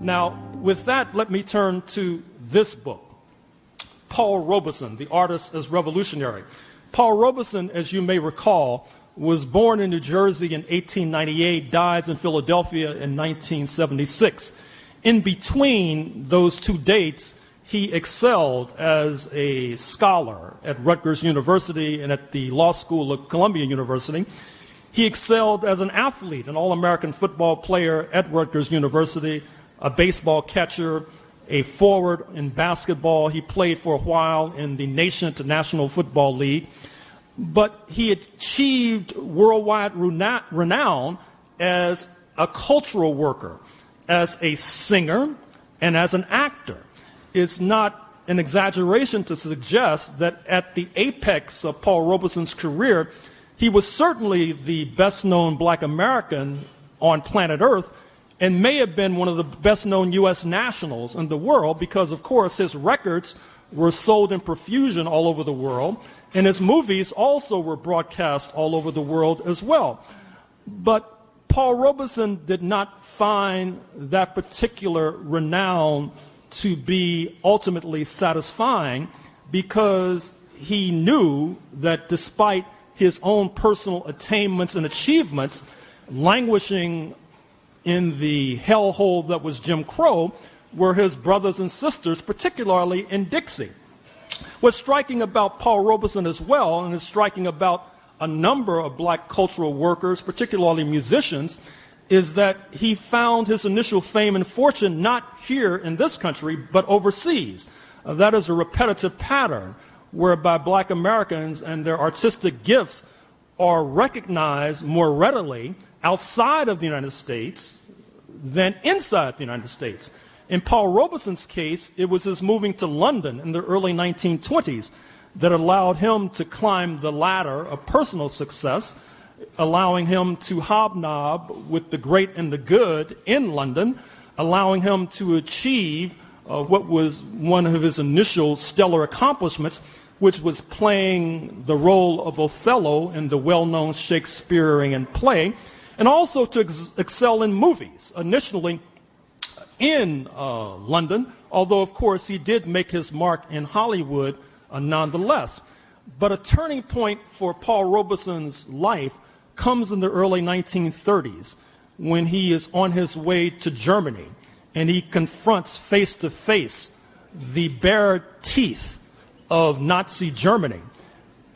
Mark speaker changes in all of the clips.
Speaker 1: Now, with that, let me turn to this book, Paul Robeson, The Artist as Revolutionary. Paul Robeson, as you may recall, was born in New Jersey in 1898, dies in Philadelphia in 1976. In between those two dates, he excelled as a scholar at Rutgers University and at the Law School of Columbia University. He excelled as an athlete, an All-American football player at Rutgers University, a baseball catcher, a forward in basketball. He played for a while in the National Football League. But he achieved worldwide renown as a cultural worker, as a singer, and as an actor. It's not an exaggeration to suggest that at the apex of Paul Robeson's career, he was certainly the best-known black American on planet Earth, and may have been one of the best-known U.S. nationals in the world because, of course, his records were sold in profusion all over the world, and his movies also were broadcast all over the world as well. But Paul Robeson did not find that particular renown to be ultimately satisfying because he knew that despite his own personal attainments and achievements, languishing in the hellhole that was Jim Crow were his brothers and sisters, particularly in Dixie. What's striking about Paul Robeson as well, and is striking about a number of black cultural workers, particularly musicians, is that he found his initial fame and fortune not here in this country, but overseas. That is a repetitive pattern whereby black Americans and their artistic gifts are recognized more readily outside of the United States than inside the United States. In Paul Robeson's case, it was his moving to London in the early 1920s that allowed him to climb the ladder of personal success, allowing him to hobnob with the great and the good in London, allowing him to achieve what was one of his initial stellar accomplishments, which was playing the role of Othello in the well-known Shakespearean play, and also to excel in movies, initially in London, although, of course, he did make his mark in Hollywood nonetheless. But a turning point for Paul Robeson's life comes in the early 1930s when he is on his way to Germany and he confronts face-to-face the bare teeth of Nazi Germany.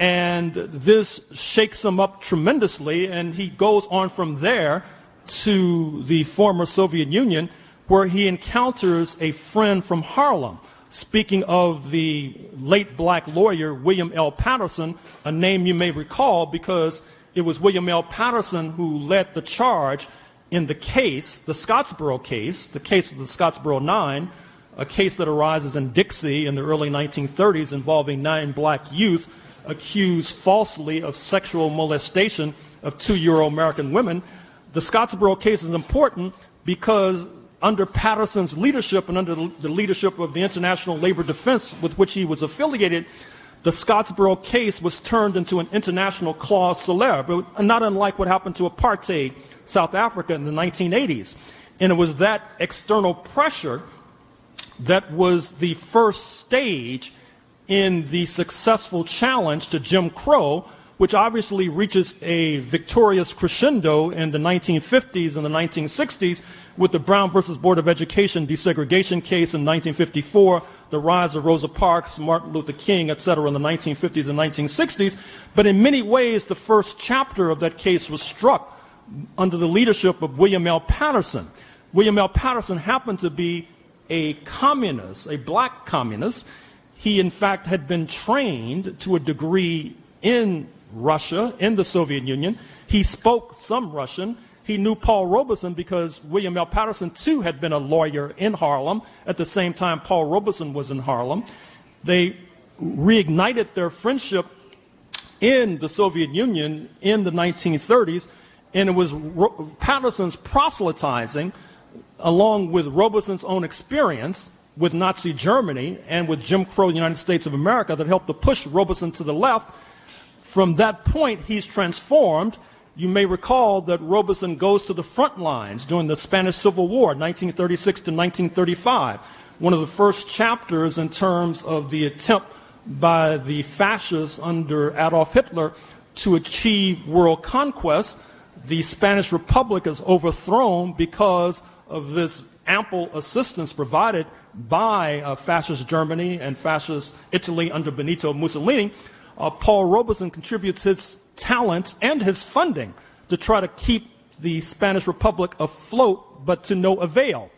Speaker 1: And this shakes him up tremendously, and he goes on from there to the former Soviet Union, where he encounters a friend from Harlem. Speaking of the late black lawyer William L. Patterson, a name you may recall because it was William L. Patterson who led the charge in the case, the Scottsboro case, the case of the Scottsboro Nine, a case that arises in Dixie in the early 1930s involving 9 black youth accused falsely of sexual molestation of 2 Euro-American women. The Scottsboro case is important because under Patterson's leadership and under the leadership of the International Labor Defense with which he was affiliated, the Scottsboro case was turned into an international clause célèbre, but not unlike what happened to apartheid South Africa in the 1980s. And it was that external pressure that was the first stage in the successful challenge to Jim Crow, which obviously reaches a victorious crescendo in the 1950s and the 1960s with the Brown versus Board of Education desegregation case in 1954, the rise of Rosa Parks, Martin Luther King, etc. in the 1950s and 1960s. But in many ways, the first chapter of that case was struck under the leadership of William L. Patterson. William L. Patterson happened to be a communist, a black communist. He, in fact, had been trained to a degree in Russia, in the Soviet Union. He spoke some Russian. He knew Paul Robeson because William L. Patterson, too, had been a lawyer in Harlem. At the same time, Paul Robeson was in Harlem. They reignited their friendship in the Soviet Union in the 1930s, and it was Patterson's proselytizing, along with Robeson's own experience with Nazi Germany and with Jim Crow in the United States of America, that helped to push Robeson to the left. From that point, he's transformed, You may recall that Robeson goes to the front lines during the Spanish Civil War, 1936 to 1935. One of the first chapters in terms of the attempt by the fascists under Adolf Hitler to achieve world conquest. The Spanish Republic is overthrown because of this ample assistance provided by fascist Germany and fascist Italy under Benito Mussolini. Paul Robeson contributes his talents and his funding to try to keep the Spanish Republic afloat, but to no avail.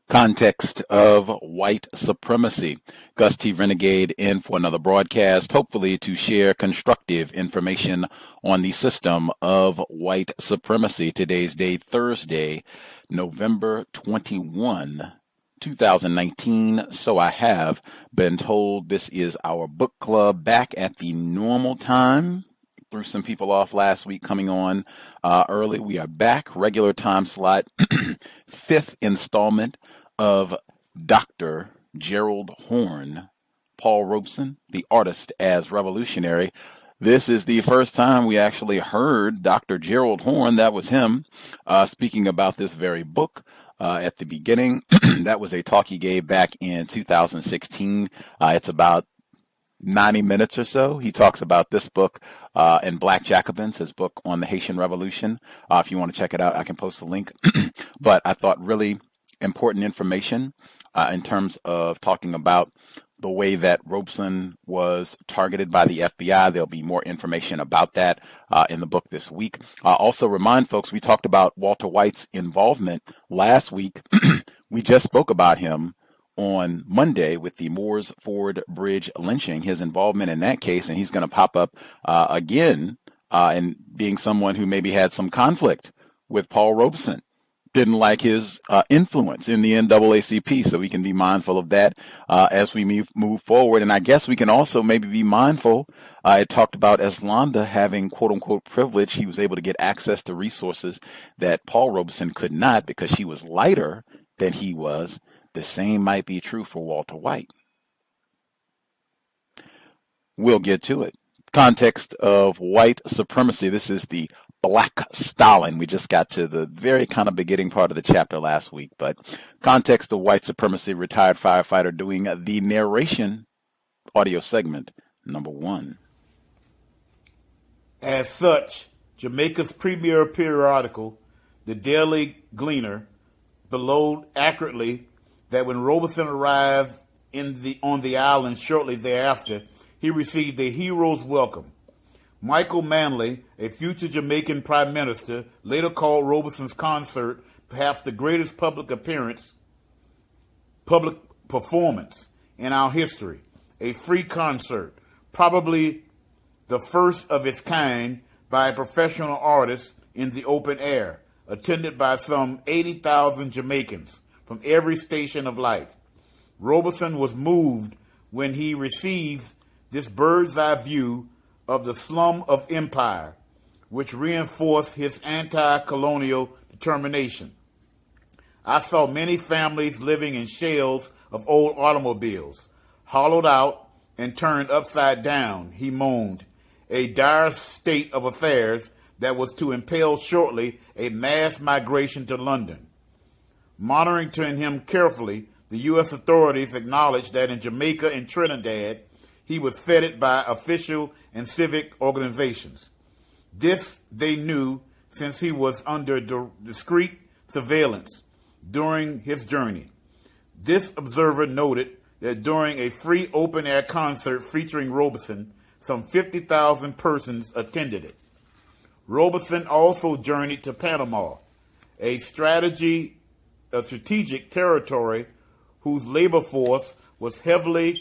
Speaker 2: Context of White Supremacy. Gus T. Renegade in for another broadcast, hopefully to share constructive information on the system of white supremacy. Today's date, Thursday, November 21, 2019. So I have been told. This is our book club back at the normal time. Threw some people off last week coming on early. We are back, regular time slot, fifth installment of Dr. Gerald Horne, Paul Robeson, the artist as revolutionary. This is the first time we actually heard Dr. Gerald Horne. That was him speaking about this very book at the beginning. That was a talk he gave back in 2016. It's about 90 minutes or so. He talks about this book and Black Jacobins, his book on the Haitian Revolution. If you want to check it out, I can post the link. But I thought really important information in terms of talking about the way that Robeson was targeted by the FBI. There'll be more information about that in the book this week. Also remind folks, we talked about Walter White's involvement last week. We just spoke about him on Monday with the Moores Ford Bridge lynching, his involvement in that case, and he's going to pop up again and being someone who maybe had some conflict with Paul Robeson. Didn't like his influence in the NAACP, so we can be mindful of that as we move forward. And I guess we can also maybe be mindful. It talked about Eslanda having quote-unquote privilege. He was able to get access to resources that Paul Robeson could not because she was lighter than he was. The same might be true for Walter White. We'll get to it. Context of white supremacy. This is the Black Stalin. We just got to the very kind of beginning part of the chapter last week, but Context of White Supremacy, retired firefighter doing the narration, audio segment number 1.
Speaker 3: As such, Jamaica's premier periodical, the Daily Gleaner, believed accurately that when Robeson arrived on the island shortly thereafter, he received a hero's welcome. Michael Manley, a future Jamaican prime minister, later called Robeson's concert perhaps the greatest public performance in our history. A free concert, probably the first of its kind by a professional artist in the open air, attended by some 80,000 Jamaicans from every station of life. Robeson was moved when he received this bird's eye view of the slum of empire, which reinforced his anti-colonial determination. I saw many families living in shells of old automobiles, hollowed out and turned upside down, he moaned, a dire state of affairs that was to impel shortly a mass migration to London. Monitoring him carefully, the U.S. authorities acknowledged that in Jamaica and Trinidad, he was feted by official and civic organizations. This they knew since he was under discreet surveillance during his journey. This observer noted that during a free open-air concert featuring Robeson, some 50,000 persons attended it. Robeson also journeyed to Panama, a strategic territory whose labor force was heavily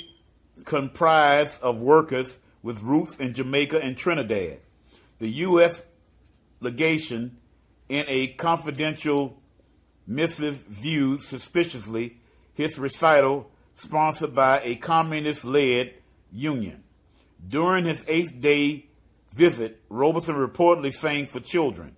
Speaker 3: comprised of workers with roots in Jamaica and Trinidad. The U.S. legation, in a confidential missive, viewed suspiciously his recital sponsored by a communist-led union. During his 8th-day visit, Robeson reportedly sang for children,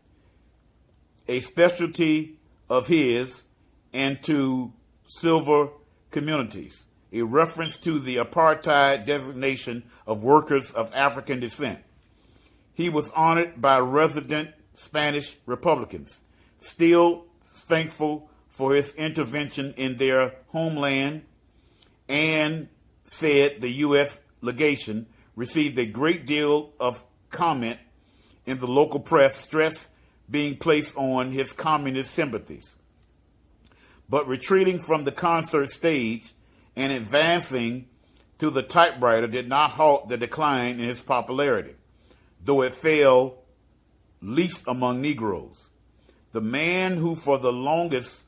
Speaker 3: a specialty of his, and to silver communities, a reference to the apartheid designation of workers of African descent. he was honored by resident Spanish Republicans, still thankful for his intervention in their homeland, and said the U.S. legation received a great deal of comment in the local press, stress being placed on his communist sympathies. But retreating from the concert stage and advancing to the typewriter did not halt the decline in his popularity, though it fell least among Negroes. The man who for the longest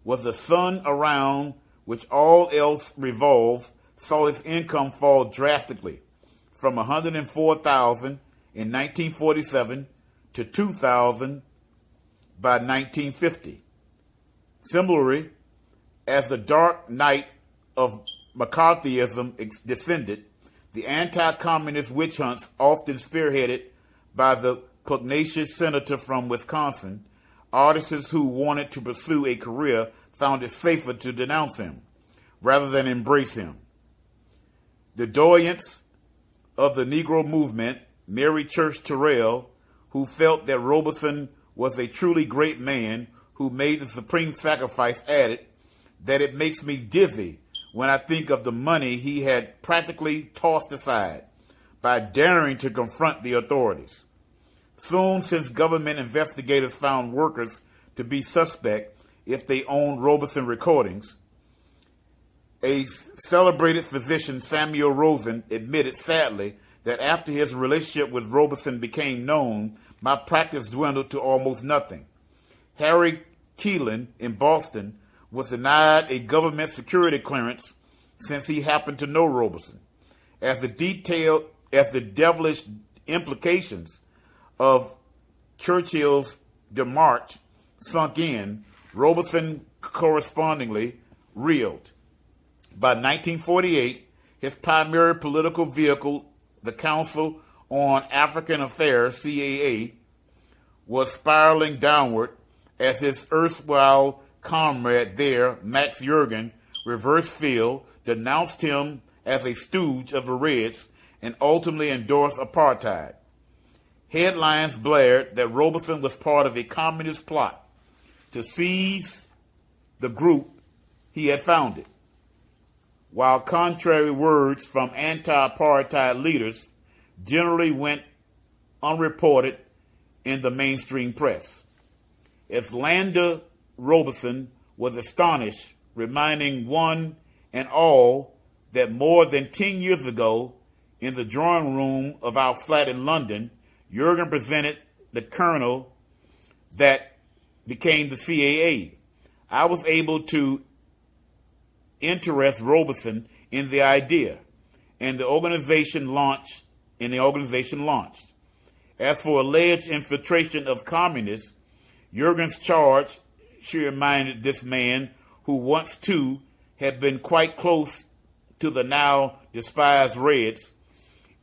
Speaker 3: was the sun around which all else revolved saw his income fall drastically from $104,000 in 1947 to $2,000 by 1950. Similarly, as the dark night of McCarthyism descended, the anti-communist witch hunts, often spearheaded by the pugnacious senator from Wisconsin, artists who wanted to pursue a career found it safer to denounce him rather than embrace him. The doyens of the Negro movement, Mary Church Terrell, who felt that Robeson was a truly great man who made the supreme sacrifice, added that it makes me dizzy when I think of the money he had practically tossed aside by daring to confront the authorities. Soon, since government investigators found workers to be suspect if they owned Robeson recordings, a celebrated physician, Samuel Rosen, admitted sadly that after his relationship with Robeson became known, my practice dwindled to almost nothing. Harry Keelan in Boston was denied a government security clearance since he happened to know Robeson. As the devilish implications of Churchill's demarche sunk in, Robeson correspondingly reeled. By 1948, his primary political vehicle, the Council on African Affairs, CAA, was spiraling downward as his erstwhile comrade there, Max Jurgen, reversed field, denounced him as a stooge of the Reds, and ultimately endorsed apartheid. Headlines blared that Robeson was part of a communist plot to seize the group he had founded, while contrary words from anti-apartheid leaders generally went unreported in the mainstream press. Islander Robeson was astonished, reminding one and all that more than 10 years ago, in the drawing room of our flat in London, Jurgen presented the kernel that became the CAA. I was able to interest Robeson in the idea, and the organization launched. As for alleged infiltration of communists, Jurgen's charge, she reminded this man, who once too had been quite close to the now despised Reds,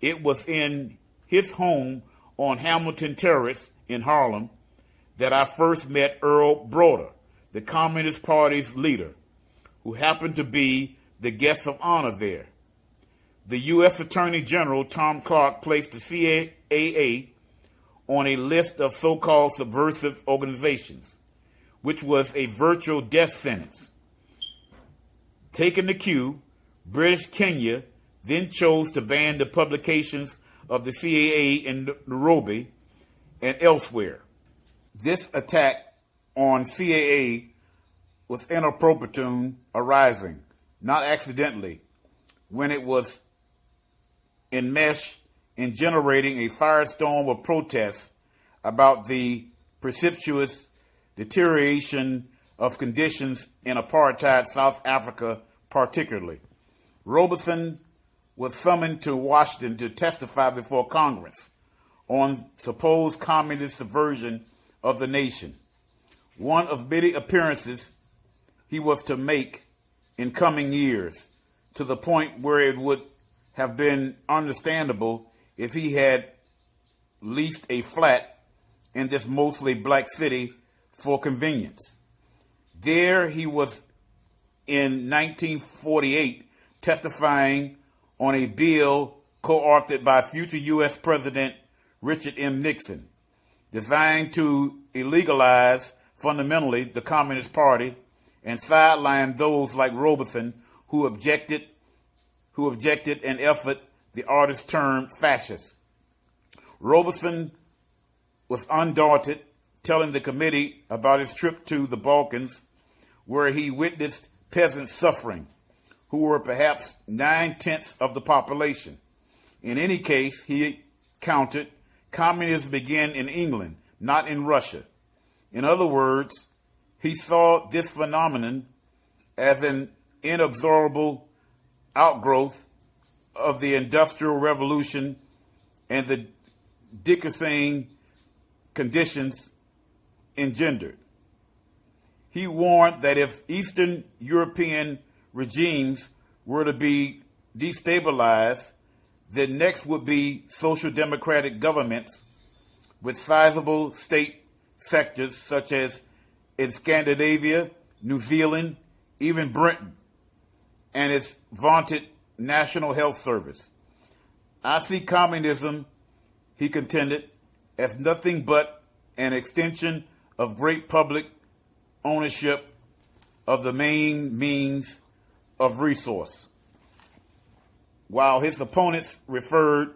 Speaker 3: it was in his home on Hamilton Terrace in Harlem that I first met Earl Broder, the Communist Party's leader, who happened to be the guest of honor there. The U.S. Attorney General, Tom Clark, placed the CAA on a list of so-called subversive organizations, which was a virtual death sentence. Taking the cue, British Kenya then chose to ban the publications of the CAA in Nairobi and elsewhere. This attack on CAA was inappropriate arising, not accidentally, when it was enmeshed in generating a firestorm of protests about the precipitous deterioration of conditions in apartheid South Africa particularly. Robeson was summoned to Washington to testify before Congress on supposed communist subversion of the nation, one of many appearances he was to make in coming years, to the point where it would have been understandable if he had leased a flat in this mostly black city for convenience. There he was in 1948 testifying on a bill co-authored by future U.S. President Richard M. Nixon, designed to illegalize fundamentally the Communist Party and sideline those like Robeson who objected and effort the artist termed fascist. Robeson was undaunted, telling the committee about his trip to the Balkans, where he witnessed peasants suffering, who were perhaps 9/10 of the population. In any case, he countered, communism began in England, not in Russia. In other words, he saw this phenomenon as an inexorable outgrowth of the Industrial Revolution and the Dickensian conditions engendered. He warned that if Eastern European regimes were to be destabilized, then next would be social democratic governments with sizable state sectors such as in Scandinavia, New Zealand, even Britain, and its vaunted National Health Service. I see communism, he contended, as nothing but an extension of great public ownership of the main means of resource, while his opponents referred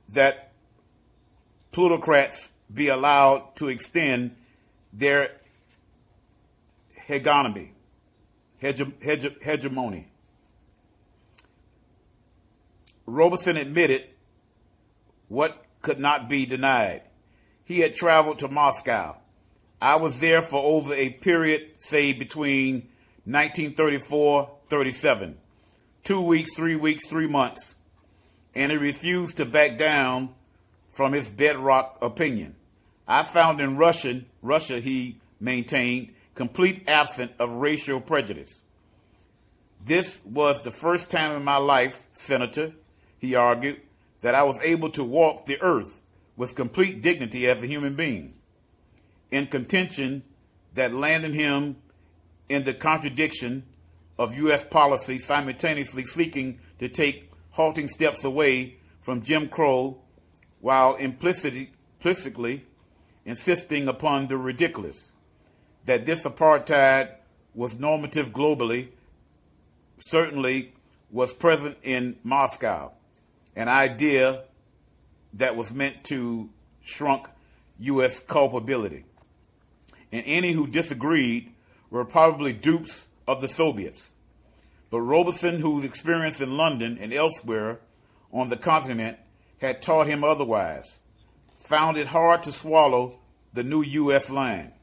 Speaker 3: that plutocrats be allowed to extend their hegemony. Robeson admitted what could not be denied. He had traveled to Moscow. I was there for over a period, say between 1934-37, 2 weeks, 3 weeks, 3 months, and he refused to back down from his bedrock opinion. I found in Russia, he maintained, complete absence of racial prejudice. This was the first time in my life, Senator, he argued, that I was able to walk the earth with complete dignity as a human being, in contention that landed him in the contradiction of U.S. policy, simultaneously seeking to take halting steps away from Jim Crow while implicitly insisting upon the ridiculous, that this apartheid was normative globally, certainly was present in Moscow, an idea that was meant to shrunk U.S. culpability. And any who disagreed were probably dupes of the Soviets. But Robeson, whose experience in London and elsewhere on the continent had taught him otherwise, found it hard to swallow the new U.S. line.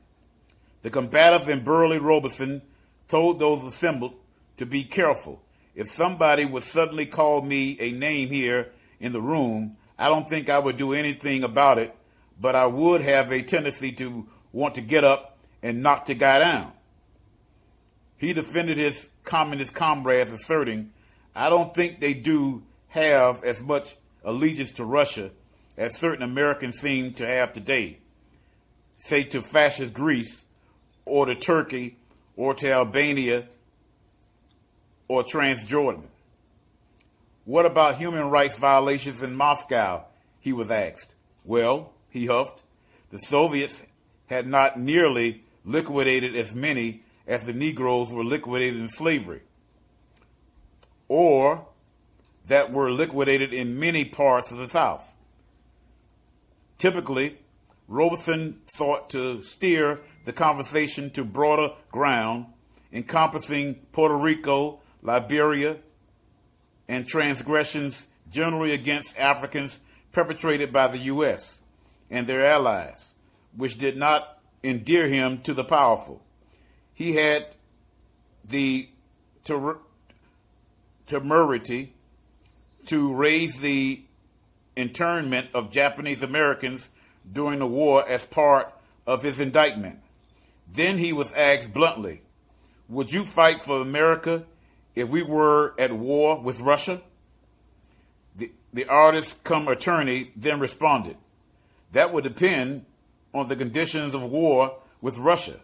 Speaker 3: The combative and burly Robeson told those assembled to be careful. If somebody would suddenly call me a name here in the room, I don't think I would do anything about it, but I would have a tendency to want to get up and knock the guy down. He defended his communist comrades, asserting, I don't think they do have as much allegiance to Russia as certain Americans seem to have today, say to fascist Greece, or to Turkey, or to Albania, or Transjordan. What about human rights violations in Moscow? He was asked. Well, he huffed, the Soviets had not nearly liquidated as many as the Negroes were liquidated in slavery, or that were liquidated in many parts of the South. Typically, Robeson sought to steer the conversation to broader ground, encompassing Puerto Rico, Liberia, and transgressions generally against Africans perpetrated by the U.S. and their allies, which did not endear him to the powerful. He had the temerity to raise the internment of Japanese Americans during the war as part of his indictment. Then he was asked bluntly, would you fight for America if we were at war with Russia? The artist cum attorney then responded, that would depend on the conditions of war with Russia,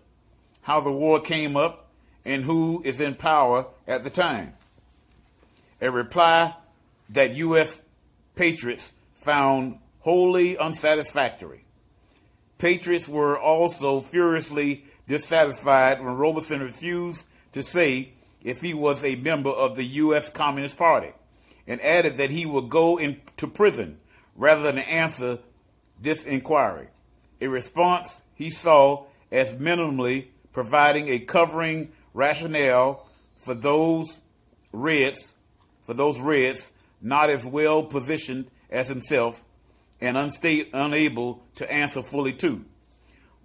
Speaker 3: how the war came up, and who is in power at the time. A reply that U.S. patriots found wholly unsatisfactory. Patriots were also furiously dissatisfied when Robeson refused to say if he was a member of the U.S. Communist Party, and added that he would go into prison rather than answer this inquiry, a response he saw as minimally providing a covering rationale for those Reds not as well positioned as himself and unable to answer fully too.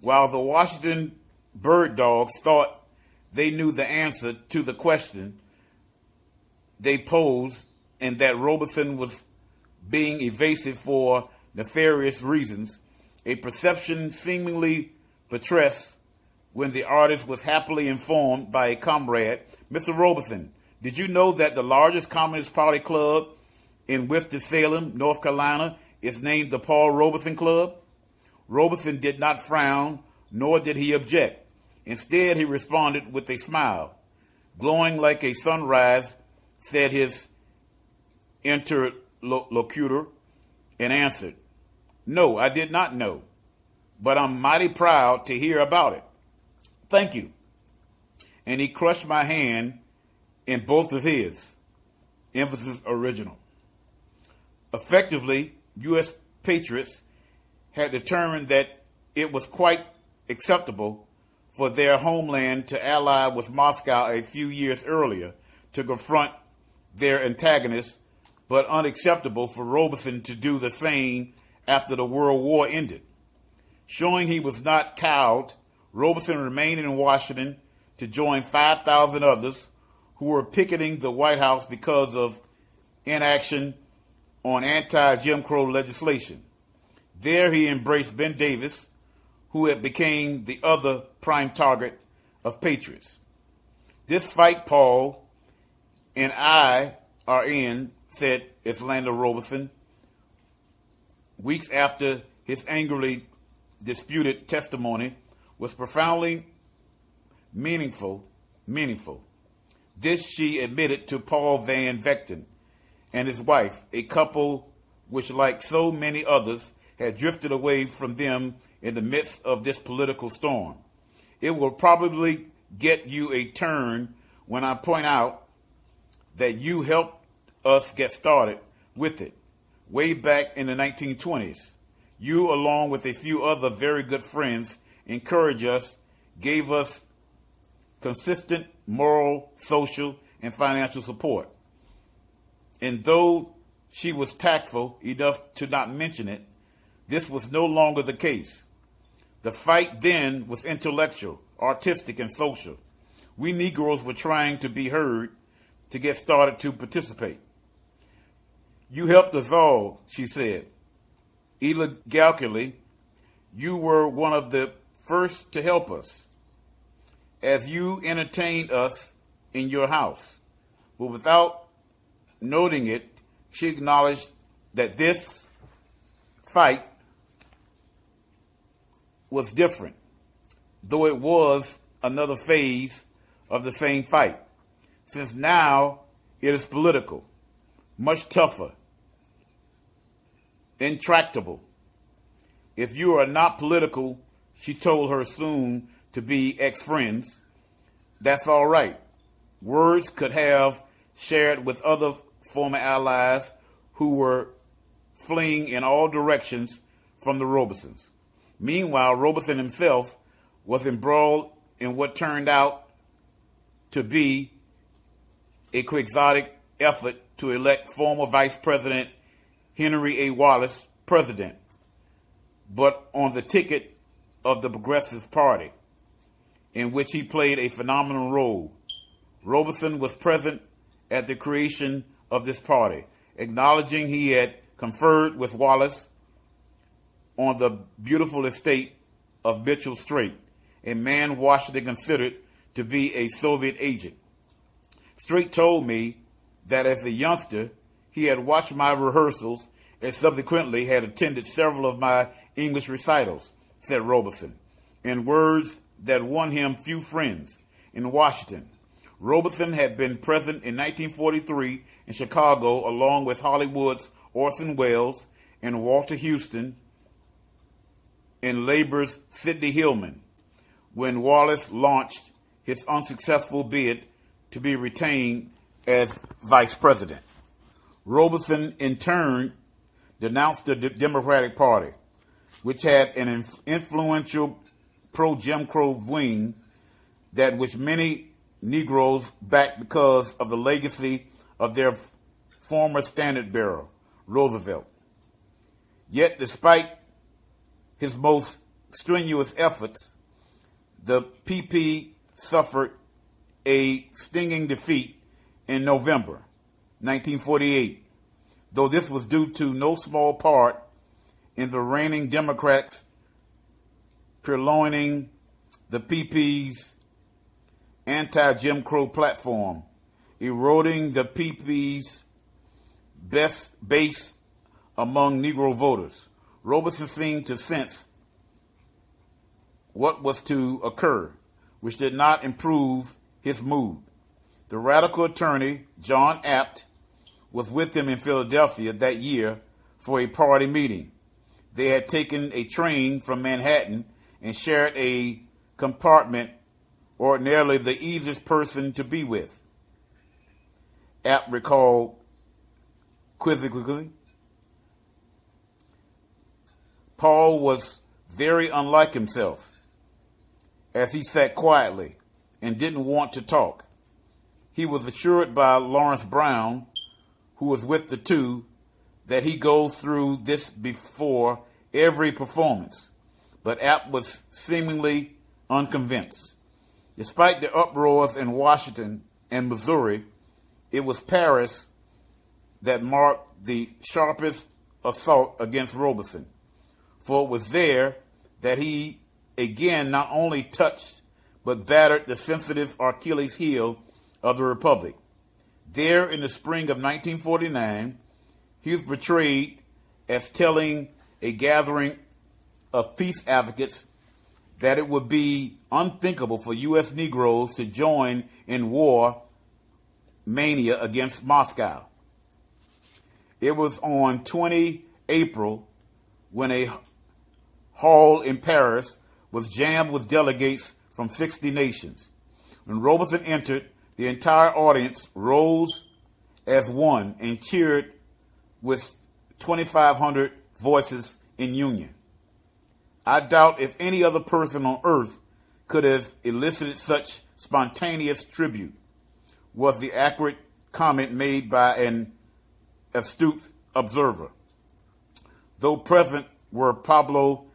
Speaker 3: While the Washington bird dogs thought they knew the answer to the question they posed and that Robeson was being evasive for nefarious reasons, a perception seemingly buttressed when the artist was happily informed by a comrade, "Mr. Robeson, did you know that the largest Communist Party club in Winston-Salem, North Carolina, is named the Paul Robeson Club?" Robeson did not frown, nor did he object. Instead, he responded with a smile. Glowing like a sunrise, said his interlocutor, and answered, "No, I did not know, but I'm mighty proud to hear about it. Thank you." And he crushed my hand in both of his. Emphasis original. Effectively, U.S. patriots had determined that it was quite acceptable for their homeland to ally with Moscow a few years earlier to confront their antagonists, but unacceptable for Robeson to do the same after the World War ended. Showing he was not cowed, Robeson remained in Washington to join 5,000 others who were picketing the White House because of inaction on anti-Jim Crow legislation. There he embraced Ben Davis, who had become the other prime target of patriots. "This fight Paul and I are in," said Islander Robeson, weeks after his angrily disputed testimony, "was profoundly meaningful. This she admitted to Paul Van Vechten and his wife, a couple which, like so many others, had drifted away from them in the midst of this political storm. It will probably get you a turn when I point out that you helped us get started with it way back in the 1920s. You, along with a few other very good friends, encouraged us, gave us consistent moral, social, and financial support. And though she was tactful enough to not mention it, this was no longer the case. The fight then was intellectual, artistic, and social. We Negroes were trying to be heard, to get started to participate. You helped us all," she said. "Elegantly, you were one of the first to help us, as you entertained us in your house." But without noting it, she acknowledged that this fight was different, though it was another phase of the same fight, since now it is political, much tougher, intractable. "If you are not political," she told her soon-to-be ex-friends, "that's all right." Words could have shared with other former allies who were fleeing in all directions from the Robesons. Meanwhile, Robeson himself was embroiled in what turned out to be a quixotic effort to elect former Vice President Henry A. Wallace president, but on the ticket of the Progressive Party, in which he played a phenomenal role. Robeson was present at the creation of this party, acknowledging he had conferred with Wallace on the beautiful estate of Mitchell Strait, a man Washington considered to be a Soviet agent. Strait told me that as a youngster, he had watched my rehearsals and subsequently had attended several of my English recitals, said Robeson, in words that won him few friends in Washington. Robeson had been present in 1943 in Chicago along with Hollywood's Orson Welles and Walter Houston and Labor's Sidney Hillman when Wallace launched his unsuccessful bid to be retained as vice president. Robeson, in turn, denounced the Democratic Party, which had an influential pro-Jim Crow wing that which many Negroes backed because of the legacy of their former standard-bearer, Roosevelt. Yet, despite his most strenuous efforts, the PP suffered a stinging defeat in November 1948, though this was due to no small part in the reigning Democrats purloining the PP's anti-Jim Crow platform, eroding the PP's best base among Negro voters. Robeson seemed to sense what was to occur, which did not improve his mood. The radical attorney, John Apt, was with him in Philadelphia that year for a party meeting. They had taken a train from Manhattan and shared a compartment, ordinarily the easiest person to be with. Apt recalled quizzically, Paul was very unlike himself, as he sat quietly and didn't want to talk. He was assured by Lawrence Brown, who was with the two, that he goes through this before every performance, but Apt was seemingly unconvinced. Despite the uproars in Washington and Missouri, it was Paris that marked the sharpest assault against Robeson, for it was there that he again not only touched but battered the sensitive Achilles heel of the Republic. There in the spring of 1949, he was portrayed as telling a gathering of peace advocates that it would be unthinkable for U.S. Negroes to join in war mania against Moscow. It was on 20 April when a hall in Paris was jammed with delegates from 60 nations. When Robeson entered, the entire audience rose as one and cheered with 2,500 voices in union. I doubt if any other person on earth could have elicited such spontaneous tribute, was the accurate comment made by an astute observer. Though present were Pablo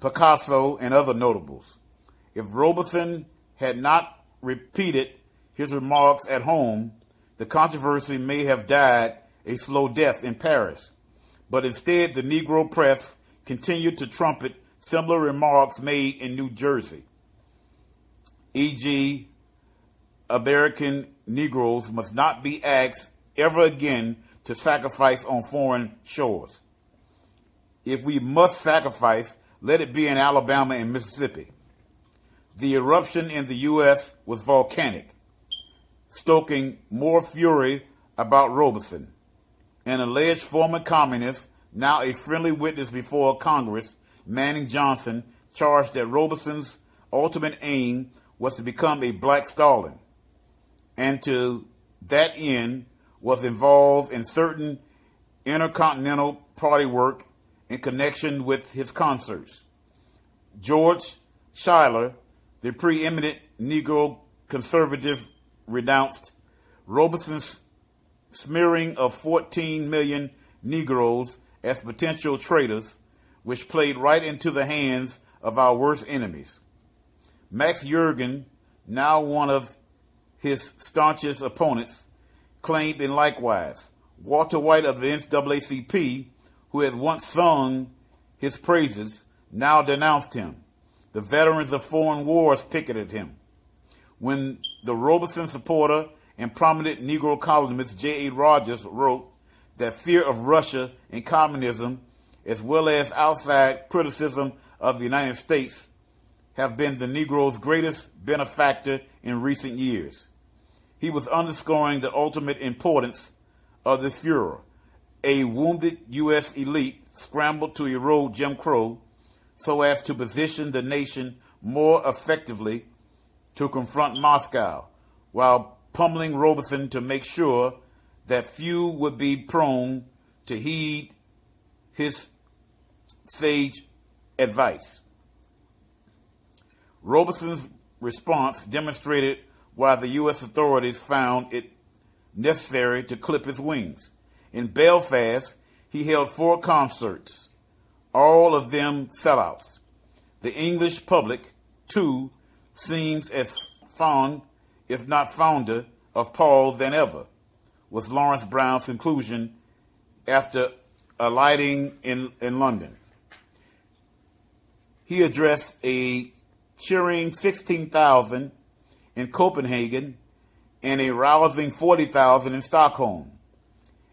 Speaker 3: Picasso and other notables. If Robeson had not repeated his remarks at home, the controversy may have died a slow death in Paris. But instead, the Negro press continued to trumpet similar remarks made in New Jersey. E.g., American Negroes must not be asked ever again to sacrifice on foreign shores. If we must sacrifice, let it be in Alabama and Mississippi. The eruption in the U.S. was volcanic, stoking more fury about Robeson. An alleged former communist, now a friendly witness before Congress, Manning Johnson, charged that Robeson's ultimate aim was to become a black Stalin, and to that end was involved in certain intercontinental party work in connection with his concerts. George Schuyler, the preeminent Negro conservative, renounced Robeson's smearing of 14 million Negroes as potential traitors, which played right into the hands of our worst enemies. Max Jurgen, now one of his staunchest opponents, claimed in likewise. Walter White of the NAACP, who had once sung his praises, now denounced him. The veterans of foreign wars picketed him. When the Robeson supporter and prominent Negro columnist J.A. Rogers wrote that fear of Russia and communism, as well as outside criticism of the United States, have been the Negro's greatest benefactor in recent years. He was underscoring the ultimate importance of the Fuhrer a wounded U.S. elite scrambled to erode Jim Crow so as to position the nation more effectively to confront Moscow, while pummeling Robeson to make sure that few would be prone to heed his sage advice. Robeson's response demonstrated why the U.S. authorities found it necessary to clip his wings. In Belfast, he held 4 concerts, all of them sellouts. The English public, too, seems as fond, if not fonder, of Paul than ever, was Lawrence Brown's conclusion after alighting in London. He addressed a cheering 16,000 in Copenhagen and a rousing 40,000 in Stockholm,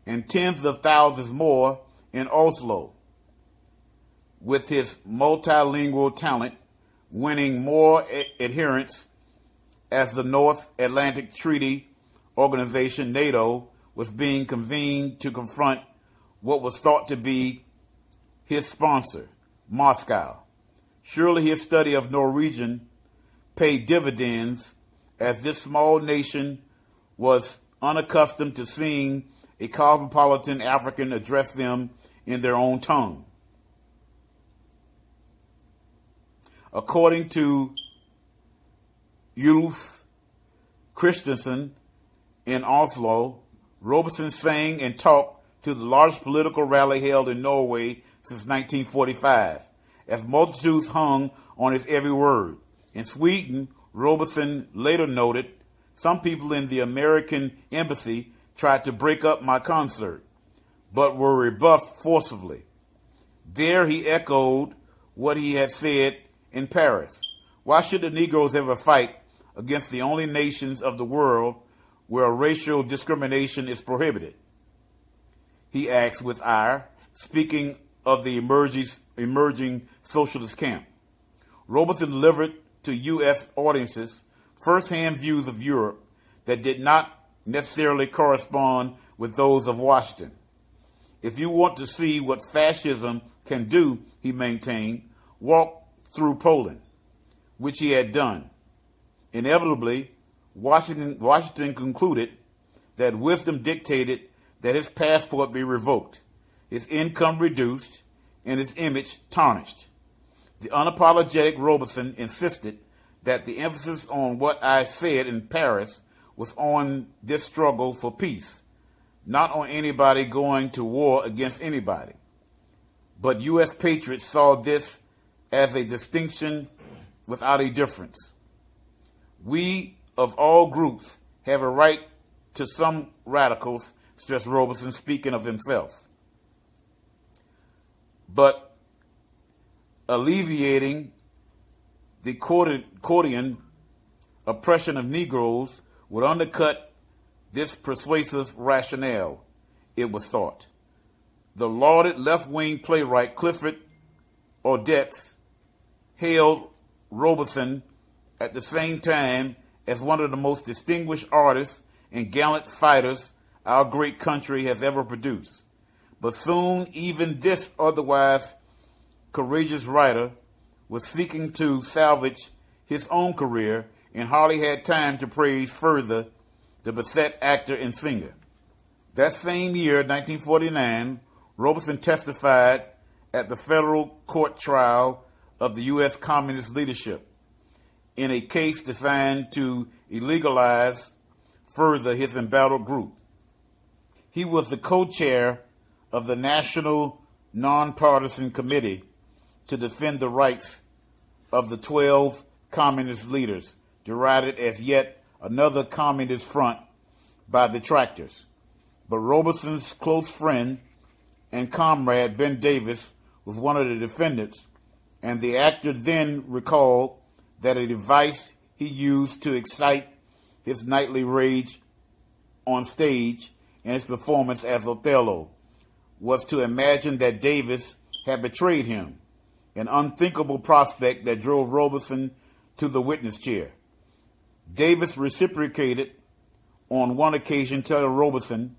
Speaker 3: and tens of thousands more in Oslo, with his multilingual talent winning more adherents as the North Atlantic Treaty Organization, NATO, was being convened to confront what was thought to be his sponsor, Moscow. Surely his study of Norwegian paid dividends, as this small nation was unaccustomed to seeing a cosmopolitan African address them in their own tongue. According to Ulf Christensen in Oslo, Robeson sang and talked to the largest political rally held in Norway since 1945, as multitudes hung on his every word. In Sweden, Robeson later noted, "Some people in the American embassy tried to break up my concert, but were rebuffed forcibly." There he echoed what he had said in Paris. Why should the Negroes ever fight against the only nations of the world where racial discrimination is prohibited? He asked with ire, speaking of the emerging socialist camp. Robeson delivered to U.S. audiences first-hand views of Europe that did not necessarily correspond with those of Washington. If you want to see what fascism can do, he maintained, walk through Poland, which he had done. Inevitably, Washington concluded that wisdom dictated that his passport be revoked, his income reduced, and his image tarnished. The unapologetic Robeson insisted that the emphasis on what I said in Paris was on this struggle for peace, not on anybody going to war against anybody. But U.S. patriots saw this as a distinction without a difference. We, of all groups, have a right to some radicals, stressed Robeson, speaking of himself. But alleviating the quotidian oppression of Negroes would undercut this persuasive rationale, it was thought. The lauded left-wing playwright Clifford Odets hailed Robeson at the same time as one of the most distinguished artists and gallant fighters our great country has ever produced. But soon even this otherwise courageous writer was seeking to salvage his own career and hardly had time to praise further the beset actor and singer. That same year, 1949, Robeson testified at the federal court trial of the U.S. Communist leadership in a case designed to illegalize further his embattled group. He was the co-chair of the National Nonpartisan Committee to defend the rights of the 12 communist leaders, derided as yet another communist front by detractors. But Robeson's close friend and comrade Ben Davis was one of the defendants, and the actor then recalled that a device he used to excite his nightly rage on stage in his performance as Othello was to imagine that Davis had betrayed him, an unthinkable prospect that drove Robeson to the witness chair. Davis reciprocated on one occasion, telling Robeson,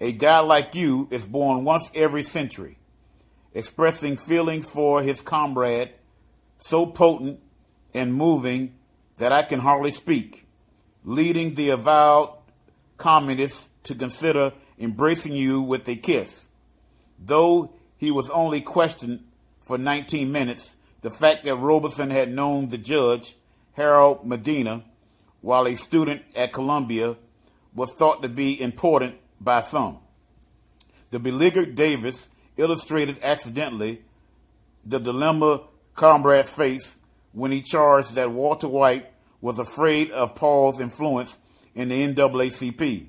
Speaker 3: A guy like you is born once every century, expressing feelings for his comrade so potent and moving that I can hardly speak, leading the avowed communists to consider embracing you with a kiss. Though he was only questioned for 19 minutes, the fact that Robeson had known the judge, Harold Medina, while a student at Columbia, was thought to be important by some. The beleaguered Davis illustrated accidentally the dilemma comrades faced when he charged that Walter White was afraid of Paul's influence in the NAACP,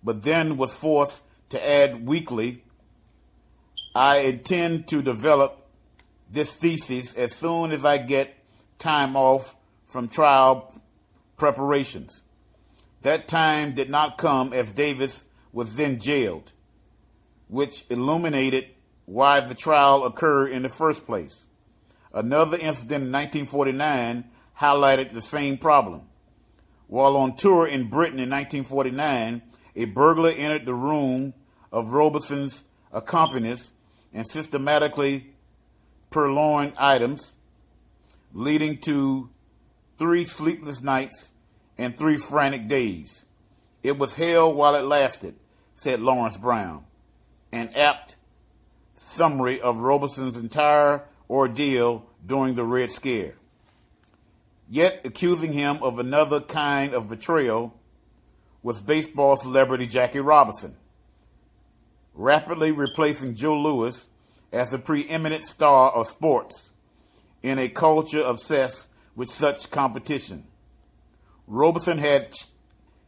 Speaker 3: but then was forced to add weakly, I intend to develop this thesis as soon as I get time off from trial preparations. That time did not come as Davis was then jailed, which illuminated why the trial occurred in the first place. Another incident in 1949 highlighted the same problem. While on tour in Britain in 1949, a burglar entered the room of Robeson's accompanist and systematically purloined items, leading to 3 sleepless nights and 3 frantic days. It was hell while it lasted, said Lawrence Brown, an apt summary of Robeson's entire ordeal during the Red Scare. Yet accusing him of another kind of betrayal was baseball celebrity Jackie Robinson, rapidly replacing Joe Louis as the preeminent star of sports in a culture obsessed with such competition. Robeson had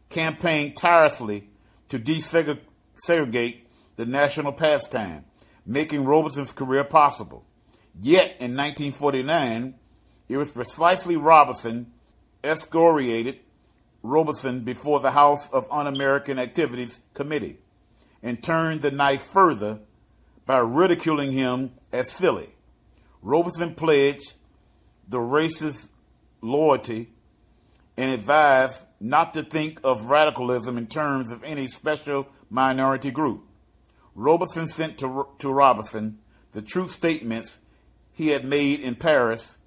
Speaker 3: campaigned tirelessly to desegregate the national pastime, making Robeson's career possible. Yet in 1949, it was precisely Robeson excoriated Robeson before the House of Un-American Activities Committee and turned the knife further by ridiculing him as silly. Robeson pledged the racist loyalty and advised not to think of radicalism in terms of any special minority group. Robeson sent to Robinson the true statements he had made in Paris,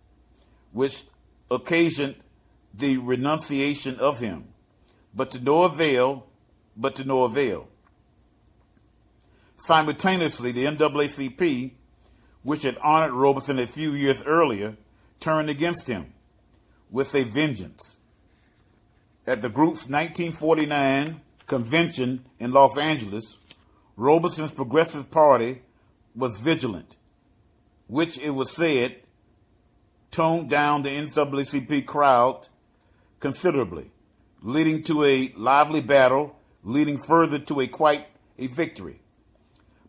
Speaker 3: which occasioned the renunciation of him, but to no avail. Simultaneously, the NAACP, which had honored Robeson a few years earlier, turned against him with a vengeance. At the group's 1949 convention in Los Angeles, Robeson's Progressive Party was vigilant, which it was said toned down the NAACP crowd considerably, leading to a lively battle, leading further to quite a victory.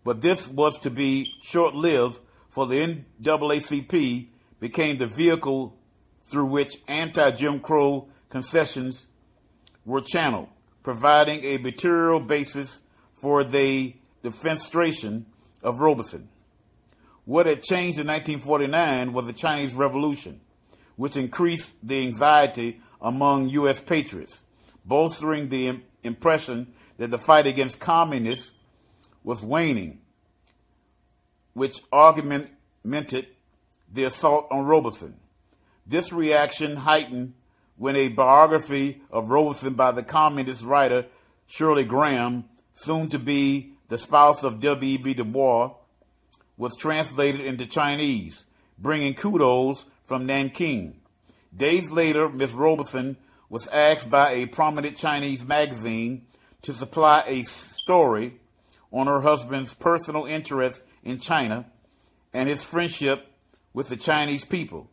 Speaker 3: But this was to be short-lived, for the NAACP became the vehicle through which anti-Jim Crow concessions were channeled, providing a material basis for the defenestration of Robeson. What had changed in 1949 was the Chinese Revolution, which increased the anxiety among U.S. patriots, bolstering the impression that the fight against communists was waning, which augmented the assault on Robeson. This reaction heightened when a biography of Robeson by the communist writer Shirley Graham, soon to be the spouse of W.E.B. Du Bois, was translated into Chinese, bringing kudos from Nanking. Days later, Miss Robeson was asked by a prominent Chinese magazine to supply a story on her husband's personal interest in China and his friendship with the Chinese people.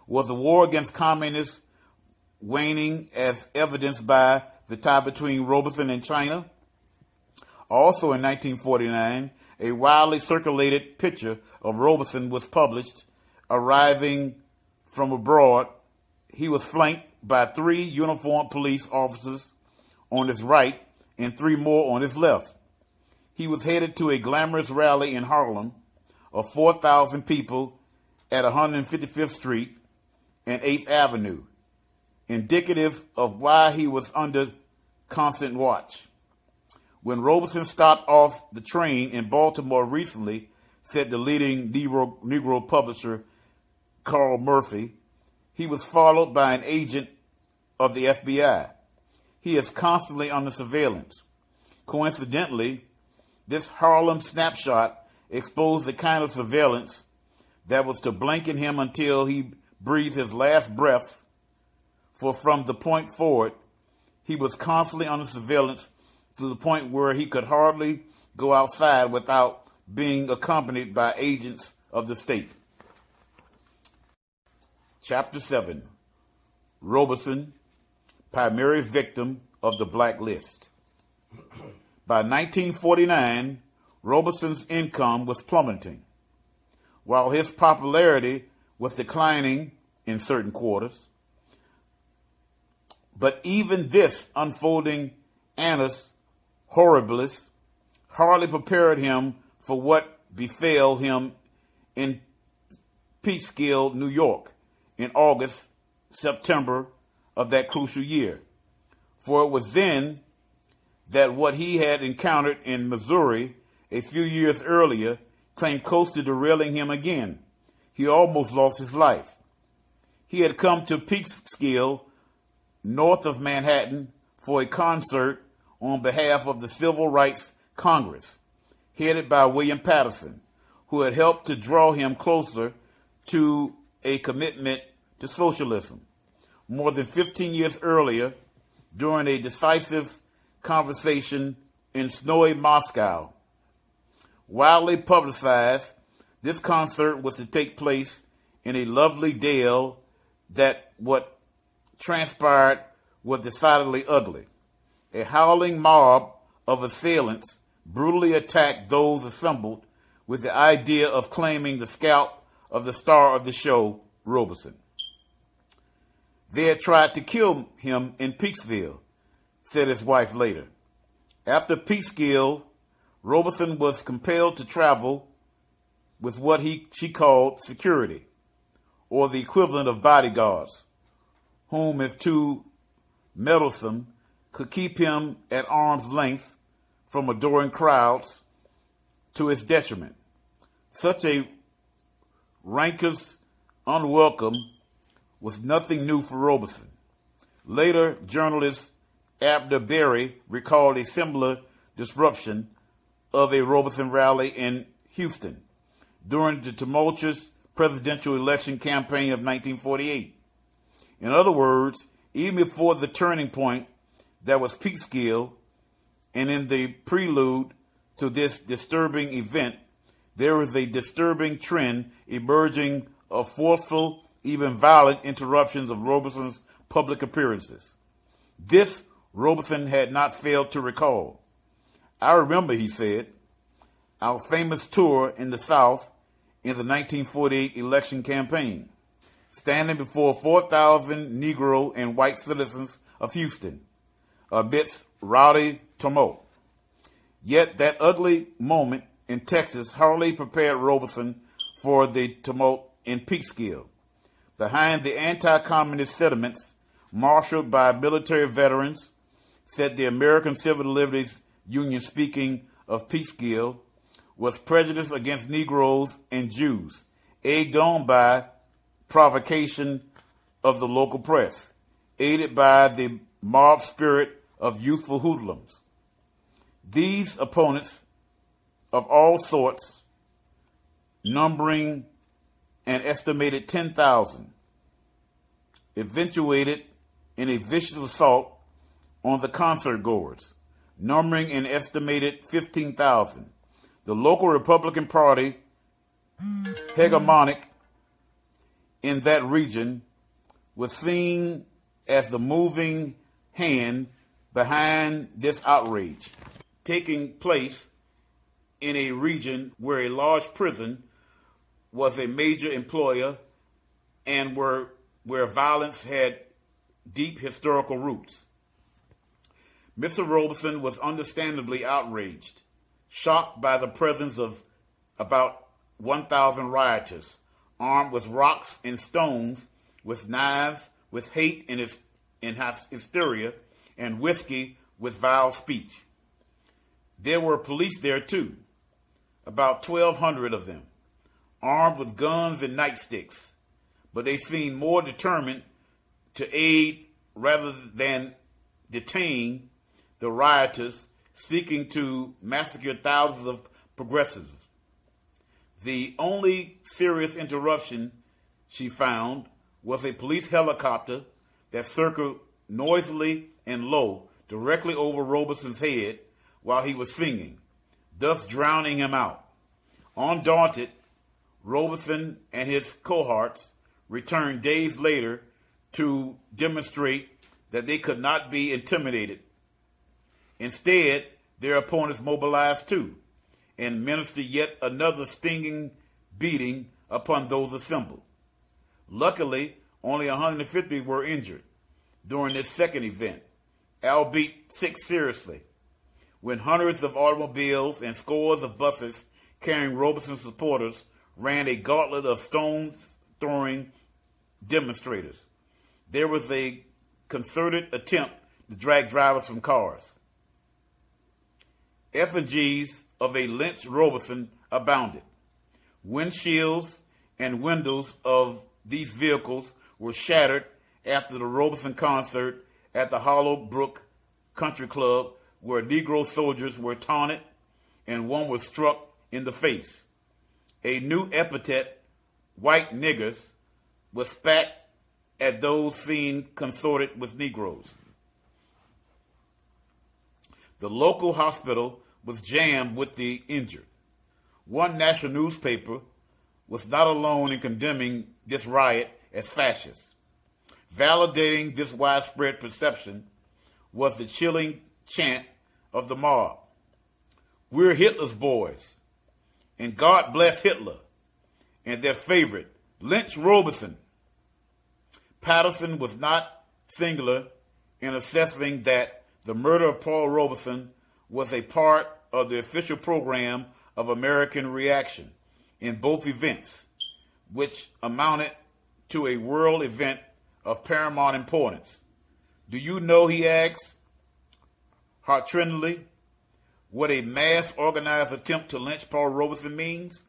Speaker 3: Was the war against communists waning as evidenced by the tie between Robeson and China? Also in 1949, a widely circulated picture of Robeson was published. Arriving from abroad, he was flanked by 3 uniformed police officers on his right and 3 more on his left. He was headed to a glamorous rally in Harlem of 4,000 people at 155th Street and 8th Avenue, indicative of why he was under constant watch. When Robeson stopped off the train in Baltimore recently, said the leading Negro publisher Carl Murphy, he was followed by an agent of the FBI. He is constantly under surveillance. Coincidentally, this Harlem snapshot exposed the kind of surveillance that was to blanket him until he breathed his last breath, for from the point forward, he was constantly under surveillance to the point where he could hardly go outside without being accompanied by agents of the state. Chapter 7, Robeson, primary victim of the blacklist. By 1949, Robeson's income was plummeting, while his popularity was declining in certain quarters. But even this unfolding annus horribilis hardly prepared him for what befell him in Peekskill, New York, in August, September of that crucial year. For it was then that what he had encountered in Missouri a few years earlier came close to derailing him again. He almost lost his life. He had come to Peekskill, north of Manhattan, for a concert on behalf of the Civil Rights Congress, headed by William Patterson, who had helped to draw him closer to a commitment to socialism. More than 15 years earlier, during a decisive conversation in snowy Moscow, widely publicized, this concert was to take place in a lovely dale that what transpired was decidedly ugly. A howling mob of assailants brutally attacked those assembled with the idea of claiming the scalp of the star of the show, Robeson. They had tried to kill him in Peekskill, said his wife later. After Peekskill, Robeson was compelled to travel with what she called security, or the equivalent of bodyguards, whom, if too meddlesome, could keep him at arm's length from adoring crowds to his detriment. Such a raucous unwelcome was nothing new for Robeson. Later, journalist Abner Berry recalled a similar disruption of a Robeson rally in Houston during the tumultuous presidential election campaign of 1948. In other words, even before the turning point that was Peekskill, and in the prelude to this disturbing event, there was a disturbing trend emerging of forceful, even violent interruptions of Robeson's public appearances. This Robeson had not failed to recall. I remember, he said, our famous tour in the South in the 1948 election campaign, standing before 4,000 Negro and white citizens of Houston amidst rowdy tumult. Yet that ugly moment in Texas hardly prepared Robeson for the tumult in Peekskill. Behind the anti-communist sentiments marshaled by military veterans, said the American Civil Liberties Union, speaking of Peekskill, was prejudice against Negroes and Jews, egged on by provocation of the local press, aided by the mob spirit of youthful hoodlums. These opponents of all sorts, numbering an estimated 10,000, eventuated in a vicious assault on the concert goers, numbering an estimated 15,000. The local Republican Party, hegemonic in that region, was seen as the moving hand behind this outrage, taking place in a region where a large prison was a major employer and where violence had deep historical roots. Mr. Robeson was understandably outraged, shocked by the presence of about 1,000 rioters, armed with rocks and stones, with knives, with hate and hysteria, and whiskey with vile speech. There were police there too, about 1,200 of them, armed with guns and nightsticks, but they seemed more determined to aid rather than detain the rioters seeking to massacre thousands of progressives. The only serious interruption she found was a police helicopter that circled noisily and low directly over Robeson's head while he was singing, thus drowning him out. Undaunted, Robeson and his cohorts returned days later to demonstrate that they could not be intimidated. Instead, their opponents mobilized too and administered yet another stinging beating upon those assembled. Luckily, only 150 were injured during this second event, albeit sick seriously, when hundreds of automobiles and scores of buses carrying Robeson supporters ran a gauntlet of stone-throwing demonstrators. There was a concerted attempt to drag drivers from cars. Effigies of a lynched Robeson abounded. Windshields and windows of these vehicles were shattered after the Robeson concert at the Hollow Brook Country Club, where Negro soldiers were taunted and one was struck in the face. A new epithet, white niggers, was spat at those seen consorted with Negroes. The local hospital was jammed with the injured. One national newspaper was not alone in condemning this riot as fascist. Validating this widespread perception was the chilling chant of the mob. "We're Hitler's boys," and "God bless Hitler," and their favorite, "Lynch Robeson." Patterson was not singular in assessing that the murder of Paul Robeson was a part of the official program of American reaction in both events, which amounted to a world event of paramount importance. "Do you know," he asks hearttrendingly, "what a mass organized attempt to lynch Paul Robeson means?"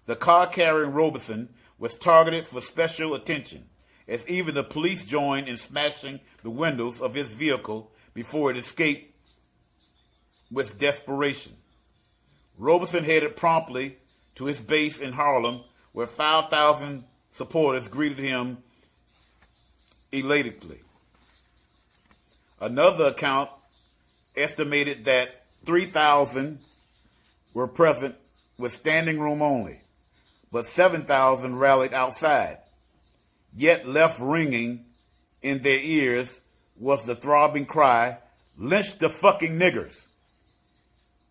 Speaker 3: The car carrying Robeson was targeted for special attention, as even the police joined in smashing the windows of his vehicle before it escaped with desperation. Robeson headed promptly to his base in Harlem, where 5,000 supporters greeted him elatedly. Another account estimated that 3,000 were present with standing room only, but 7,000 rallied outside. Yet left ringing in their ears was the throbbing cry, "Lynch the fucking niggers."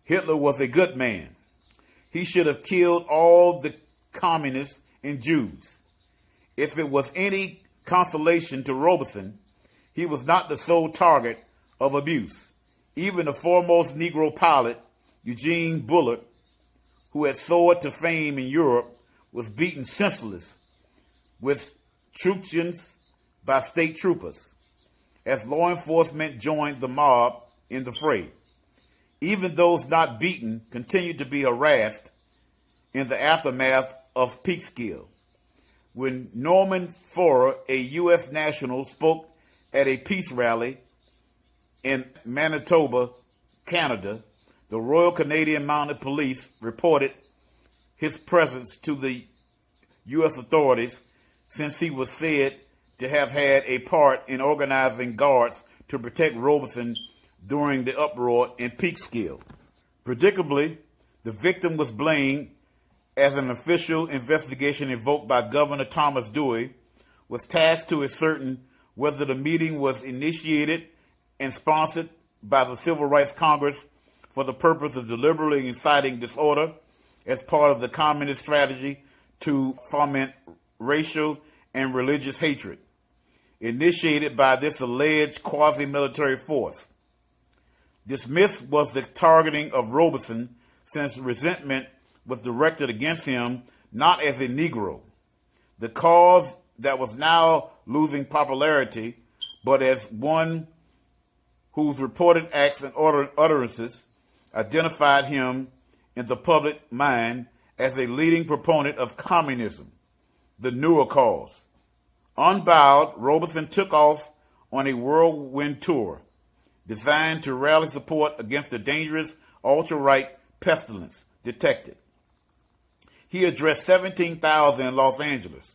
Speaker 3: Hitler was a good man. He should have killed all the communists and Jews. If it was any consolation to Robeson, he was not the sole target of abuse. Even the foremost Negro pilot, Eugene Bullard, who had soared to fame in Europe, was beaten senseless with truncheons by state troopers, as law enforcement joined the mob in the fray. Even those not beaten continued to be harassed in the aftermath of Peekskill. When Norman Forer, a U.S. national, spoke at a peace rally in Manitoba, Canada, the Royal Canadian Mounted Police reported his presence to the U.S. authorities, since he was said to have had a part in organizing guards to protect Robeson during the uproar in Peekskill. Predictably, the victim was blamed, as an official investigation invoked by Governor Thomas Dewey was tasked to ascertain whether the meeting was initiated and sponsored by the Civil Rights Congress for the purpose of deliberately inciting disorder as part of the communist strategy to foment racial and religious hatred, initiated by this alleged quasi-military force. Dismissed was the targeting of Robeson, since resentment was directed against him not as a Negro, the cause that was now losing popularity, but as one whose reported acts and utterances identified him in the public mind as a leading proponent of communism, the newer cause. Unbowed, Robeson took off on a whirlwind tour designed to rally support against the dangerous ultra-right pestilence detected. He addressed 17,000 in Los Angeles,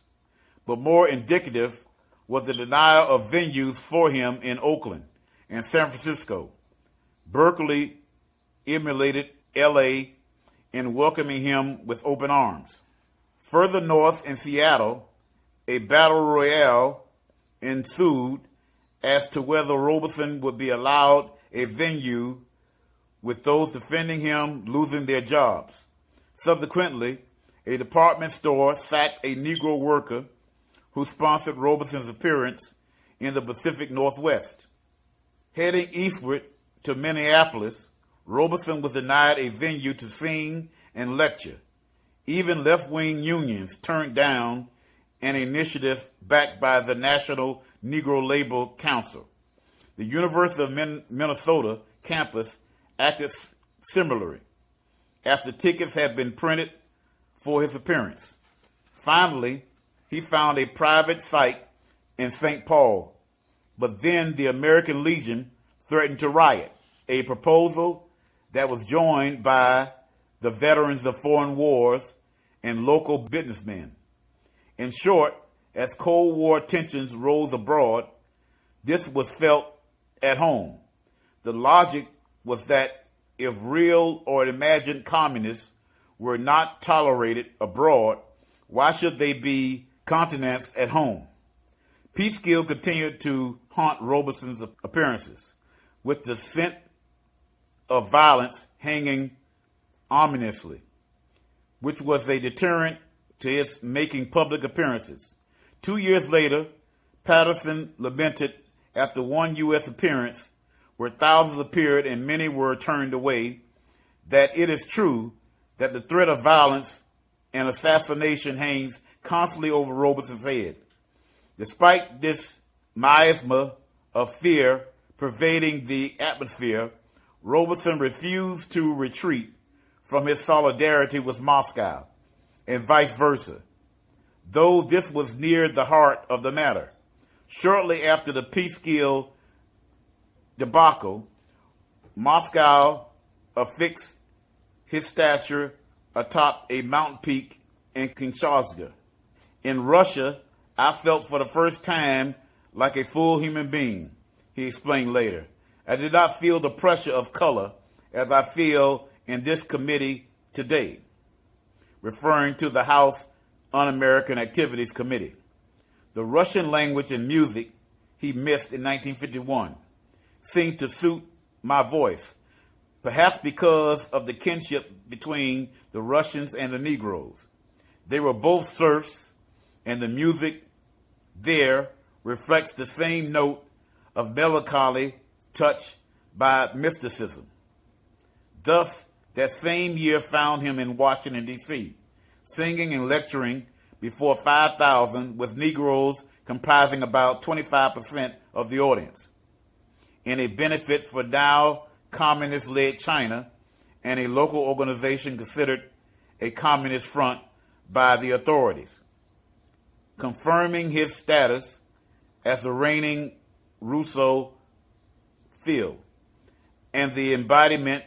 Speaker 3: but more indicative was the denial of venues for him in Oakland and San Francisco. Berkeley emulated L.A. in welcoming him with open arms. Further north in Seattle, a battle royale ensued as to whether Robeson would be allowed a venue, with those defending him losing their jobs. Subsequently, a department store sacked a Negro worker who sponsored Robeson's appearance in the Pacific Northwest. Heading eastward to Minneapolis, Robeson was denied a venue to sing and lecture. Even left-wing unions turned down an initiative backed by the National Negro Labor Council. The University of Minnesota campus acted similarly after tickets had been printed for his appearance. Finally, he found a private site in St. Paul, but then the American Legion threatened to riot, a proposal that was joined by the veterans of foreign wars and local businessmen. In short, as Cold War tensions rose abroad, this was felt at home. The logic was that if real or imagined communists were not tolerated abroad, why should they be continents at home? Peekskill continued to haunt Robeson's appearances, with the scent of violence hanging ominously, which was a deterrent to his making public appearances. 2 years later, Patterson lamented after one U.S. appearance, where thousands appeared and many were turned away, that it is true that the threat of violence and assassination hangs constantly over Robeson's head. Despite this miasma of fear pervading the atmosphere, Robeson refused to retreat from his solidarity with Moscow, and vice versa, though this was near the heart of the matter. Shortly after the Peekskill debacle, Moscow affixed his statue atop a mountain peak in Kinshasa. In Russia, I felt for the first time like a full human being, he explained later. I did not feel the pressure of color as I feel in this committee today, referring to the House Un-American Activities Committee. The Russian language and music he missed in 1951 seemed to suit my voice, perhaps because of the kinship between the Russians and the Negroes. They were both serfs, and the music there reflects the same note of melancholy touched by mysticism. Thus, that same year found him in Washington, D.C., singing and lecturing before 5,000, with Negroes comprising about 25% of the audience, in a benefit for now communist-led China and a local organization considered a communist front by the authorities, confirming his status as the reigning Russophile and the embodiment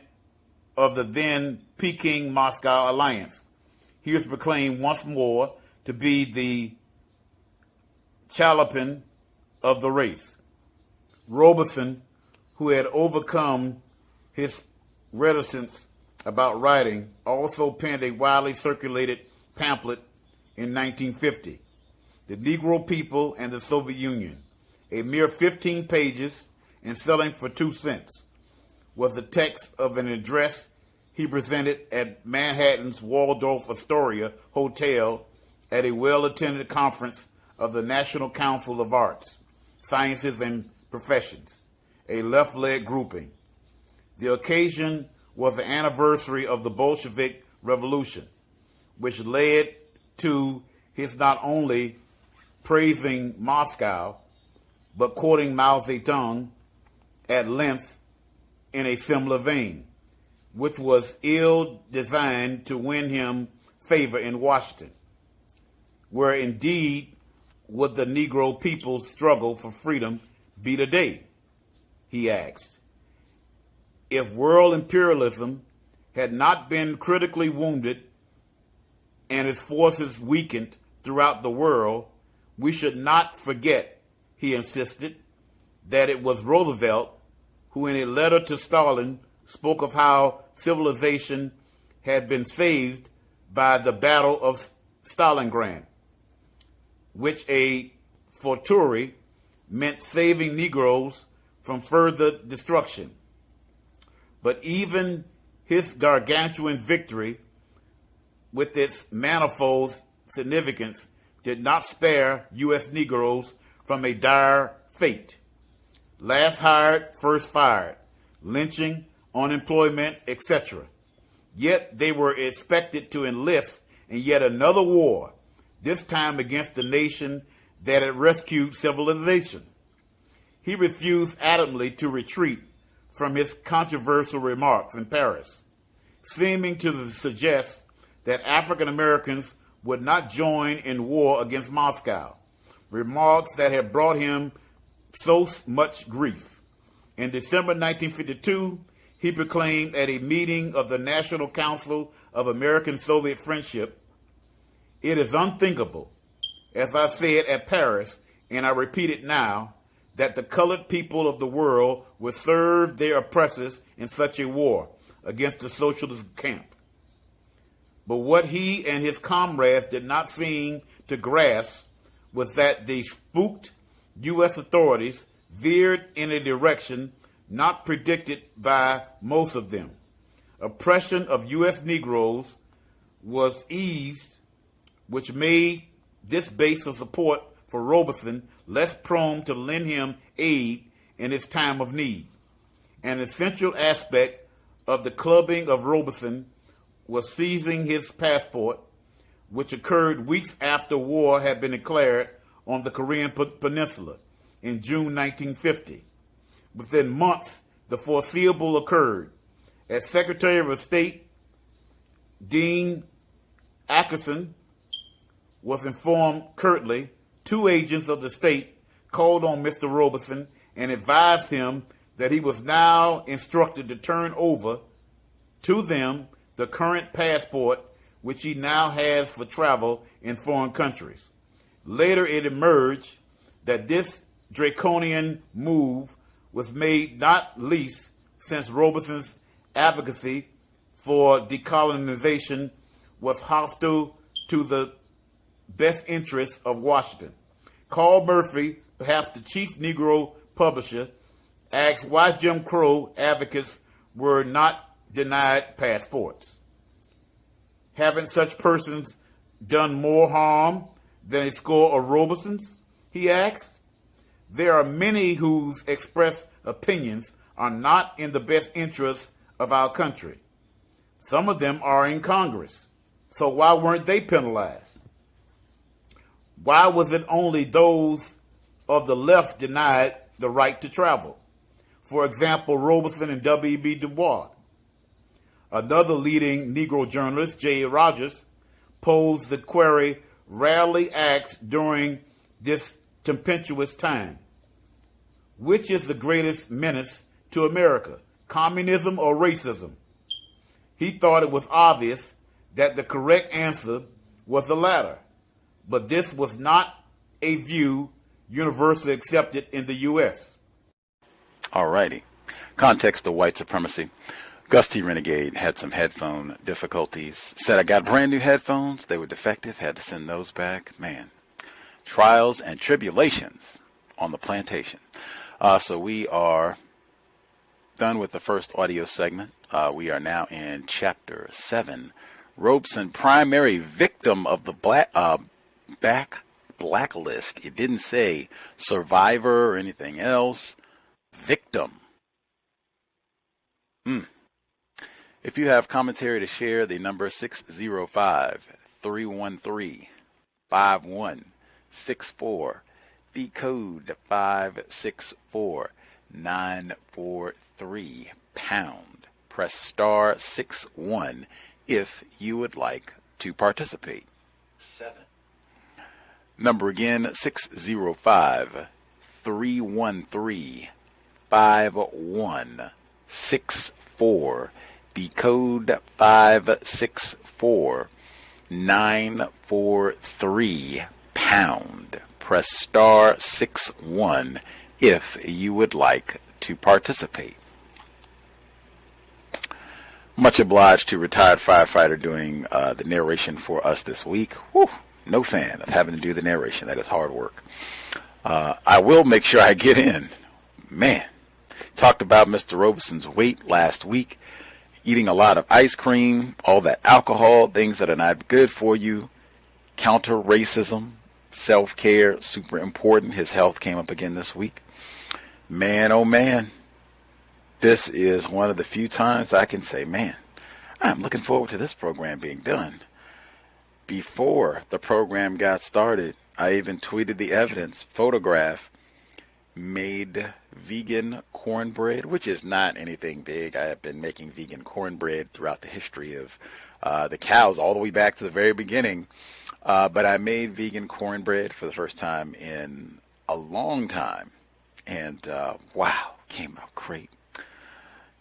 Speaker 3: of the then Peking-Moscow alliance. He was proclaimed once more to be the Chalepin of the race. Robeson, who had overcome his reticence about writing, also penned a widely circulated pamphlet in 1950, The Negro People and the Soviet Union. A mere 15 pages and selling for 2 cents, was the text of an address he presented at Manhattan's Waldorf Astoria Hotel at a well-attended conference of the National Council of Arts, Sciences, and Professions, a left-led grouping. The occasion was the anniversary of the Bolshevik Revolution, which led to his not only praising Moscow, but quoting Mao Zedong at length in a similar vein. which was ill-designed to win him favor in Washington. Where indeed would the Negro people's struggle for freedom be today? He asked. If world imperialism had not been critically wounded and its forces weakened throughout the world, we should not forget, he insisted, that it was Roosevelt who in a letter to Stalin spoke of how civilization had been saved by the Battle of Stalingrad, which a fortiori meant saving Negroes from further destruction. But even his gargantuan victory, with its manifold significance, did not spare U.S. Negroes from a dire fate. Last hired, first fired, lynching, unemployment, etc. Yet they were expected to enlist in yet another war, this time against the nation that had rescued civilization. He refused adamantly to retreat from his controversial remarks in Paris, seeming to suggest that African Americans would not join in war against Moscow, remarks that had brought him so much grief. In December 1952, he proclaimed at a meeting of the National Council of American-Soviet Friendship, "It is unthinkable, as I said at Paris, and I repeat it now, that the colored people of the world would serve their oppressors in such a war against the socialist camp." But what he and his comrades did not seem to grasp was that the spooked U.S. authorities veered in a direction not predicted by most of them. Oppression of U.S. Negroes was eased, which made this base of support for Robeson less prone to lend him aid in his time of need. An essential aspect of the clubbing of Robeson was seizing his passport, which occurred weeks after war had been declared on the Korean Peninsula in June 1950. Within months, the foreseeable occurred. As Secretary of State, Dean Acheson was informed curtly, two agents of the state called on Mr. Robeson and advised him that he was now instructed to turn over to them the current passport which he now has for travel in foreign countries. Later it emerged that this draconian move was made not least since Robeson's advocacy for decolonization was hostile to the best interests of Washington. Carl Murphy, perhaps the chief Negro publisher, asked why Jim Crow advocates were not denied passports. Haven't such persons done more harm than a score of Robesons? He asked. There are many whose expressed opinions are not in the best interests of our country. Some of them are in Congress. So why weren't they penalized? Why was it only those of the left denied the right to travel? For example, Robeson and W.B. Du Bois. Another leading Negro journalist, J. Rogers, posed the query rarely asked during this tempestuous time. Which is the greatest menace to America, communism or racism? He thought it was obvious that the correct answer was the latter, but this was not a view universally accepted in the U.S.
Speaker 2: All righty. Context of White Supremacy. Gus T. Renegade had some headphone difficulties. Said I got brand new headphones. They were defective. Had to send those back. Man. Trials and tribulations on the plantation. So we are done with the first audio segment. We are now in Chapter 7. Robeson, primary victim of the blacklist. It didn't say survivor or anything else. Victim. If you have commentary to share, the number 605-313-5164. The code 564-943 #. press star 61 if you would like to participate. 7. Number again, 605-313-5164. The code 564943 pound. Press star 61 if you would like to participate. Much obliged to retired firefighter doing the narration for us this week. Whew, no fan of having to do the narration. That is hard work. I will make sure I get in. Man, talked about Mr. Robeson's weight last week. Eating a lot of ice cream, all that alcohol, things that are not good for you. Counter racism, self-care, super important. His health came up again this week. Man, oh man. This is one of the few times I can say, man, I'm looking forward to this program being done. Before the program got started, I even tweeted the evidence, photograph, made vegan cornbread, which is not anything big. I have been making vegan cornbread throughout the history of the cows, all the way back to the very beginning. But I made vegan cornbread for the first time in a long time. And wow, came out great.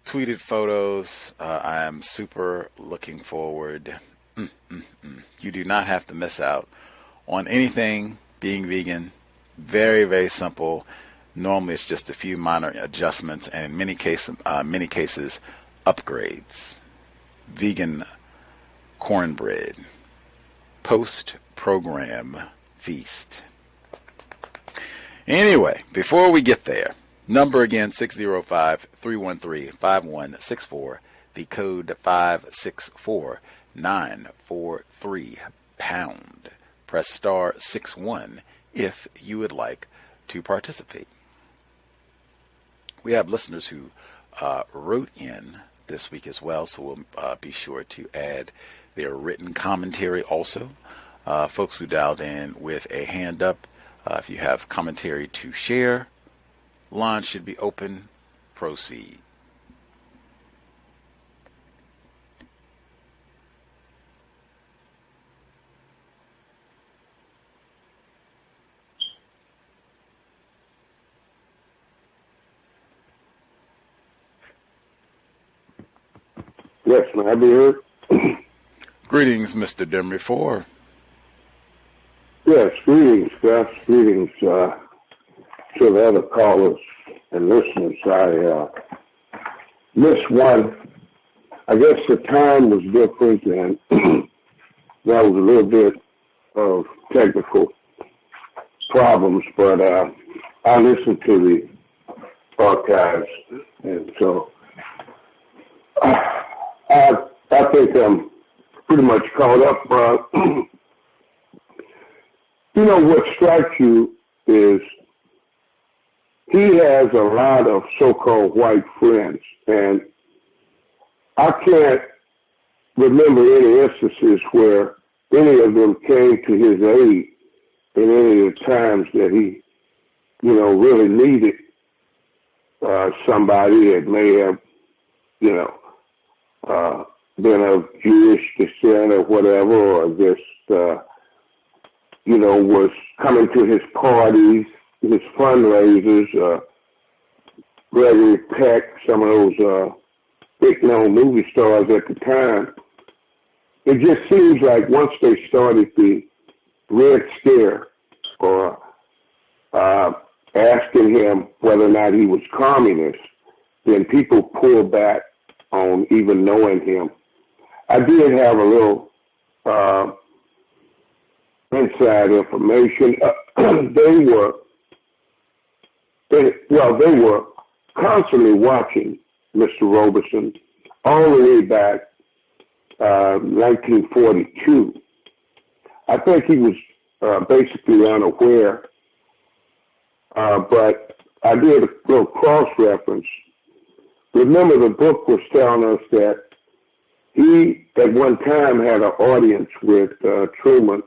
Speaker 2: Tweeted photos. I am super looking forward. You do not have to miss out on anything being vegan. Very, very simple. Normally it's just a few minor adjustments, and in many cases, upgrades. Vegan cornbread. Post-program feast. Anyway, before we get there, number again, 605-313-5164. The code 564943 pound. Press star 61 if you would like to participate. We have listeners who wrote in this week as well, so we'll be sure to add their written commentary also. Folks who dialed in with a hand up, if you have commentary to share, line should be open. Proceed.
Speaker 4: Yes, may I be heard?
Speaker 2: Greetings, Mr. Demery 4.
Speaker 4: Yes, greetings, Gus. Greetings to the other callers and listeners. I missed one. I guess the time was different, and that was a little bit of technical problems, but I listened to the archives, and so I think I'm pretty much caught up. You know, what strikes you is he has a lot of so-called white friends, and I can't remember any instances where any of them came to his aid in any of the times that he, you know, really needed somebody that may have, you know, been of Jewish descent or whatever, or just, you know, was coming to his parties, his fundraisers. Gregory Peck, some of those big-known movie stars at the time. It just seems like once they started the Red Scare, or asking him whether or not he was communist, then people pulled back on even knowing him. I did have a little inside information. They were constantly watching Mr. Robeson all the way back 1942. I think he was basically unaware, but I did a little cross-reference. Remember, the book was telling us that he, at one time, had an audience with Truman,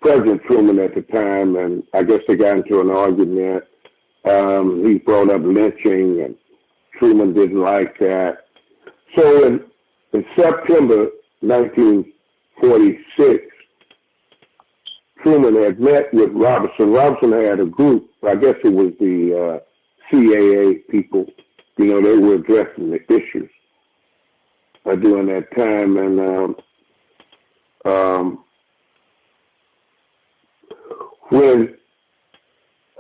Speaker 4: President Truman at the time, and I guess they got into an argument. He brought up lynching, and Truman didn't like that. So in September 1946, Truman had met with Robeson. Robeson had a group, I guess it was the CAA people, they were addressing the issues during that time. And when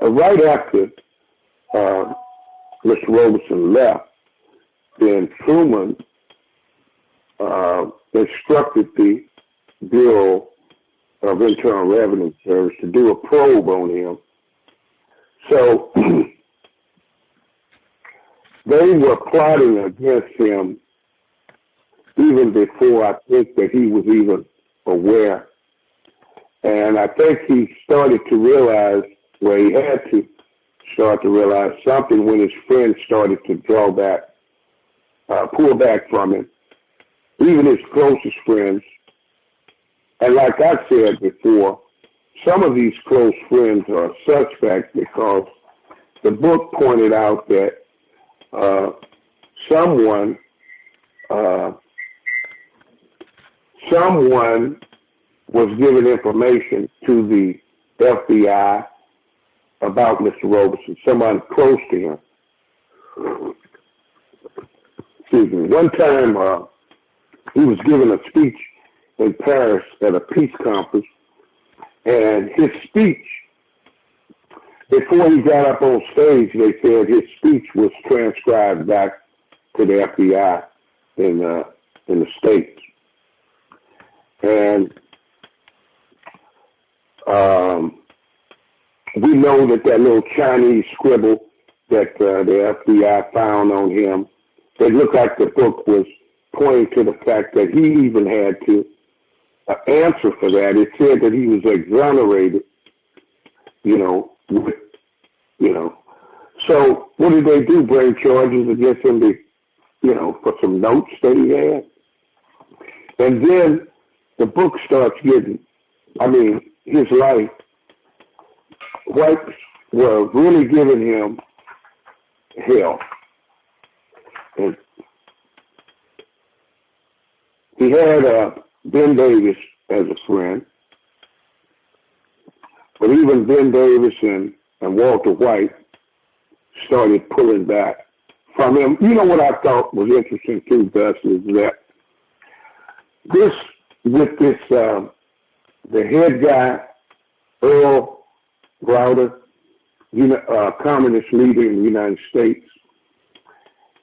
Speaker 4: right after Mr. Robeson left, then Truman instructed the Bureau of Internal Revenue Service to do a probe on him. So they were plotting against him even before I think that he was even aware. And I think he started to realize, well, he had to start to realize something when his friends started to draw back, pull back from him, even his closest friends. And like I said before, some of these close friends are suspect because the book pointed out that someone was giving information to the FBI about Mr. Robeson, someone close to him. Excuse me. One time he was giving a speech in Paris at a peace conference, and his speech, before he got up on stage, they said his speech was transcribed back to the FBI in the States. And we know that little Chinese scribble that the FBI found on him, it looked like the book was pointing to the fact that he even had to answer for that. It said that he was exonerated, So what did they do? Bring charges against him for some notes that he had? And then the book starts getting, his life, whites were really giving him hell. And he had Ben Davis as a friend, but even Ben Davis and Walter White started pulling back from him. You know what I thought was interesting too, Gus, is that the head guy, Earl Browder, communist leader in the United States,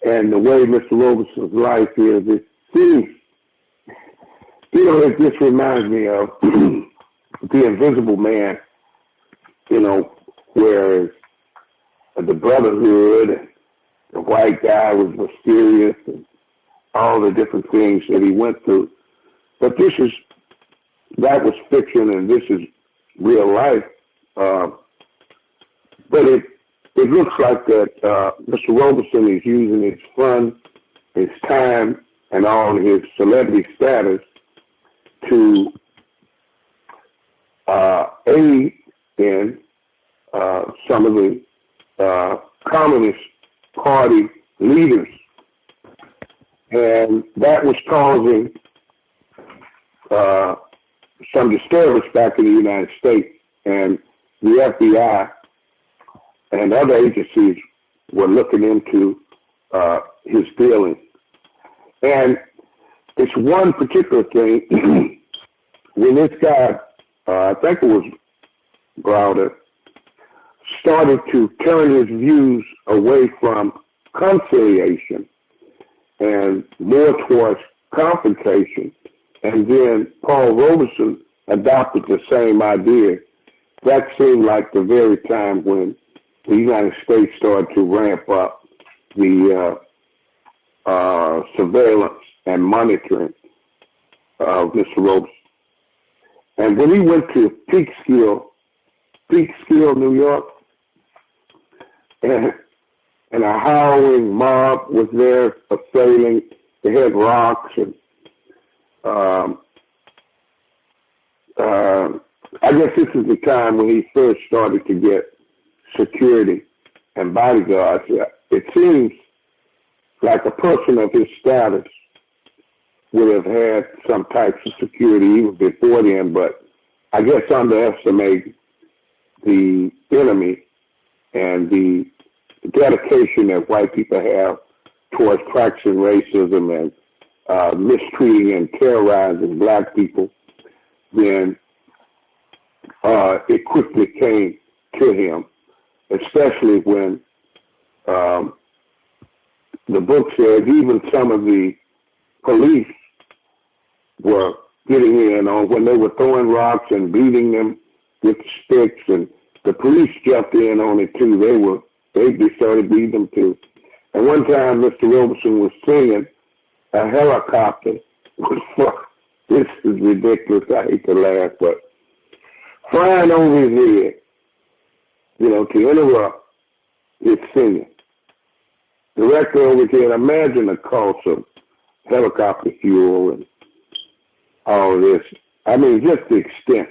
Speaker 4: and the way Mr. Robeson's life is, it seems, it just reminds me of The Invisible Man, where the Brotherhood and the white guy was mysterious and all the different things that he went through. But that was fiction and this is real life. But it looks like that Mr. Robeson is using his fun, his time, and all his celebrity status to aid in some of the Communist Party leaders. And that was causing some disturbance back in the United States. And the FBI and other agencies were looking into his dealings. And it's one particular thing, when this guy, I think it was Browder, started to turn his views away from conciliation and more towards confrontation, and then Paul Robeson adopted the same idea. That seemed like the very time when the United States started to ramp up the surveillance and monitoring of Mr. Robeson. And when he went to Peekskill, New York, and a howling mob was there assailing, they had rocks, and I guess this is the time when he first started to get security and bodyguards. It seems like a person of his status would have had some types of security even before then, but I guess underestimate the enemy and the dedication that white people have towards practicing racism and mistreating and terrorizing black people, then it quickly came to him, especially when the book says even some of the police were getting in on when they were throwing rocks and beating them with sticks, and the police jumped in on it too. They started beating them too. And one time, Mr. Robeson was singing, a helicopter was this is ridiculous. I hate to laugh, but flying over his head, to interrupt his singing. Directly over his head. Imagine the cost of helicopter fuel and all of this. I mean, just the extent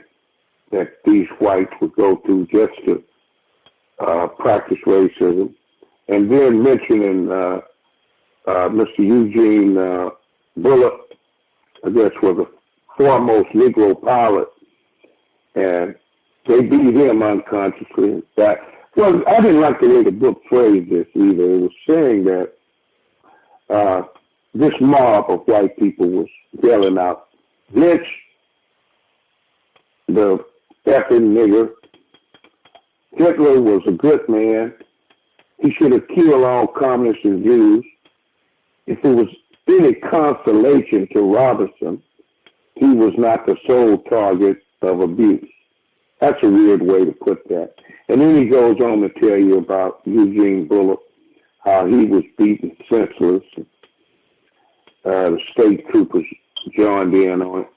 Speaker 4: that these whites would go through just to practice racism. And then mentioning Mr. Eugene Bullock, I guess, was a foremost Negro pilot, and they beat him unconsciously. Well, I didn't like the way the book phrased this either. It was saying that this mob of white people was yelling out, "Bitch, the effing nigger. Hitler was a good man. He should have killed all communists and Jews. If it was any consolation to Robeson, he was not the sole target of abuse." That's a weird way to put that. And then he goes on to tell you about Eugene Bullock, how he was beaten senseless. The state troopers joined in on it.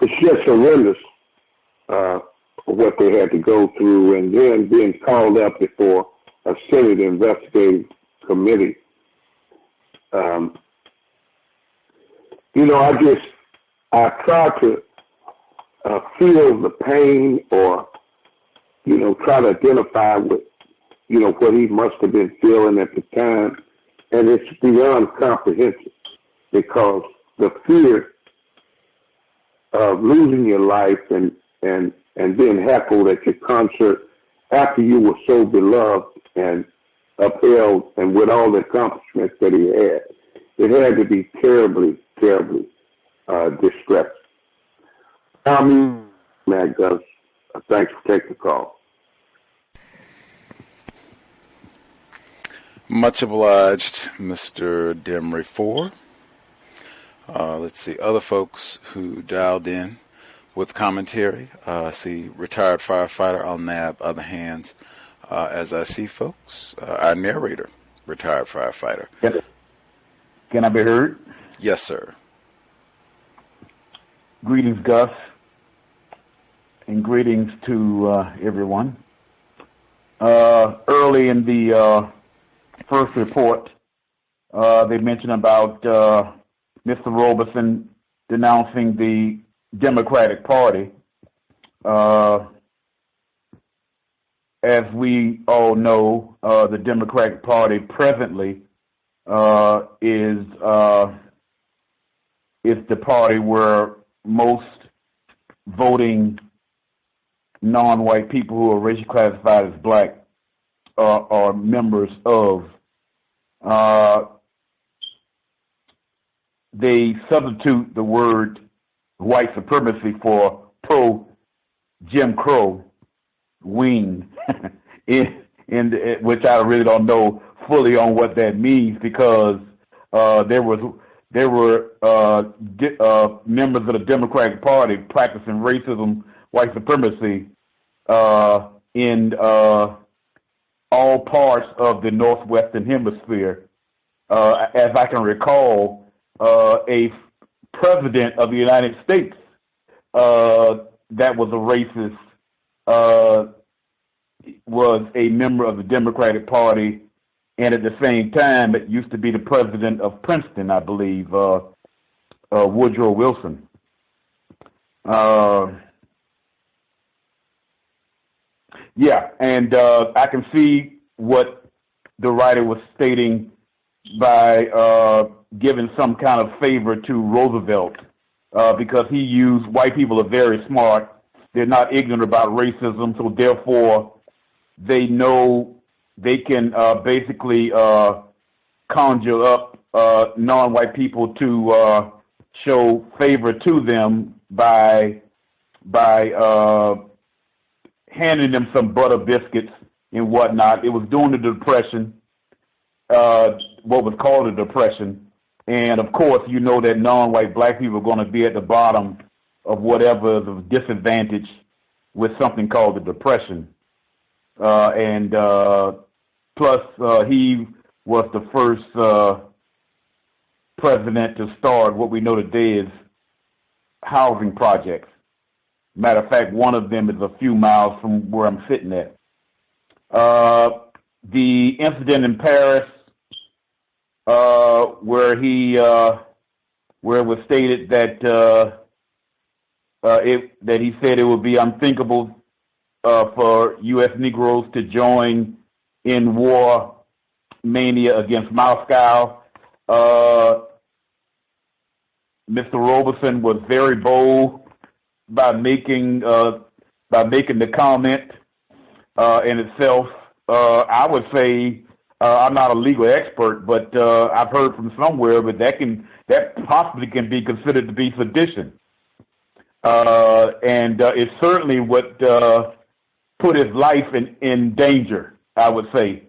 Speaker 4: It's just horrendous what they had to go through, and then being called up before a Senate investigative committee. I try to feel the pain, or try to identify with what he must have been feeling at the time, and it's beyond comprehensive, because the fear of losing your life and being heckled at your concert after you were so beloved and upheld and with all the accomplishments that he had, it had to be terribly, terribly distressing. Matt Gus, thanks for taking the call.
Speaker 2: Much obliged, Mr. Demery 4. Let's see, other folks who dialed in with commentary. I see retired firefighter. I'll nab other hands as I see folks. Our narrator, retired firefighter.
Speaker 5: Can I be heard?
Speaker 2: Yes, sir.
Speaker 5: Greetings, Gus, and greetings to everyone. Early in the first report, they mentioned about Mr. Robeson denouncing the Democratic Party. As we all know, the Democratic Party presently is the party where most voting non-white people who are racially classified as black are members of. They substitute the word white supremacy for pro-Jim Crow wing, which I really don't know fully on what that means, because there were members of the Democratic Party practicing racism, white supremacy in all parts of the Northwestern Hemisphere. As I can recall, a president of the United States that was a racist was a member of the Democratic Party, and at the same time, it used to be the president of Princeton, I believe, Woodrow Wilson. Yeah, and I can see what the writer was stating by giving some kind of favor to Roosevelt because he used white people are very smart. They're not ignorant about racism, so therefore they know they can basically conjure up non-white people to show favor to them by handing them some butter biscuits and whatnot. It was during the Depression, what was called the Depression. And, of course, you know that non-white black people are going to be at the bottom of whatever the disadvantage with something called the Depression. Plus, he was the first president to start what we know today is housing projects. Matter of fact, one of them is a few miles from where I'm sitting at. The incident in Paris, where it was stated that that he said it would be unthinkable for U.S. Negroes to join in war mania against Moscow. Mr. Robeson was very bold by making the comment in itself. I would say I'm not a legal expert, but I've heard from somewhere, but that possibly can be considered to be sedition, and it certainly would put his life in danger. I would say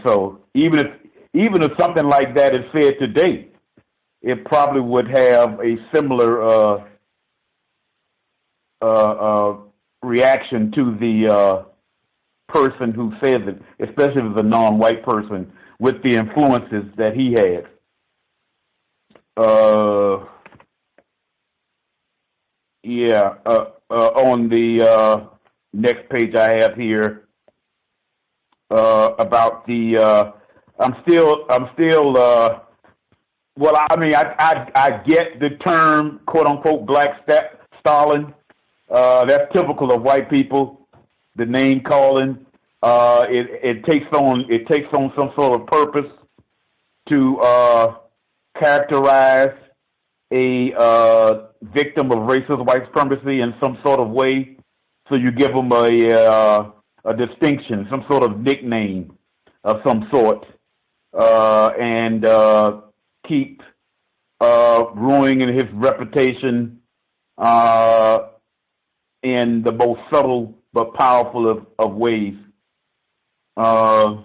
Speaker 5: so. Even if something like that is said today, it probably would have a similar reaction to the person who says it, especially if it's a non-white person with the influences that he had. On the next page I have here about the I'm still well, I mean, I get the term "quote unquote" Black Stalin. That's typical of white people. The name calling. It takes on some sort of purpose to characterize a victim of racist white supremacy in some sort of way. So you give them a distinction, some sort of nickname of some sort, and keep ruining his reputation in the most subtle but powerful of ways. I've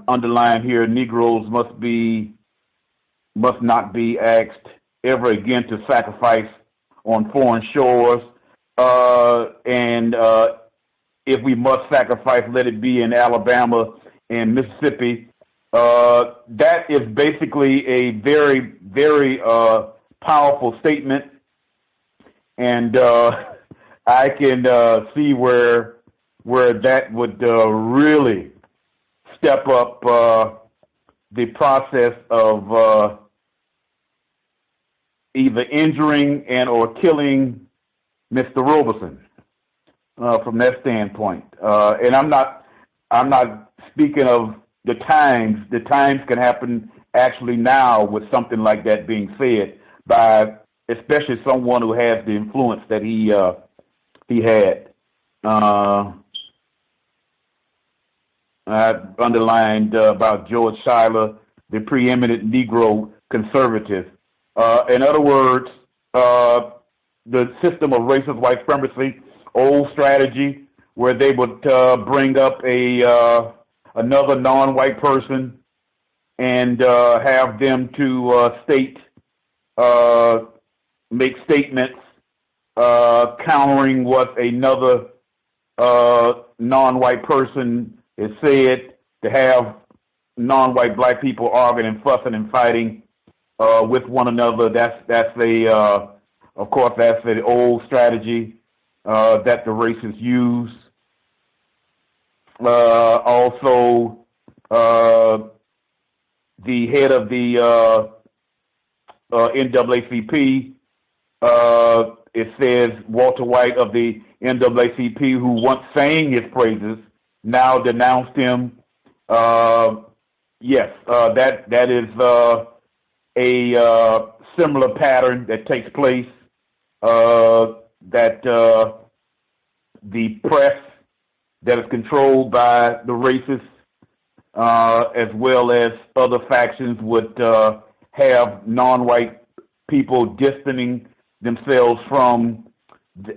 Speaker 5: underlined here: Negroes must not be asked ever again to sacrifice on foreign shores, and if we must sacrifice, let it be in Alabama and Mississippi. That is basically a very, very powerful statement, and I can see where that would really step up the process of either injuring and or killing Mr. Robeson from that standpoint. And I'm not speaking of the times. The times can happen actually now with something like that being said by especially someone who has the influence that he had. I underlined about George Schuyler, the preeminent Negro conservative. In other words, the system of racist white supremacy, old strategy, where they would bring up another non-white person and have them to make statements countering what another non-white person is said, to have non-white black people arguing and fussing and fighting with one another. Of course, that's the old strategy that the racists use. Also, the head of the NAACP, it says Walter White of the NAACP, who once sang his praises now denounced him. Yes, that is a similar pattern that takes place. That the press that is controlled by the racists, as well as other factions, would have non-white people distancing themselves from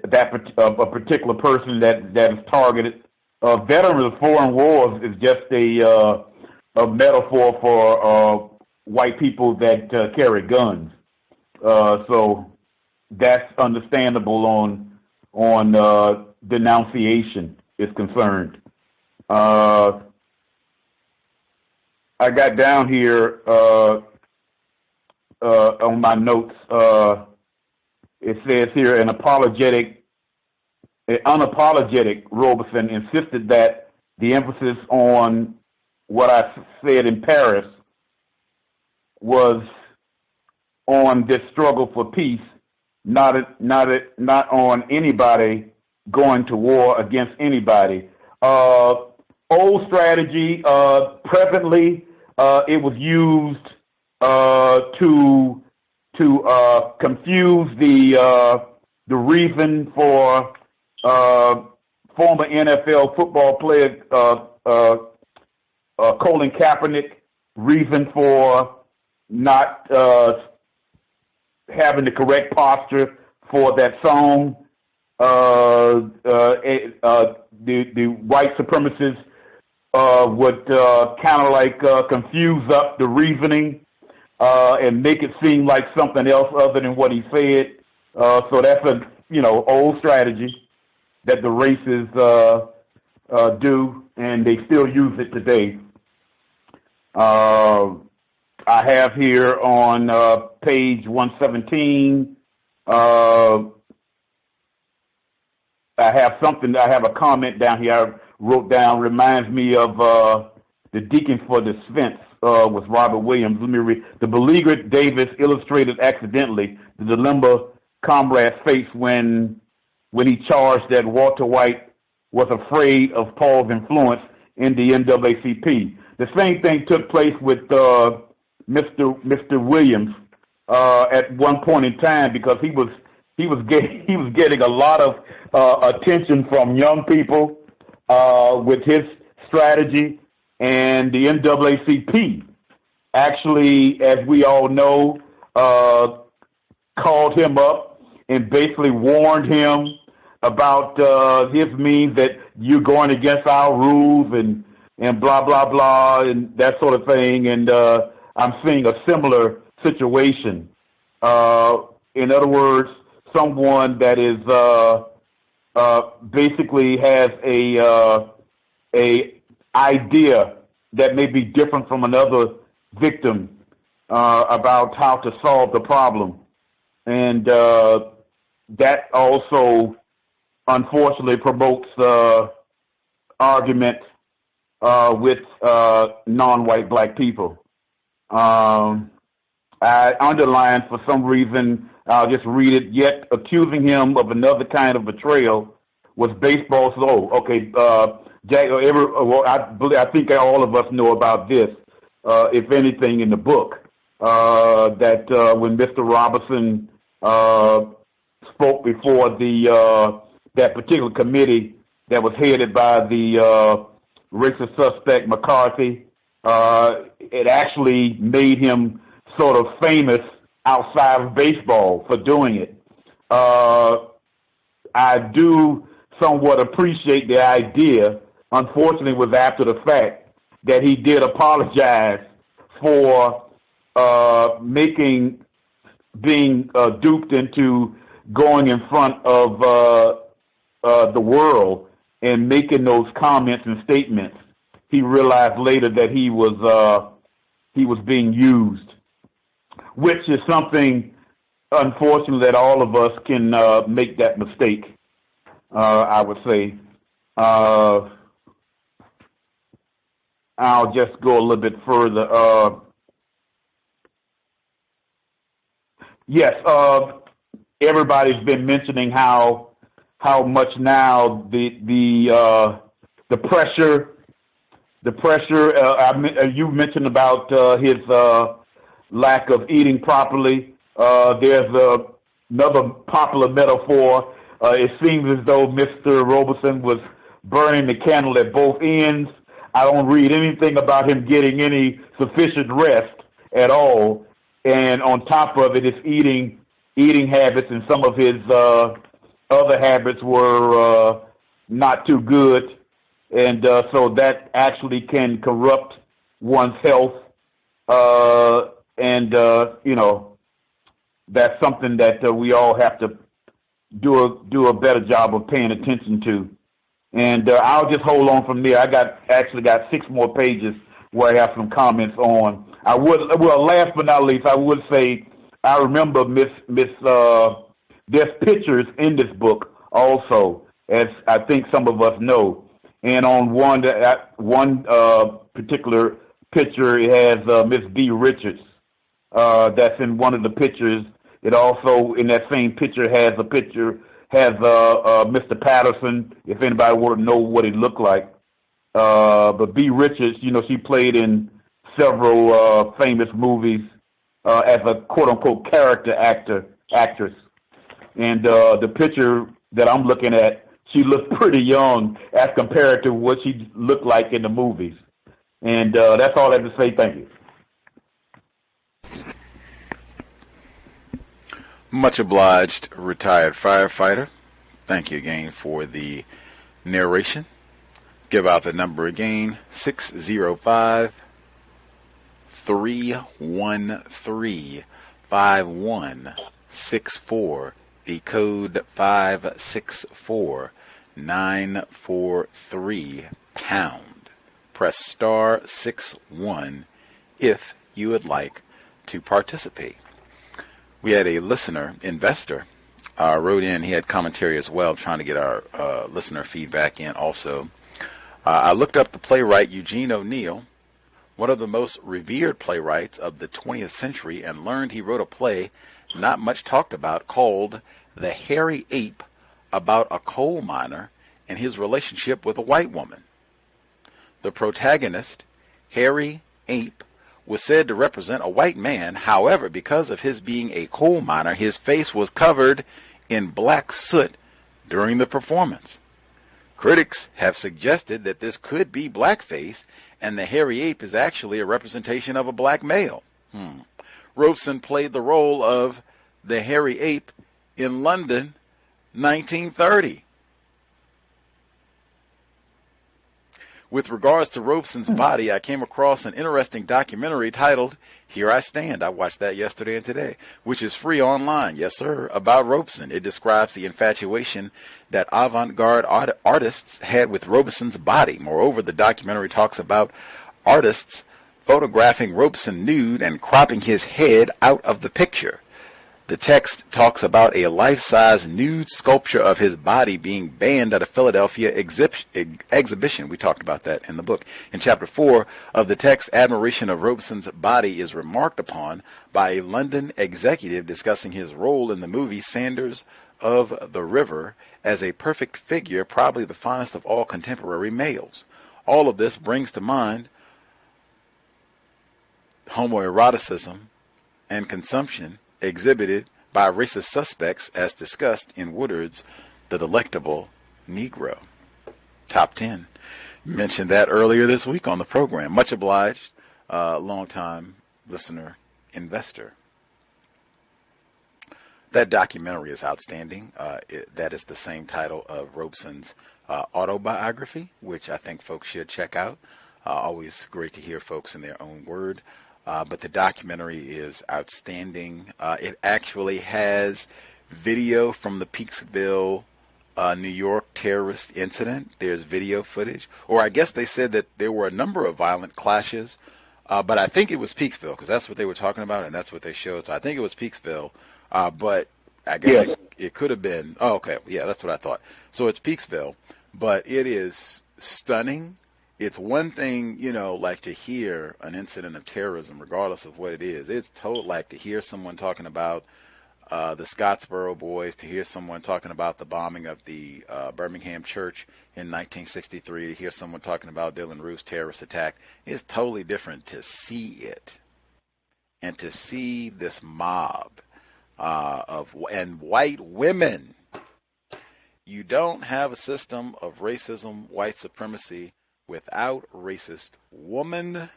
Speaker 5: a particular person that is targeted. Veterans of foreign wars is just a metaphor for white people that carry guns. So that's understandable on denunciation is concerned. I got down here on my notes. It says here an unapologetic Robeson insisted that the emphasis on what I said in Paris was on this struggle for peace, not on anybody going to war against anybody. Old strategy. Presently, it was used to confuse the reason for former NFL football player Colin Kaepernick reason for not having the correct posture for that song. The white supremacists would kind of like confuse up the reasoning and make it seem like something else other than what he said. So that's a old strategy that the racists do, and they still use it today. I have here on page 117. I have a comment down here I wrote down, reminds me of the Deacon for the Sphinx with Robert Williams. Let me read. The beleaguered Davis illustrated accidentally the dilemma comrades faced when he charged that Walter White was afraid of Paul's influence in the NAACP. The same thing took place with Mr. Williams at one point in time, because he was getting a lot of attention from young people with his strategy, and the NAACP actually, as we all know, called him up and basically warned him about his means that you're going against our rules and blah blah blah and that sort of thing. And I'm seeing a similar situation. In other words, someone that is basically has a idea that may be different from another victim about how to solve the problem, and that also unfortunately promotes argument with non-white black people. I underlined, for some reason, I'll just read it, yet accusing him of another kind of betrayal was baseball's low. Okay, Jack, I think all of us know about this, if anything, in the book, that when Mr. Robeson spoke before that particular committee that was headed by the racist suspect McCarthy, it actually made him sort of famous outside of baseball for doing it. I do somewhat appreciate the idea, unfortunately was after the fact, that he did apologize for being duped into going in front of the world and making those comments and statements. He realized later that he was being used, which is something, unfortunately, that all of us can make that mistake, I would say. I'll just go a little bit further. Yes, everybody's been mentioning how much now the the pressure. You mentioned about his lack of eating properly. There's another popular metaphor. It seems as though Mr. Robeson was burning the candle at both ends. I don't read anything about him getting any sufficient rest at all. And on top of it, his eating habits and some of his other habits were not too good. And so that actually can corrupt one's health. You know, that's something that we all have to do a better job of paying attention to. And I'll just hold on from there. I actually got 6 more pages where I have some comments on. Last but not least, I would say I remember there's pictures in this book also, as I think some of us know. And on one particular picture, it has Miss B. Richards. That's in one of the pictures. It also, in that same picture, has Mr. Patterson, if anybody would know what he looked like. But B. Richards, you know, she played in several famous movies as a quote-unquote character actress. And the picture that I'm looking at, she looked pretty young as compared to what she looked like in the movies. And that's all I have to say. Thank you.
Speaker 2: Much obliged, retired firefighter. Thank you again for the narration. Give out the number again, 605-313-5164. The code 564-943#. Press star 61 if you would like to participate. We had a listener, investor, wrote in. He had commentary as well, trying to get our listener feedback in also. I looked up the playwright Eugene O'Neill, one of the most revered playwrights of the 20th century, and learned he wrote a play not much talked about called The Hairy Ape, about a coal miner and his relationship with a white woman. The protagonist, Hairy Ape, was said to represent a white man. However, because of his being a coal miner, his face was covered in black soot during the performance. Critics have suggested that this could be blackface, and the hairy ape is actually a representation of a black male. Robeson played the role of the hairy ape in London, 1930. With regards to Robeson's body, I came across an interesting documentary titled Here I Stand. I watched that yesterday and today, which is free online. Yes, sir, about Robeson. It describes the infatuation that avant-garde artists had with Robeson's body. Moreover, the documentary talks about artists photographing Robeson nude and cropping his head out of the picture. The text talks about a life-size nude sculpture of his body being banned at a Philadelphia exhibition. We talked about that in the book. In Chapter 4 of the text, admiration of Robeson's body is remarked upon by a London executive discussing his role in the movie Sanders of the River as a perfect figure, probably the finest of all contemporary males. All of this brings to mind homoeroticism and consumption exhibited by racist suspects as discussed in Woodard's The Delectable Negro. Top 10. Mentioned that earlier this week on the program. Much obliged, long-time listener, investor. That documentary is outstanding. That is the same title of Robeson's autobiography, which I think folks should check out. Always great to hear folks in their own word. But the documentary is outstanding. It actually has video from the Peaksville, New York terrorist incident. There's video footage. Or I guess they said that there were a number of violent clashes. But I think it was Peaksville, because that's what they were talking about, and that's what they showed. So I think it was Peaksville. But I guess it could have been. Oh, okay. Yeah, that's what I thought. So it's Peaksville. But it is stunning. It's one thing, you know, like to hear an incident of terrorism, regardless of what it is. It's like to hear someone talking about the Scottsboro boys, to hear someone talking about the bombing of the Birmingham church in 1963, to hear someone talking about Dylann Roof's terrorist attack, is totally different to see it. And to see this mob and white women. You don't have a system of racism, white supremacy, without racist woman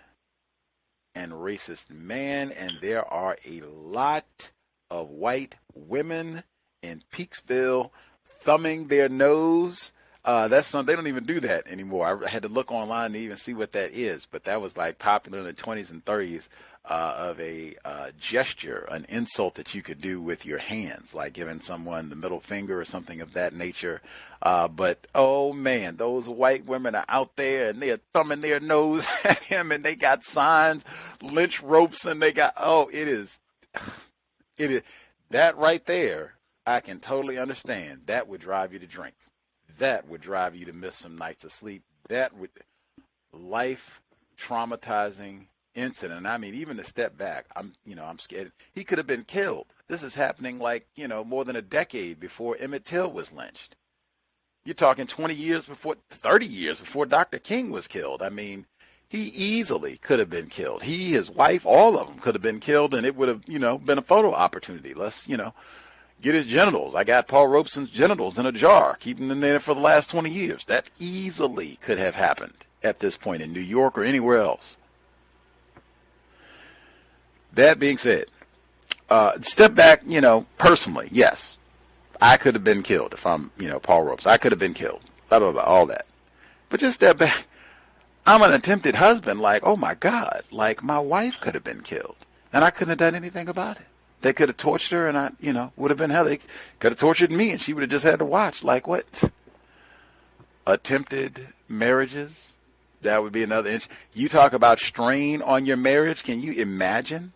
Speaker 2: and racist man, and there are a lot of white women in Peaksville thumbing their nose. That's something, they don't even do that anymore. I had to look online to even see what that is, but that was like popular in the 20s and 30s of a gesture, an insult that you could do with your hands, like giving someone the middle finger or something of that nature. But oh man, those white women are out there and they're thumbing their nose at him, and they got signs, lynch ropes, and they got, it is that right there. I can totally understand. That would drive you to drink. That would drive you to miss some nights of sleep. That would, life traumatizing incident. I mean, even to step back, I'm scared. He could have been killed. This is happening more than a decade before Emmett Till was lynched. You're talking 20 years before, 30 years before Dr. King was killed. I mean, he easily could have been killed. He, his wife, all of them could have been killed, and it would have, been a photo opportunity. Let's, get his genitals. I got Paul Robeson's genitals in a jar, keeping them there for the last 20 years. That easily could have happened at this point in New York or anywhere else. That being said, step back, personally, yes, I could have been killed if I'm, Paul Robeson. I could have been killed, blah, blah, blah, all that. But just step back. I'm an attempted husband, oh my God, my wife could have been killed, and I couldn't have done anything about it. They could have tortured her, and I, would have been hell. They could have tortured me, and she would have just had to watch. What? Attempted marriages? That would be another inch. You talk about strain on your marriage. Can you imagine?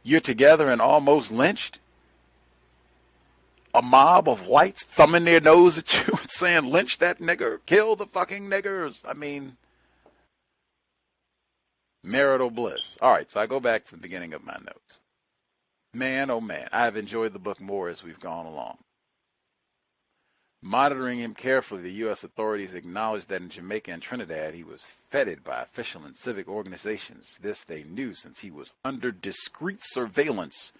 Speaker 2: You're together and almost lynched. A mob of whites thumbing their nose at you and saying, lynch that nigger, kill the fucking niggers. I mean, marital bliss. All right, so I go back to the beginning of my notes. Man, oh man, I've enjoyed the book more as we've gone along. Monitoring him carefully, the U.S. authorities acknowledged that in Jamaica and Trinidad, he was feted by official and civic organizations. This they knew since he was under discreet surveillance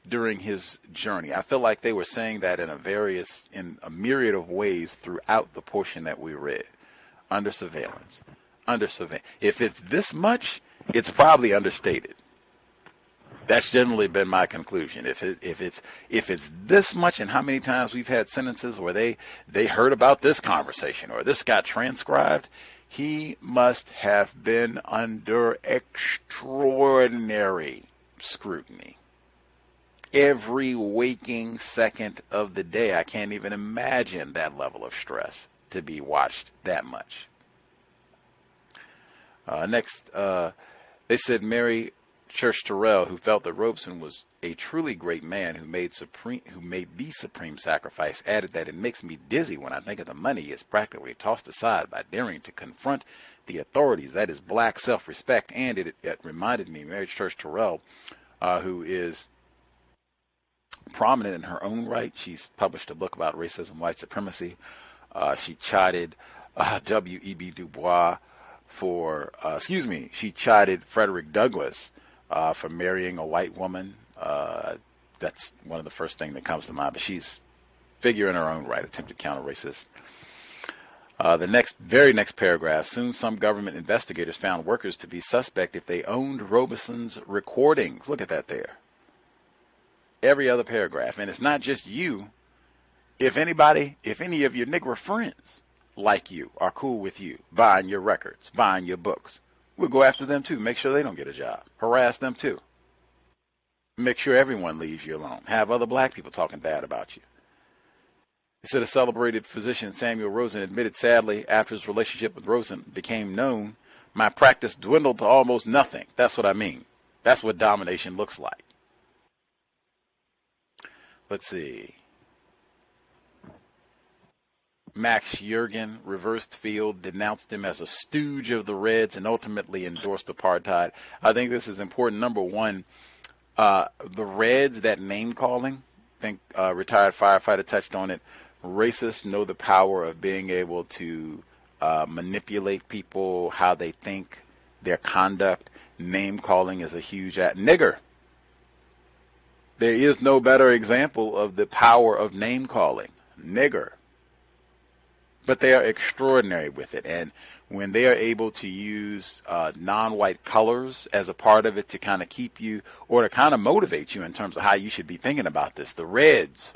Speaker 2: during his journey. I feel like they were saying that in a myriad of ways throughout the portion that we read. Under surveillance. Under surveillance. If it's this much, it's probably understated. That's generally been my conclusion. If it's this much, and how many times we've had sentences where they heard about this conversation or this got transcribed, he must have been under extraordinary scrutiny. Every waking second of the day, I can't even imagine that level of stress to be watched that much. Next, they said Mary Church Terrell, who felt that Robeson was a truly great man who made the supreme sacrifice, added that it makes me dizzy when I think of the money he is practically tossed aside by daring to confront the authorities. That is black self-respect. And it reminded me, Mary Church Terrell, who is prominent in her own right. She's published a book about racism, white supremacy. She chided W.E.B. Du Bois she chided Frederick Douglass for marrying a white woman. That's one of the first things that comes to mind. But she's figure in her own right, attempted counter-racist. The very next paragraph. Soon some government investigators found workers to be suspect if they owned Robeson's recordings. Look at that there. Every other paragraph. And it's not just you. If any of your Negro friends like you, are cool with you, buying your records, buying your books, we'll go after them too. Make sure they don't get a job. Harass them too. Make sure everyone leaves you alone. Have other black people talking bad about you. He said a celebrated physician, Samuel Rosen, admitted sadly after his relationship with Rosen became known, my practice dwindled to almost nothing. That's what I mean. That's what domination looks like. Let's see. Max Yergin reversed field, denounced him as a stooge of the Reds, and ultimately endorsed apartheid. I think this is important. Number one, the Reds, that name calling, think retired firefighter touched on it. Racists know the power of being able to manipulate people, how they think, their conduct. Name calling is a huge nigger. There is no better example of the power of name calling. Nigger. But they are extraordinary with it. And when they are able to use non-white colors as a part of it to kind of keep you, or to kind of motivate you in terms of how you should be thinking about this. The reds,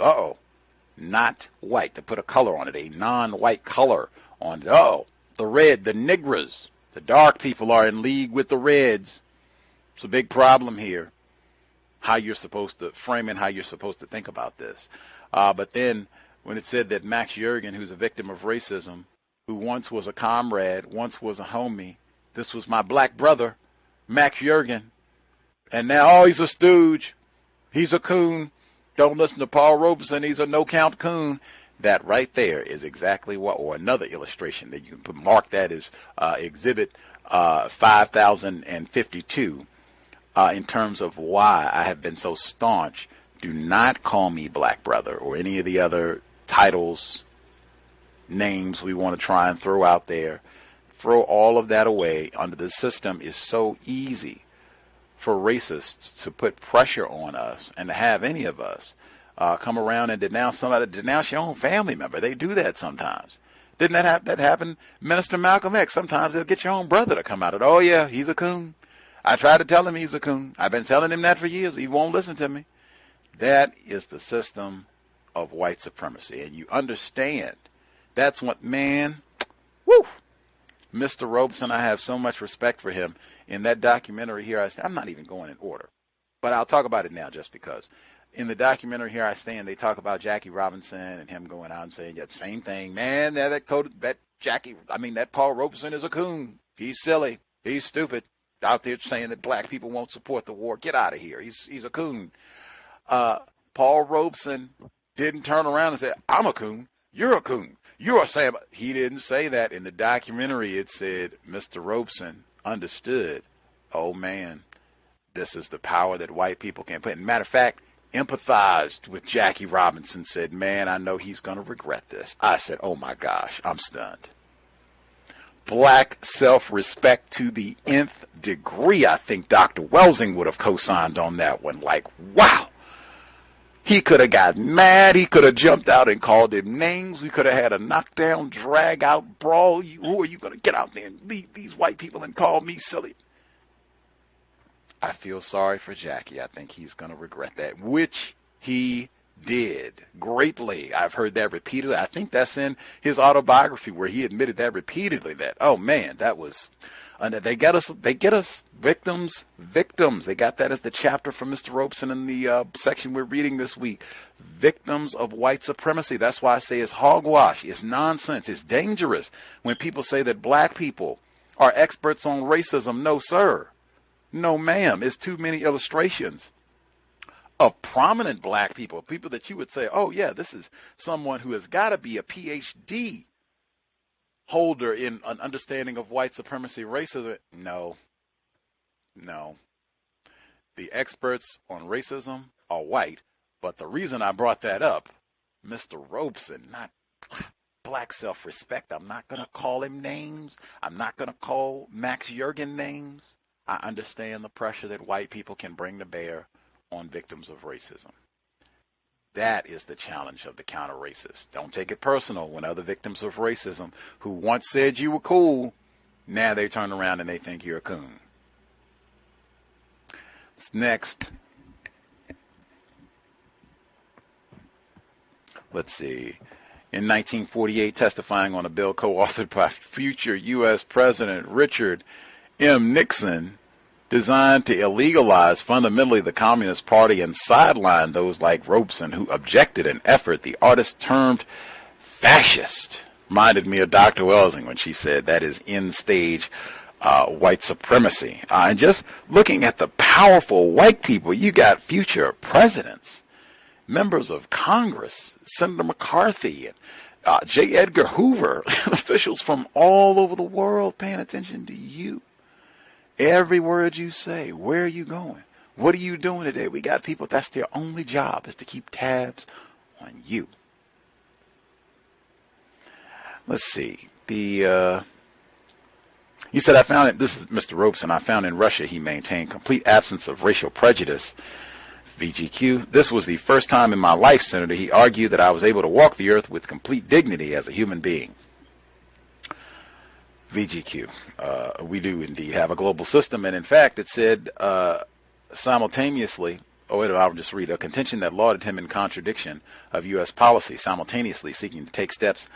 Speaker 2: not white, to put a color on it, a non-white color on it. The red, the niggers, the dark people are in league with the reds. It's a big problem here, how you're supposed to frame and how you're supposed to think about this. But then when it said that Max Jurgen, who's a victim of racism, who once was a comrade, once was a homie, this was my black brother, Max Jurgen, and now, he's a stooge, he's a coon, don't listen to Paul Robeson, he's a no-count coon. That right there is exactly what, or another illustration that you can mark that as exhibit 5052 in terms of why I have been so staunch. Do not call me black brother or any of the other titles, names we want to try and throw out there. Throw all of that away. Under the system is so easy for racists to put pressure on us and to have any of us come around and denounce somebody, denounce your own family member. They do that sometimes. Didn't that happen? Minister Malcolm X, sometimes they'll get your own brother to come out and, oh yeah, he's a coon. I tried to tell him he's a coon. I've been telling him that for years. He won't listen to me. That is the system of white supremacy. And you understand. That's what, man, woo. Mr. Robeson, I have so much respect for him. In that documentary here, I'm not even going in order, but I'll talk about it now just because. In the documentary Here I Stand, they talk about Jackie Robinson and him going out and saying, yeah, same thing, man, that Paul Robeson is a coon. He's silly. He's stupid. Out there saying that black people won't support the war. Get out of here. He's a coon. Paul Robeson didn't turn around and say, I'm a coon. You're a coon. You're a Sam. He didn't say that. In the documentary, it said Mr. Robeson understood, oh, man, this is the power that white people can put. Matter of fact, empathized with Jackie Robinson, said, man, I know he's going to regret this. I said, oh, my gosh, I'm stunned. Black self-respect to the nth degree. I think Dr. Welsing would have co-signed on that one. Like, wow. He could have got mad. He could have jumped out and called him names. We could have had a knockdown, drag-out brawl. Who are you going to get out there and leave these white people and call me silly? I feel sorry for Jackie. I think he's going to regret that, which he did greatly. I've heard that repeatedly. I think that's in his autobiography where he admitted that repeatedly, that, oh, man, that was, they get us victims. They got that as the chapter from Mr. Robeson in the section we're reading this week. Victims of white supremacy. That's why I say it's hogwash. It's nonsense. It's dangerous when people say that black people are experts on racism. No, sir. No, ma'am. It's too many illustrations of prominent black people, people that you would say, oh, yeah, this is someone who has got to be a PhD holder in an understanding of white supremacy, racism. No. The experts on racism are white, but the reason I brought that up, Mr. Robeson, not black self-respect. I'm not going to call him names. I'm not going to call Max Jurgen names. I understand the pressure that white people can bring to bear on victims of racism. That is the challenge of the counter-racist. Don't take it personal when other victims of racism who once said you were cool, now they turn around and they think you're a coon. Next. Let's see. In 1948, testifying on a bill co-authored by future U.S. President Richard M. Nixon, designed to illegalize fundamentally the Communist Party and sideline those like Robeson who objected an effort the artist termed fascist. Reminded me of Dr. Welsing when she said that is end-stage white supremacy. And just looking at the powerful white people, you got future presidents, members of Congress, Senator McCarthy, and J. Edgar Hoover, officials from all over the world paying attention to you. Every word you say, where are you going? What are you doing today? We got people, that's their only job, is to keep tabs on you. Let's see. He said, I found it, this is Mr. Robeson, I found in Russia he maintained complete absence of racial prejudice. VGQ, this was the first time in my life, Senator, he argued that I was able to walk the earth with complete dignity as a human being. VGQ, we do indeed have a global system, and in fact it said simultaneously, I'll just read, a contention that lauded him in contradiction of U.S. policy, simultaneously seeking to take steps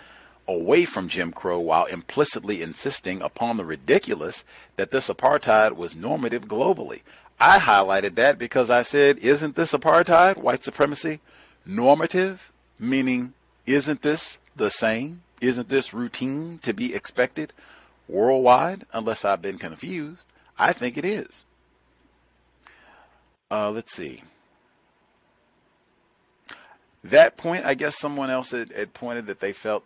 Speaker 2: away from Jim Crow while implicitly insisting upon the ridiculous that this apartheid was normative globally. I highlighted that because I said, isn't this apartheid, white supremacy, normative? Meaning, isn't this the same? Isn't this routine to be expected worldwide? Unless I've been confused. I think it is. Let's see. That point, I guess someone else had pointed that they felt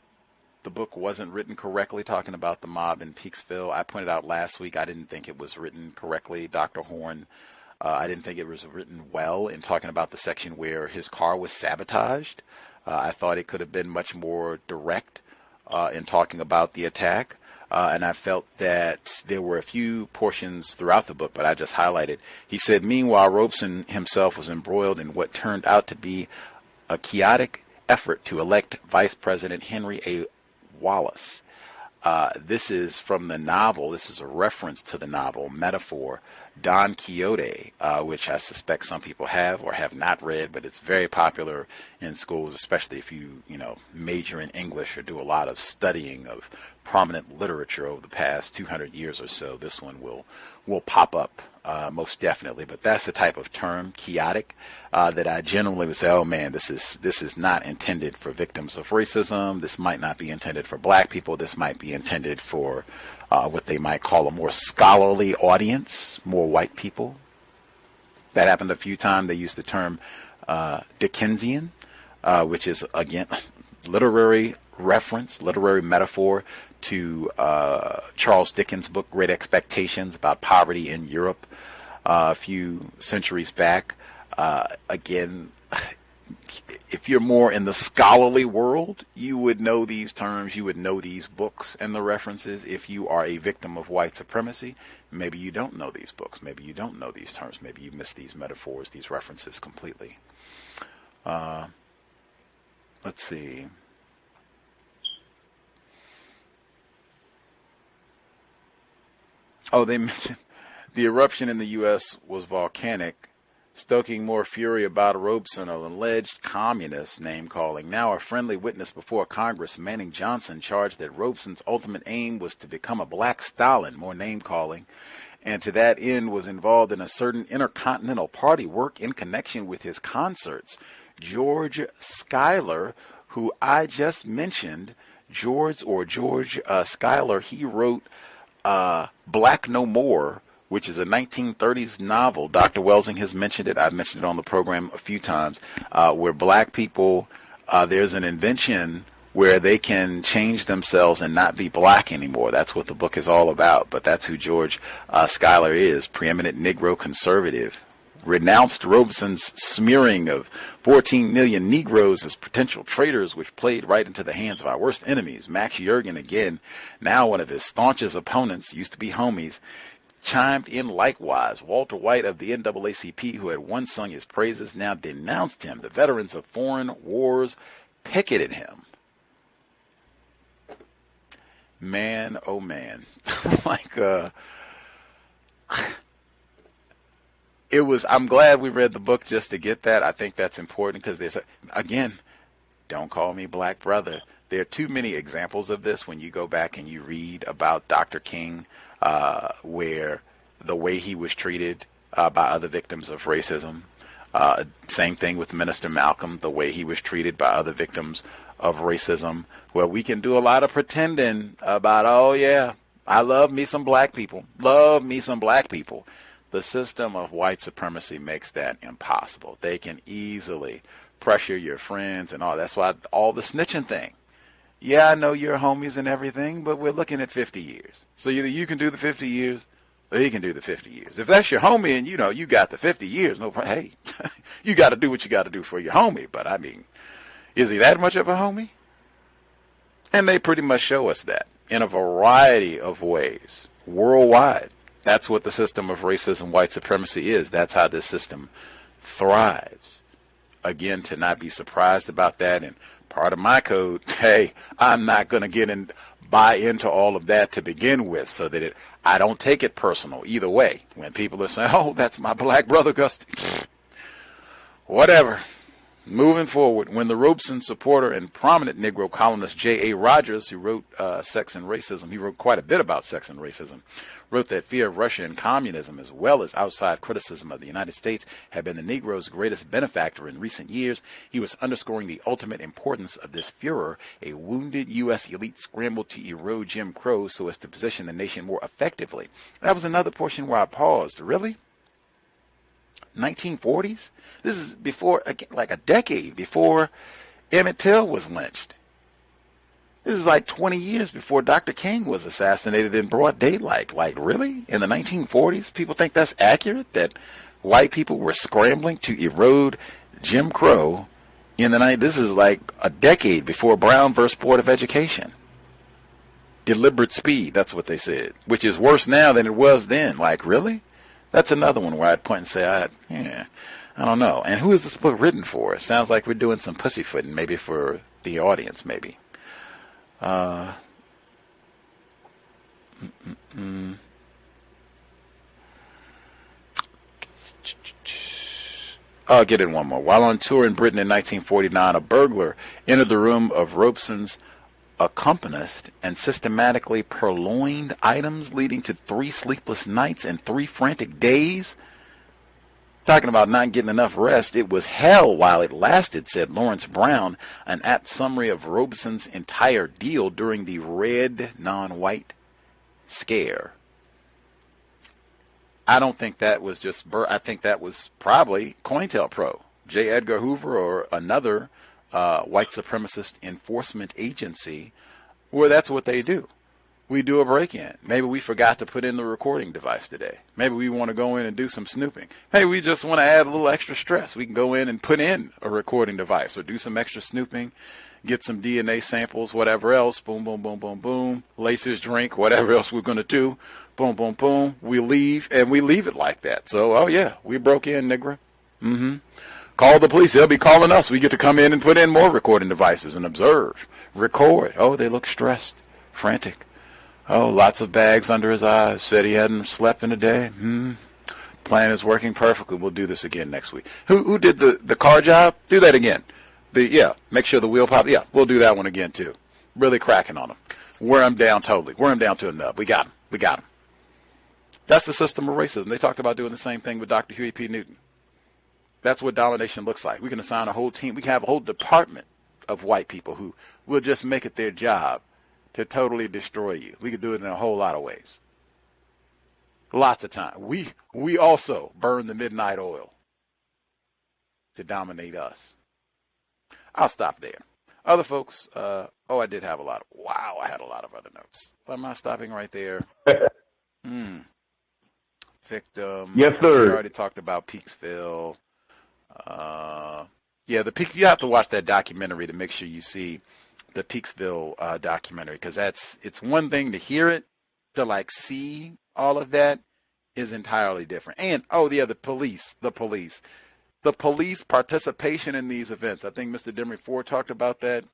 Speaker 2: the book wasn't written correctly, talking about the mob in Peaksville. I pointed out last week I didn't think it was written correctly. Dr. Horne, I didn't think it was written well in talking about the section where his car was sabotaged. I thought it could have been much more direct in talking about the attack. And I felt that there were a few portions throughout the book, but I just highlighted. He said, meanwhile, Robeson himself was embroiled in what turned out to be a chaotic effort to elect Vice President Henry A. Wallace. This is from the novel. This is a reference to the novel Metaphor, Don Quixote, which I suspect some people have or have not read, but it's very popular in schools, especially if you major in English or do a lot of studying of prominent literature over the past 200 years or so. This one will pop up most definitely. But that's the type of term, chaotic, that I generally would say, oh man, this is not intended for victims of racism. This might not be intended for black people. This might be intended for what they might call a more scholarly audience, more white people. That happened a few times. They used the term Dickensian, which is, again, literary reference, literary metaphor to Charles Dickens' book Great Expectations about poverty in Europe a few centuries back. Again, if you're more in the scholarly world, you would know these terms, you would know these books and the references. If you are a victim of white supremacy, maybe you don't know these books, maybe you don't know these terms, maybe you miss these metaphors, these references completely. Let's see. Oh, they mentioned the eruption in the U.S. was volcanic, stoking more fury about Robeson, an alleged communist name-calling. Now a friendly witness before Congress, Manning Johnson, charged that Robeson's ultimate aim was to become a black Stalin, more name-calling, and to that end was involved in a certain intercontinental party work in connection with his concerts. George Schuyler, who I just mentioned, George Schuyler, he wrote Black No More, which is a 1930s novel. Dr. Welsing has mentioned it. I've mentioned it on the program a few times, where black people, there's an invention where they can change themselves and not be black anymore. That's what the book is all about. But that's who George Schuyler is, preeminent Negro conservative. Renounced Robeson's smearing of 14 million Negroes as potential traitors, which played right into the hands of our worst enemies. Max Yergin, again, now one of his staunchest opponents, used to be homies, chimed in likewise. Walter White of the NAACP, who had once sung his praises, now denounced him. The veterans of foreign wars picketed him. Man, oh man. I'm glad we read the book just to get that. I think that's important because again, don't call me black brother. There are too many examples of this when you go back and you read about Dr. King, where the way he was treated by other victims of racism. Same thing with Minister Malcolm, the way he was treated by other victims of racism, where we can do a lot of pretending about, oh yeah, I love me some black people. Love me some black people. The system of white supremacy makes that impossible. They can easily pressure your friends and all. That's why all the snitching thing. Yeah, I know you're homies and everything, but we're looking at 50 years. So either you can do the 50 years he can do the 50 years. If that's your homie and, you got the 50 years, no problem. Hey, you got to do what you got to do for your homie. But, I mean, is he that much of a homie? And they pretty much show us that in a variety of ways worldwide. That's what the system of racism, white supremacy is. That's how this system thrives. Again, to not be surprised about that. And part of my code, hey, I'm not going to buy into all of that to begin with, so that I don't take it personal either way. When people are saying, oh, that's my black brother, Gusty. Whatever. Moving forward, when the Robeson supporter and prominent Negro columnist J.A. Rogers, who wrote Sex and Racism, he wrote quite a bit about sex and racism, wrote that fear of Russia and communism, as well as outside criticism of the United States, had been the Negro's greatest benefactor in recent years. He was underscoring the ultimate importance of this furor. A wounded U.S. elite scrambled to erode Jim Crow so as to position the nation more effectively. That was another portion where I paused. Really? 1940s? This is before, like a decade before Emmett Till was lynched. This is like 20 years before Dr. King was assassinated in broad daylight. Like, really? In the 1940s? People think that's accurate? That white people were scrambling to erode Jim Crow in the night? This is like a decade before Brown versus Board of Education. Deliberate speed, that's what they said. Which is worse now than it was then. Like, really? That's another one where I'd point and say, I don't know. And who is this book written for? It sounds like we're doing some pussyfooting, maybe for the audience, maybe. I'll get in one more. While on tour in Britain in 1949, a burglar entered the room of Robeson's accompanist and systematically purloined items, leading to 3 sleepless nights and 3 frantic days. Talking about not getting enough rest, it was hell while it lasted, said Lawrence Brown, an apt summary of Robeson's entire deal during the red non-white scare. I don't think that was just I think that was probably COINTELPRO, J. Edgar Hoover, or another white supremacist enforcement agency, where that's what they do. We do a break-in. Maybe we forgot to put in the recording device today. Maybe we want to go in and do some snooping. Hey, we just want to add a little extra stress. We can go in and put in a recording device or do some extra snooping, get some DNA samples, whatever else. Boom, boom, boom, boom, boom. Laces, drink, whatever else we're going to do. Boom, boom, boom. We leave, and we leave it like that. So, oh, yeah, we broke in, nigga. Call the police. They'll be calling us. We get to come in and put in more recording devices and observe, record. Oh, they look stressed, frantic. Oh, lots of bags under his eyes. Said he hadn't slept in a day. Plan is working perfectly. We'll do this again next week. Who did the car job? Do that again. Make sure the wheel pop. Yeah, we'll do that one again too. Really cracking on him. Wear him down totally. Wear him down to a nub. We got him. That's the system of racism. They talked about doing the same thing with Dr. Huey P. Newton. That's what domination looks like. We can assign a whole team. We can have a whole department of white people who will just make it their job to totally destroy you. We could do it in a whole lot of ways. Lots of time. We also burn the midnight oil to dominate us. I'll stop there. Other folks, I did have I had a lot of other notes. But am I stopping right there? Victim.
Speaker 5: Yes, sir.
Speaker 2: We already talked about Peaksville. You have to watch that documentary to make sure you see the Peaksville documentary, because it's one thing to hear it, to see all of that is entirely different. And the police participation in these events. I think Mr. Demery Ford talked about that.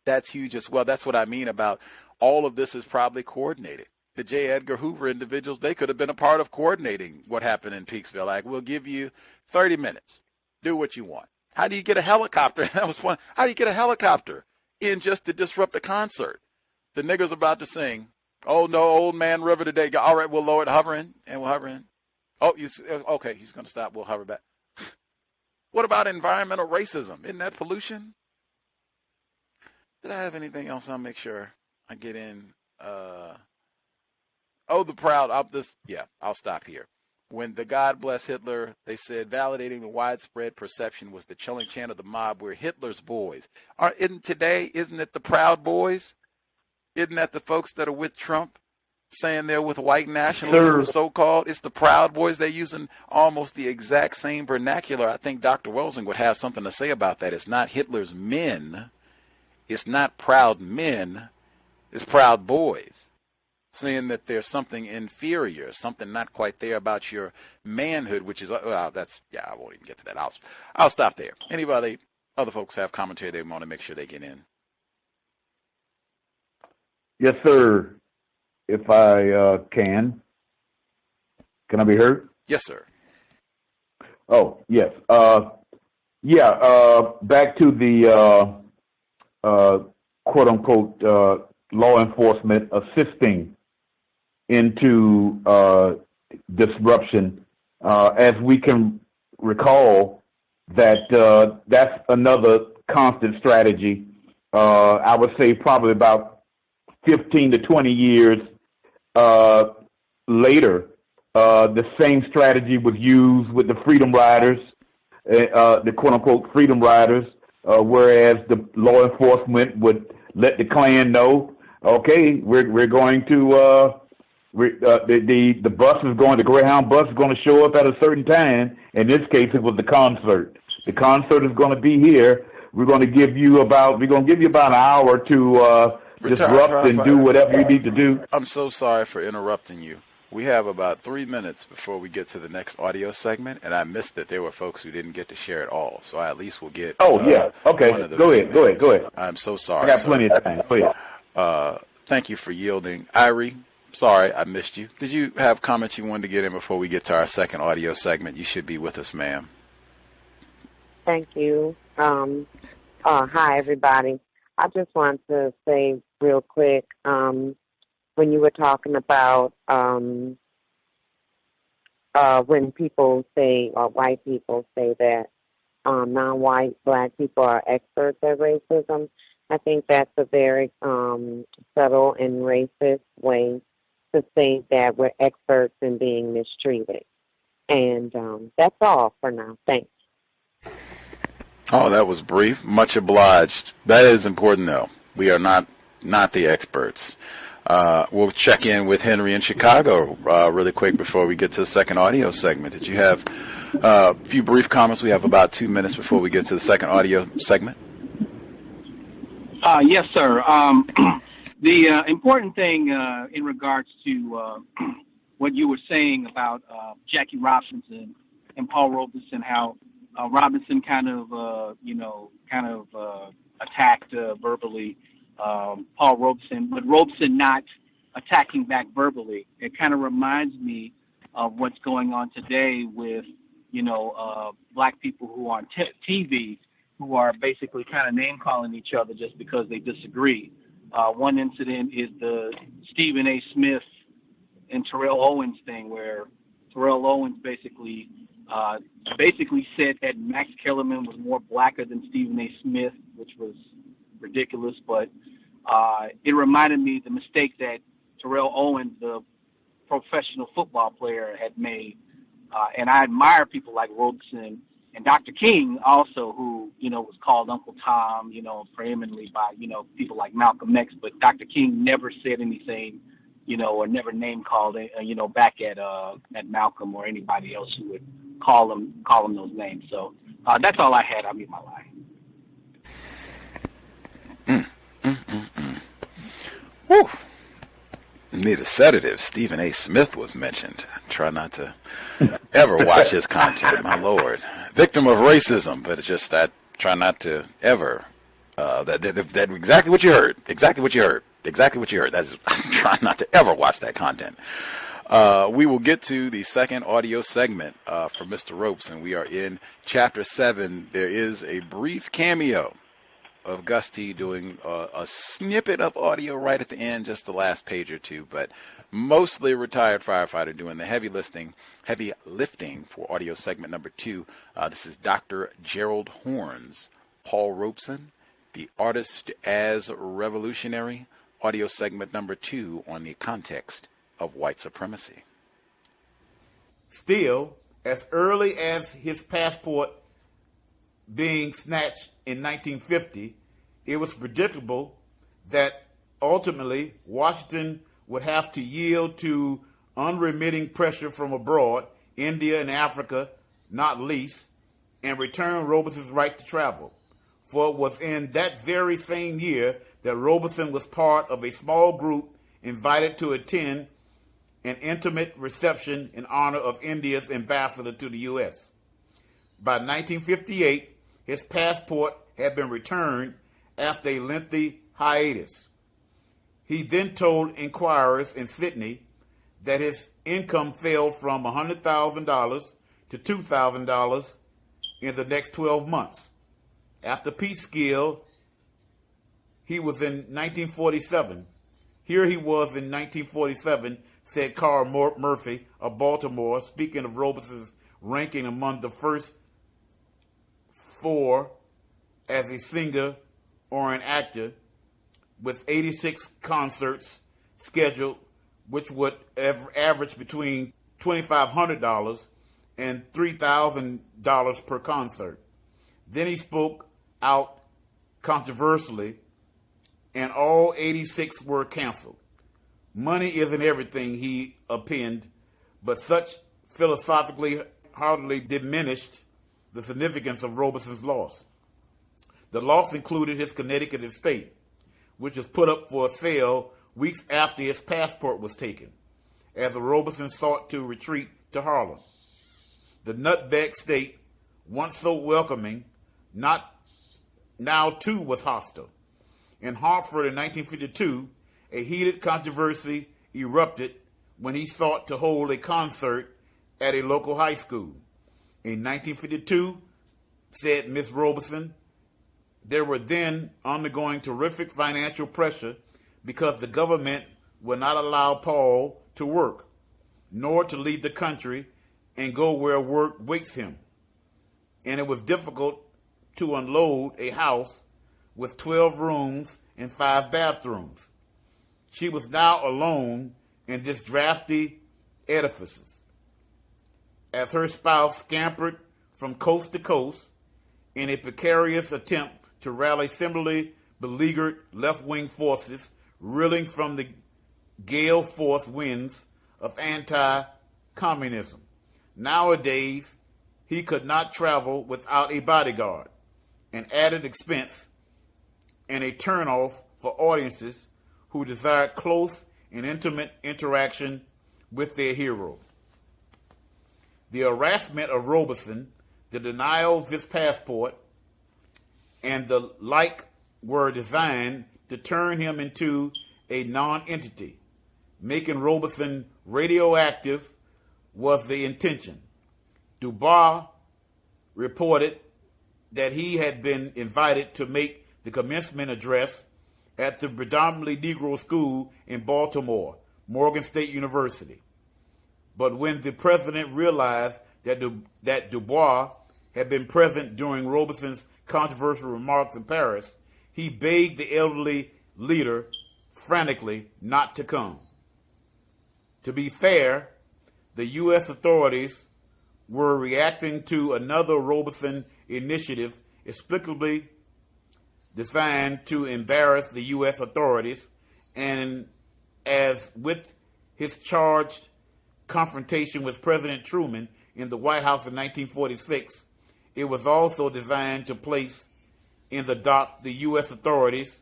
Speaker 2: That's huge as well. That's what I mean about all of this is probably coordinated. The J. Edgar Hoover individuals, they could have been a part of coordinating what happened in Peaksville. Like, we'll give you 30 minutes. Do what you want. How do you get a helicopter? That was fun. How do you get a helicopter in just to disrupt a concert? The nigger's about to sing, "Oh no, old man river today." All right, we'll lower it, hover in, and we'll hover in. Oh, okay, he's going to stop. We'll hover back. What about environmental racism? Isn't that pollution? Did I have anything else? I'll make sure I get in. The proud. I'll stop here. When the God bless Hitler, they said validating the widespread perception was the chilling chant of the mob. We're Hitler's boys. Isn't it the Proud Boys? Isn't that the folks that are with Trump? saying they're with white nationalism,
Speaker 5: Sir.
Speaker 2: so-called. It's the Proud Boys. They're using almost the exact same vernacular. I think Dr. Welsing would have something to say about that. It's not Hitler's men. It's not proud men. It's proud boys. Saying that there's something inferior, something not quite there about your manhood, which is, I won't even get to that. I'll stop there. Anybody, other folks have commentary they want to make sure they get in?
Speaker 5: Yes, sir. If I can I be heard?
Speaker 2: Yes, sir.
Speaker 5: Oh, yes. Back to the quote unquote law enforcement assisting into disruption. As we can recall, that's another constant strategy. I would say probably about 15 to 20 years later, the same strategy was used with the Freedom Riders, the quote-unquote Freedom Riders, whereas the law enforcement would let the Klan know, okay, we're going to the bus is going, the Greyhound bus is going to show up at a certain time. In this case, it was the concert. The concert is going to be here. We're going to give you about an hour to disrupt and do whatever you need to do.
Speaker 2: I'm so sorry for interrupting you. We have about 3 minutes before we get to the next audio segment, and I missed that there were folks who didn't get to share it all. So I at least will get.
Speaker 5: Oh, yeah. Okay. Go ahead.
Speaker 2: I'm so sorry.
Speaker 5: I got plenty of time. Go ahead.
Speaker 2: Thank you for yielding. Irie, sorry I missed you. Did you have comments you wanted to get in before we get to our second audio segment? You should be with us, ma'am.
Speaker 6: Thank you. Hi, everybody. I just want to say real quick, when you were talking about when people say, or white people say that non-white black people are experts at racism, I think that's a very subtle and racist way to say that we're experts in being mistreated. And that's all for now. Thanks.
Speaker 2: Oh, that was brief. Much obliged. That is important, though. We are not the experts. We'll check in with Henry in Chicago really quick before we get to the second audio segment. Did you have a few brief comments? We have about 2 minutes before we get to the second audio segment.
Speaker 7: Yes, sir. The important thing in regards to what you were saying about Jackie Robinson and Paul Robeson, how Robinson kind of attacked verbally Paul Robeson, but Robeson not attacking back verbally. It kind of reminds me of what's going on today with, black people who are on TV who are basically kind of name-calling each other just because they disagree. One incident is the Stephen A. Smith and Terrell Owens thing, where Terrell Owens basically said that Max Kellerman was more blacker than Stephen A. Smith, which was ridiculous, but it reminded me of the mistake that Terrell Owens, the professional football player, had made. And I admire people like Robeson and Dr. King also, who, was called Uncle Tom, preeminently by, people like Malcolm X, but Dr. King never said anything, or never name called, back at Malcolm or anybody else who would call him those names. So that's all I had. I'll mute my line.
Speaker 2: Whew. Need a sedative. Stephen A. Smith was mentioned. I try not to ever watch his content, my Lord. Victim of racism, but it's just I try not to ever. That exactly what you heard. Exactly what you heard. That's I'm trying not to ever watch that content. We will get to the second audio segment for Mr. Ropes, and we are in Chapter 7. There is a brief cameo of Gus T doing a snippet of audio right at the end, just the last page or two, but mostly a retired firefighter doing the heavy lifting for audio segment number 2. This is Dr. Gerald Horne's Paul Robeson, The Artist as Revolutionary, audio segment number 2 on the context of white supremacy.
Speaker 3: Still, as early as his passport being snatched in 1950, it was predictable that ultimately Washington would have to yield to unremitting pressure from abroad, India and Africa not least, and return Robeson's right to travel. For it was in that very same year that Robeson was part of a small group invited to attend an intimate reception in honor of India's ambassador to the U.S. By 1958, his passport had been returned after a lengthy hiatus. He then told inquirers in Sydney that his income fell from $100,000 to $2,000 in the next 12 months. After Peekskill, he was in 1947. Here he was in 1947, said Carl Murphy of Baltimore, speaking of Robeson's ranking among the first four as a singer or an actor, with 86 concerts scheduled, which would average between $2,500 and $3,000 per concert. Then he spoke out controversially, and all 86 were canceled. Money isn't everything, he opined, but such philosophically hardly diminished the significance of Robeson's loss. The loss included his Connecticut estate, which was put up for sale weeks after his passport was taken, as Robeson sought to retreat to Harlem. The nutbag state, once so welcoming, now too was hostile. In Hartford in 1952, a heated controversy erupted when he sought to hold a concert at a local high school. In 1952, said Miss Robeson, there were then undergoing terrific financial pressure because the government would not allow Paul to work, nor to leave the country and go where work waits him. And it was difficult to unload a house with 12 rooms and 5 bathrooms. She was now alone in this drafty edifice, as her spouse scampered from coast to coast in a precarious attempt to rally similarly beleaguered left-wing forces reeling from the gale-force winds of anti-communism. Nowadays, he could not travel without a bodyguard, an added expense and a turnoff for audiences who desired close and intimate interaction with their hero. The harassment of Robeson, the denial of his passport, and the like were designed to turn him into a non-entity. Making Robeson radioactive was the intention. Dubois reported that he had been invited to make the commencement address at the predominantly Negro school in Baltimore, Morgan State University. But when the president realized that Dubois had been present during Robeson's controversial remarks in Paris, he begged the elderly leader frantically not to come. To be fair, the U.S. authorities were reacting to another Robeson initiative explicitly designed to embarrass the U.S. authorities, and as with his charged confrontation with President Truman in the White House in 1946, it was also designed to place in the dock the U.S. authorities.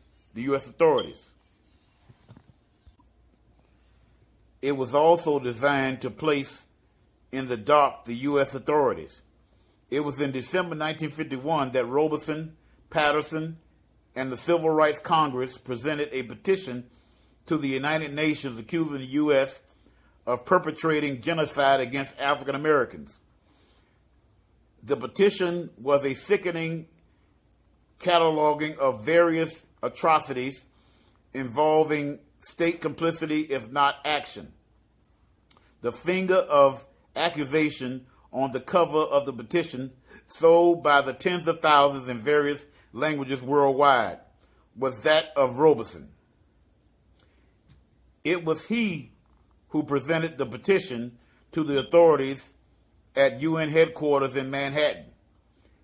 Speaker 3: It was also designed to place in the dock the U.S. authorities. It was in December 1951 that Robeson, Patterson, and the Civil Rights Congress presented a petition to the United Nations accusing the U.S. of perpetrating genocide against African Americans. The petition was a sickening cataloging of various atrocities involving state complicity, if not action. The finger of accusation on the cover of the petition, sold by the tens of thousands in various languages worldwide, was that of Robeson. It was he who presented the petition to the authorities at UN headquarters in Manhattan,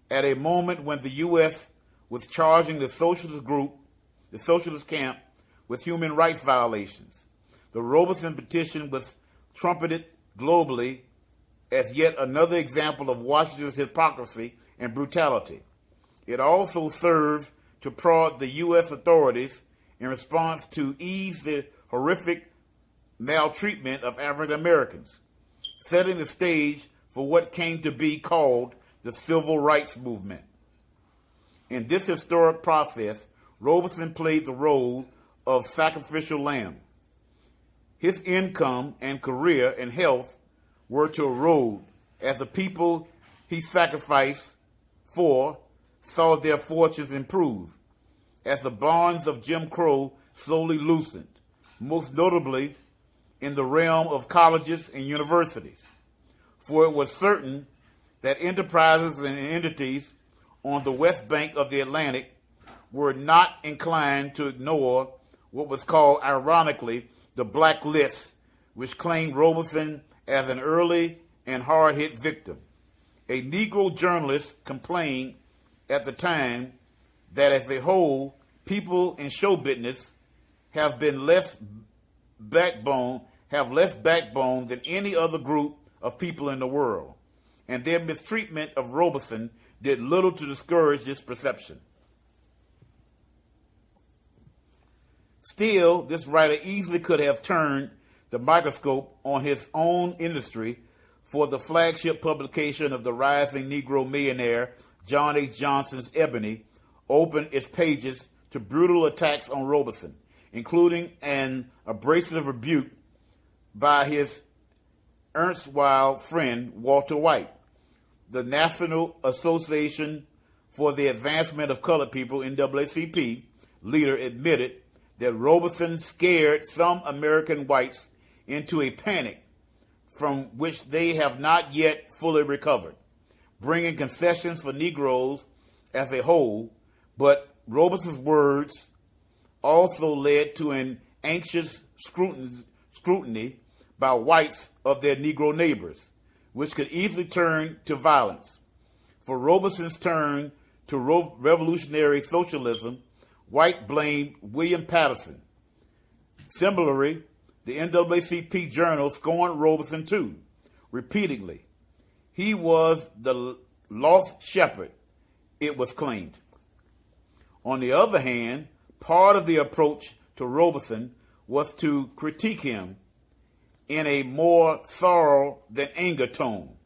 Speaker 3: at a moment when the U.S. was charging the socialist camp with human rights violations. The Robeson petition was trumpeted globally as yet another example of Washington's hypocrisy and brutality. It also serves to prod the U.S. authorities in response to ease the horrific maltreatment of African Americans, setting the stage for what came to be called the Civil Rights Movement. In this historic process, Robeson played the role of sacrificial lamb. His income and career and health were to erode as the people he sacrificed for saw their fortunes improve, as the bonds of Jim Crow slowly loosened, most notably in the realm of colleges and universities. For it was certain that enterprises and entities on the west bank of the Atlantic were not inclined to ignore what was called, ironically, the Black List, which claimed Robeson as an early and hard-hit victim. A Negro journalist complained at the time that as a whole, people in show business have less backbone than any other group of people in the world, and their mistreatment of Robeson did little to discourage this perception. Still, this writer easily could have turned the microscope on his own industry, for the flagship publication of the rising Negro millionaire John H. Johnson's Ebony opened its pages to brutal attacks on Robeson, including an abrasive rebuke by his erstwhile friend Walter White. The National Association for the Advancement of Colored People, NAACP, leader admitted that Robeson scared some American whites into a panic from which they have not yet fully recovered, bringing concessions for Negroes as a whole, but Robeson's words also led to an anxious scrutiny by whites of their Negro neighbors, which could easily turn to violence. For Robeson's turn to revolutionary socialism, White blamed William Patterson. Similarly, the NAACP journal scorned Robeson too, repeatedly. He was the lost shepherd, it was claimed. On the other hand, part of the approach to Robeson was to critique him in a more sorrow than anger tone,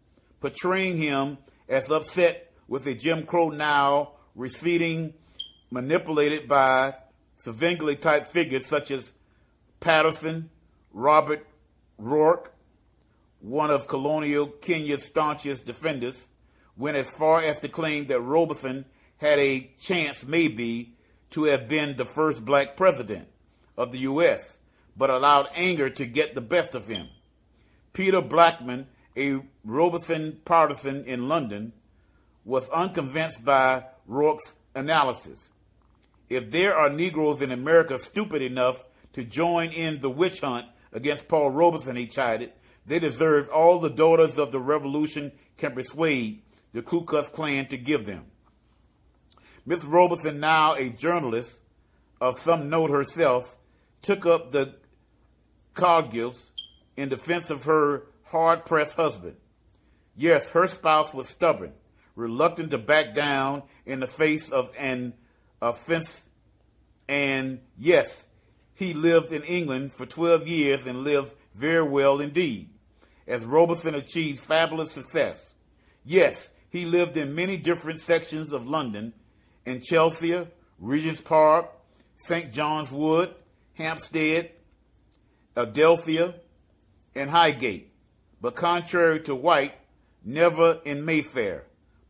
Speaker 3: portraying him as upset with a Jim Crow now receding, manipulated by Savingly type figures such as Patterson, Robert Rourke, one of colonial Kenya's staunchest defenders, went as far as to claim that Robeson had a chance maybe to have been the first black president of the U.S., but allowed anger to get the best of him. Peter Blackman, a Robeson partisan in London, was unconvinced by Rourke's analysis. If there are Negroes in America stupid enough to join in the witch hunt against Paul Robeson, he chided, they deserve all the daughters of the revolution can persuade the Ku Klux Klan to give them. Miss Robeson, now a journalist of some note herself, took up the cogwheels in defense of her hard-pressed husband. Yes, her spouse was stubborn, reluctant to back down in the face of an offense, and yes, he lived in England for 12 years and lived very well indeed, as Robeson achieved fabulous success. Yes, he lived in many different sections of London, in Chelsea, Regent's Park, St. John's Wood, Hampstead, Adelphia, and Highgate, but contrary to White, never in Mayfair.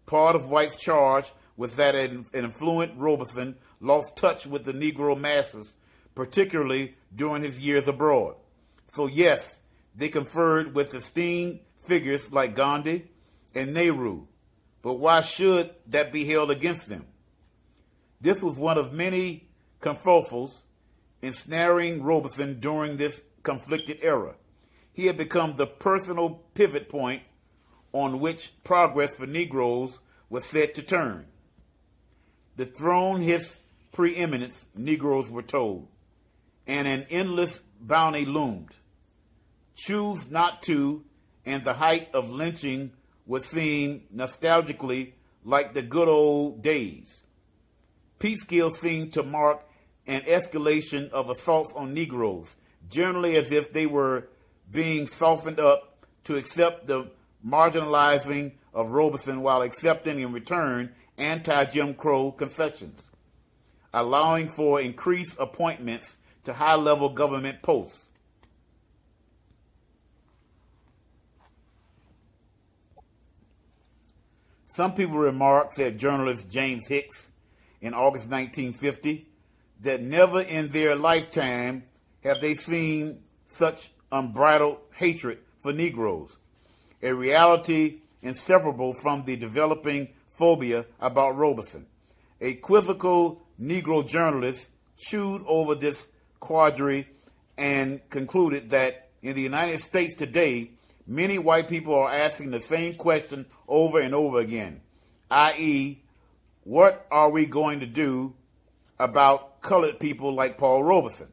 Speaker 3: Part of White's charge was that an affluent Robeson lost touch with the Negro masses, particularly during his years abroad. So yes, they conferred with esteemed figures like Gandhi and Nehru, but why should that be held against them? This was one of many kerfuffles ensnaring Robeson during this conflicted era. He had become the personal pivot point on which progress for Negroes was set to turn. Dethrone his preeminence, Negroes were told, and an endless bounty loomed. Choose not to, and the height of lynching would seem nostalgically like the good old days. Peekskill seemed to mark an escalation of assaults on Negroes, generally as if they were being softened up to accept the marginalizing of Robeson while accepting in return anti-Jim Crow concessions, allowing for increased appointments to high-level government posts. Some people remark, said journalist James Hicks in August 1950, that never in their lifetime have they seen such unbridled hatred for Negroes, a reality inseparable from the developing phobia about Robeson. A quizzical Negro journalist chewed over this quandary and concluded that in the United States today, many white people are asking the same question over and over again, i.e., what are we going to do about colored people like Paul Robeson?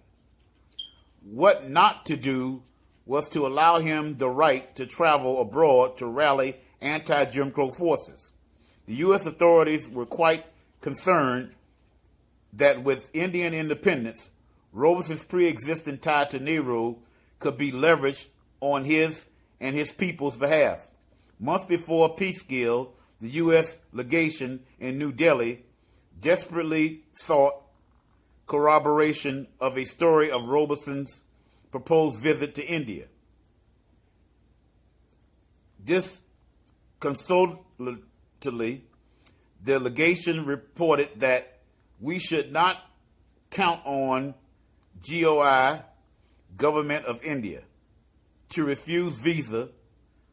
Speaker 3: What not to do was to allow him the right to travel abroad to rally anti-Jim Crow forces. The U.S. authorities were quite concerned that with Indian independence, Robeson's pre-existing tie to Nehru could be leveraged on his and his people's behalf. Months before Peekskill, the U.S. legation in New Delhi desperately sought corroboration of a story of Robeson's proposed visit to India. Disconsolately, the legation reported that we should not count on GOI, Government of India, to refuse visa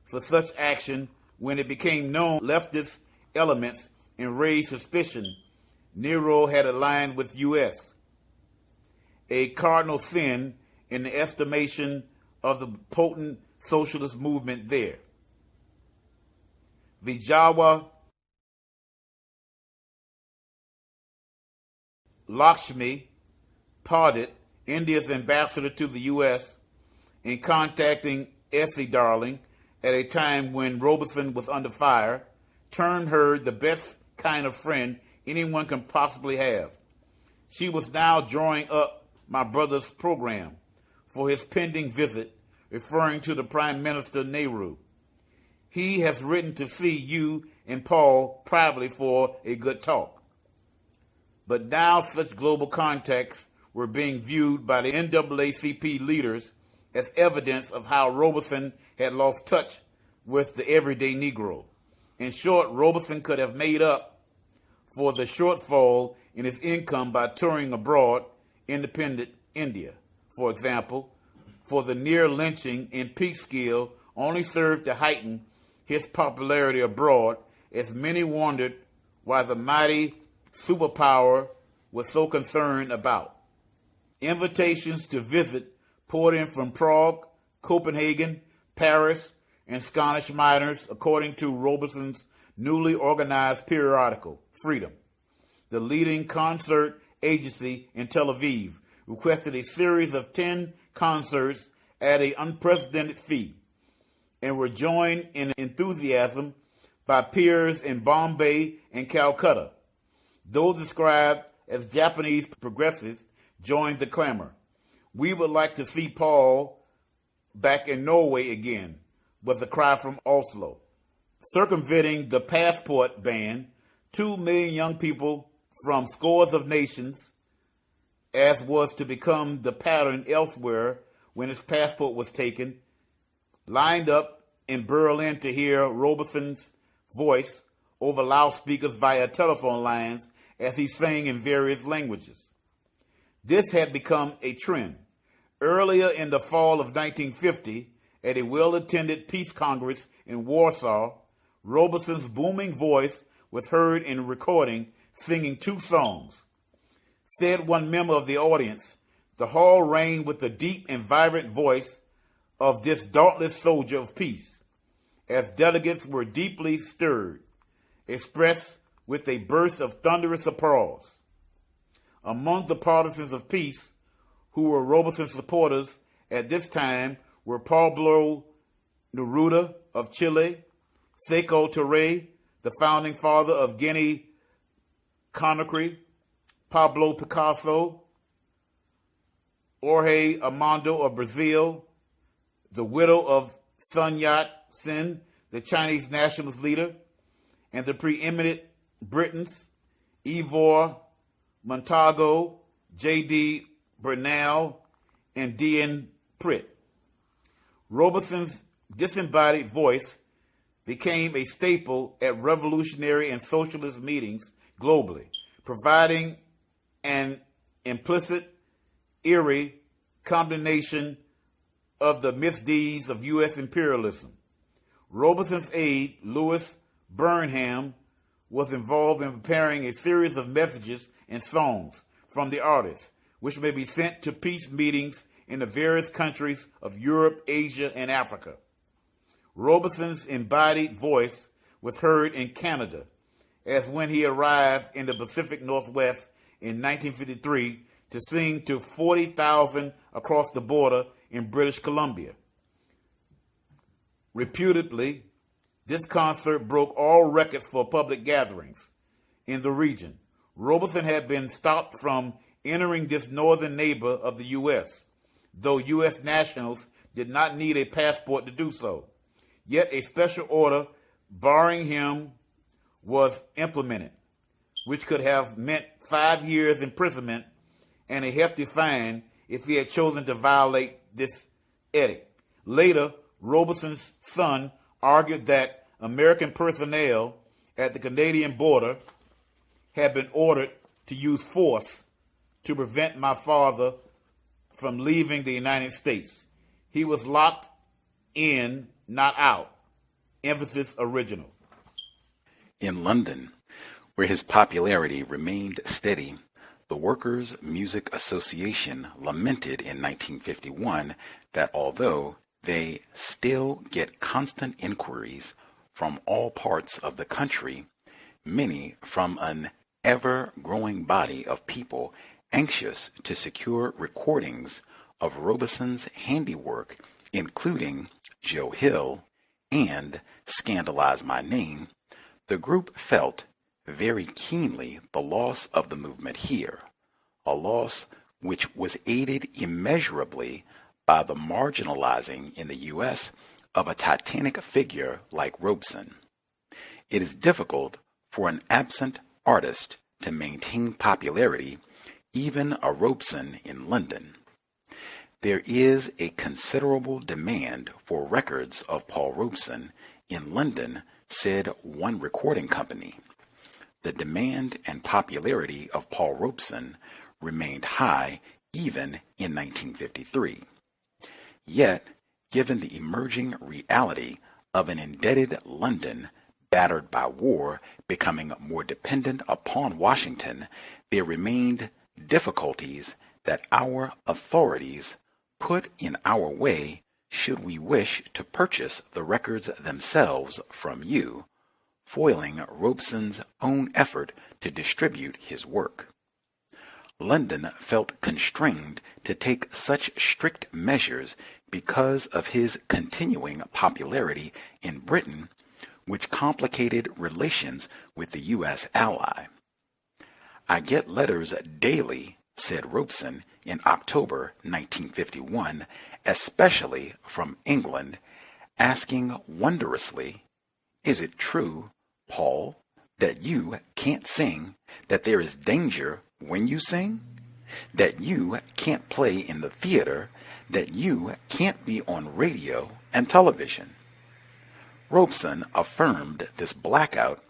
Speaker 3: for such action when it became known leftist elements and raised suspicion Nehru had aligned with U.S., a cardinal sin in the estimation of the potent socialist movement there. Vijaya Lakshmi Pandit, India's ambassador to the U.S., in contacting Essie Darling at a time when Robeson was under fire, termed her the best kind of friend anyone can possibly have. She was now drawing up my brother's program for his pending visit, referring to the Prime Minister Nehru. He has written to see you and Paul privately for a good talk. But now such global contacts were being viewed by the NAACP leaders as evidence of how Robeson had lost touch with the everyday Negro. In short, Robeson could have made up for the shortfall in his income by touring abroad, independent India, for example, for the near lynching in Peekskill only served to heighten his popularity abroad, as many wondered why the mighty superpower was so concerned about. Invitations to visit poured in from Prague, Copenhagen, Paris, and Scottish miners, according to Robeson's newly organized periodical, Freedom. The leading concert agency in Tel Aviv requested a series of 10 concerts at an unprecedented fee, and were joined in enthusiasm by peers in Bombay and Calcutta. Those described as Japanese progressives joined the clamor. We would like to see Paul back in Norway again, was the cry from Oslo. Circumventing the passport ban, 2 million young people from scores of nations, as was to become the pattern elsewhere when his passport was taken, lined up in Berlin to hear Robeson's voice over loudspeakers via telephone lines as he sang in various languages. This had become a trend. Earlier in the fall of 1950, at a well-attended peace congress in Warsaw, Robeson's booming voice was heard in a recording singing 2 songs. Said one member of the audience, the hall rang with the deep and vibrant voice of this dauntless soldier of peace, as delegates were deeply stirred, expressed with a burst of thunderous applause. Among the partisans of peace, who were Robeson supporters at this time were Pablo Neruda of Chile, Sekou Touré, the founding father of Guinea-Conakry, Pablo Picasso, Jorge Armando of Brazil, the widow of Sun Yat-sen, the Chinese nationalist leader, and the preeminent Britons, Ivor Montagu, J.D. Bernal, and D.N. Pritt. Robeson's disembodied voice became a staple at revolutionary and socialist meetings globally, providing an implicit, eerie condemnation of the misdeeds of U.S. imperialism. Robeson's aide, Louis Burnham, was involved in preparing a series of messages and songs from the artist, which may be sent to peace meetings in the various countries of Europe, Asia, and Africa. Robeson's embodied voice was heard in Canada, as when he arrived in the Pacific Northwest in 1953 to sing to 40,000 across the border in British Columbia. Reputedly, this concert broke all records for public gatherings in the region. Robeson had been stopped from entering this northern neighbor of the U.S., though U.S. nationals did not need a passport to do so. Yet a special order barring him was implemented, which could have meant 5 years imprisonment and a hefty fine if he had chosen to violate this edict. Later, Robeson's son argued that American personnel at the Canadian border had been ordered to use force to prevent my father from leaving the United States. He was locked in, not out. Emphasis original.
Speaker 2: In London, where his popularity remained steady, the Workers' Music Association lamented in 1951 that although they still get constant inquiries from all parts of the country, many from an ever-growing body of people anxious to secure recordings of Robeson's handiwork, including Joe Hill and Scandalize My Name, the group felt very keenly the loss of the movement here, a loss which was aided immeasurably by the marginalizing in the U.S. of a titanic figure like Robeson. It is difficult for an absent artist to maintain popularity, even a Robeson in London. There is a considerable demand for records of Paul Robeson in London, said one recording company. The demand and popularity of Paul Robeson remained high even in 1953. Yet, given the emerging reality of an indebted London battered by war becoming more dependent upon Washington, there remained difficulties that our authorities put in our way should we wish to purchase the records themselves from you, foiling Robeson's own effort to distribute his work. London felt constrained to take such strict measures because of his continuing popularity in Britain, which complicated relations with the U.S. ally. I get letters daily, said Robeson in October 1951, especially from England, asking wondrously, "Is it true, Paul, that you can't sing, that there is danger when you sing, that you can't play in the theater, that you can't be on radio and television?" Robeson affirmed this blackout,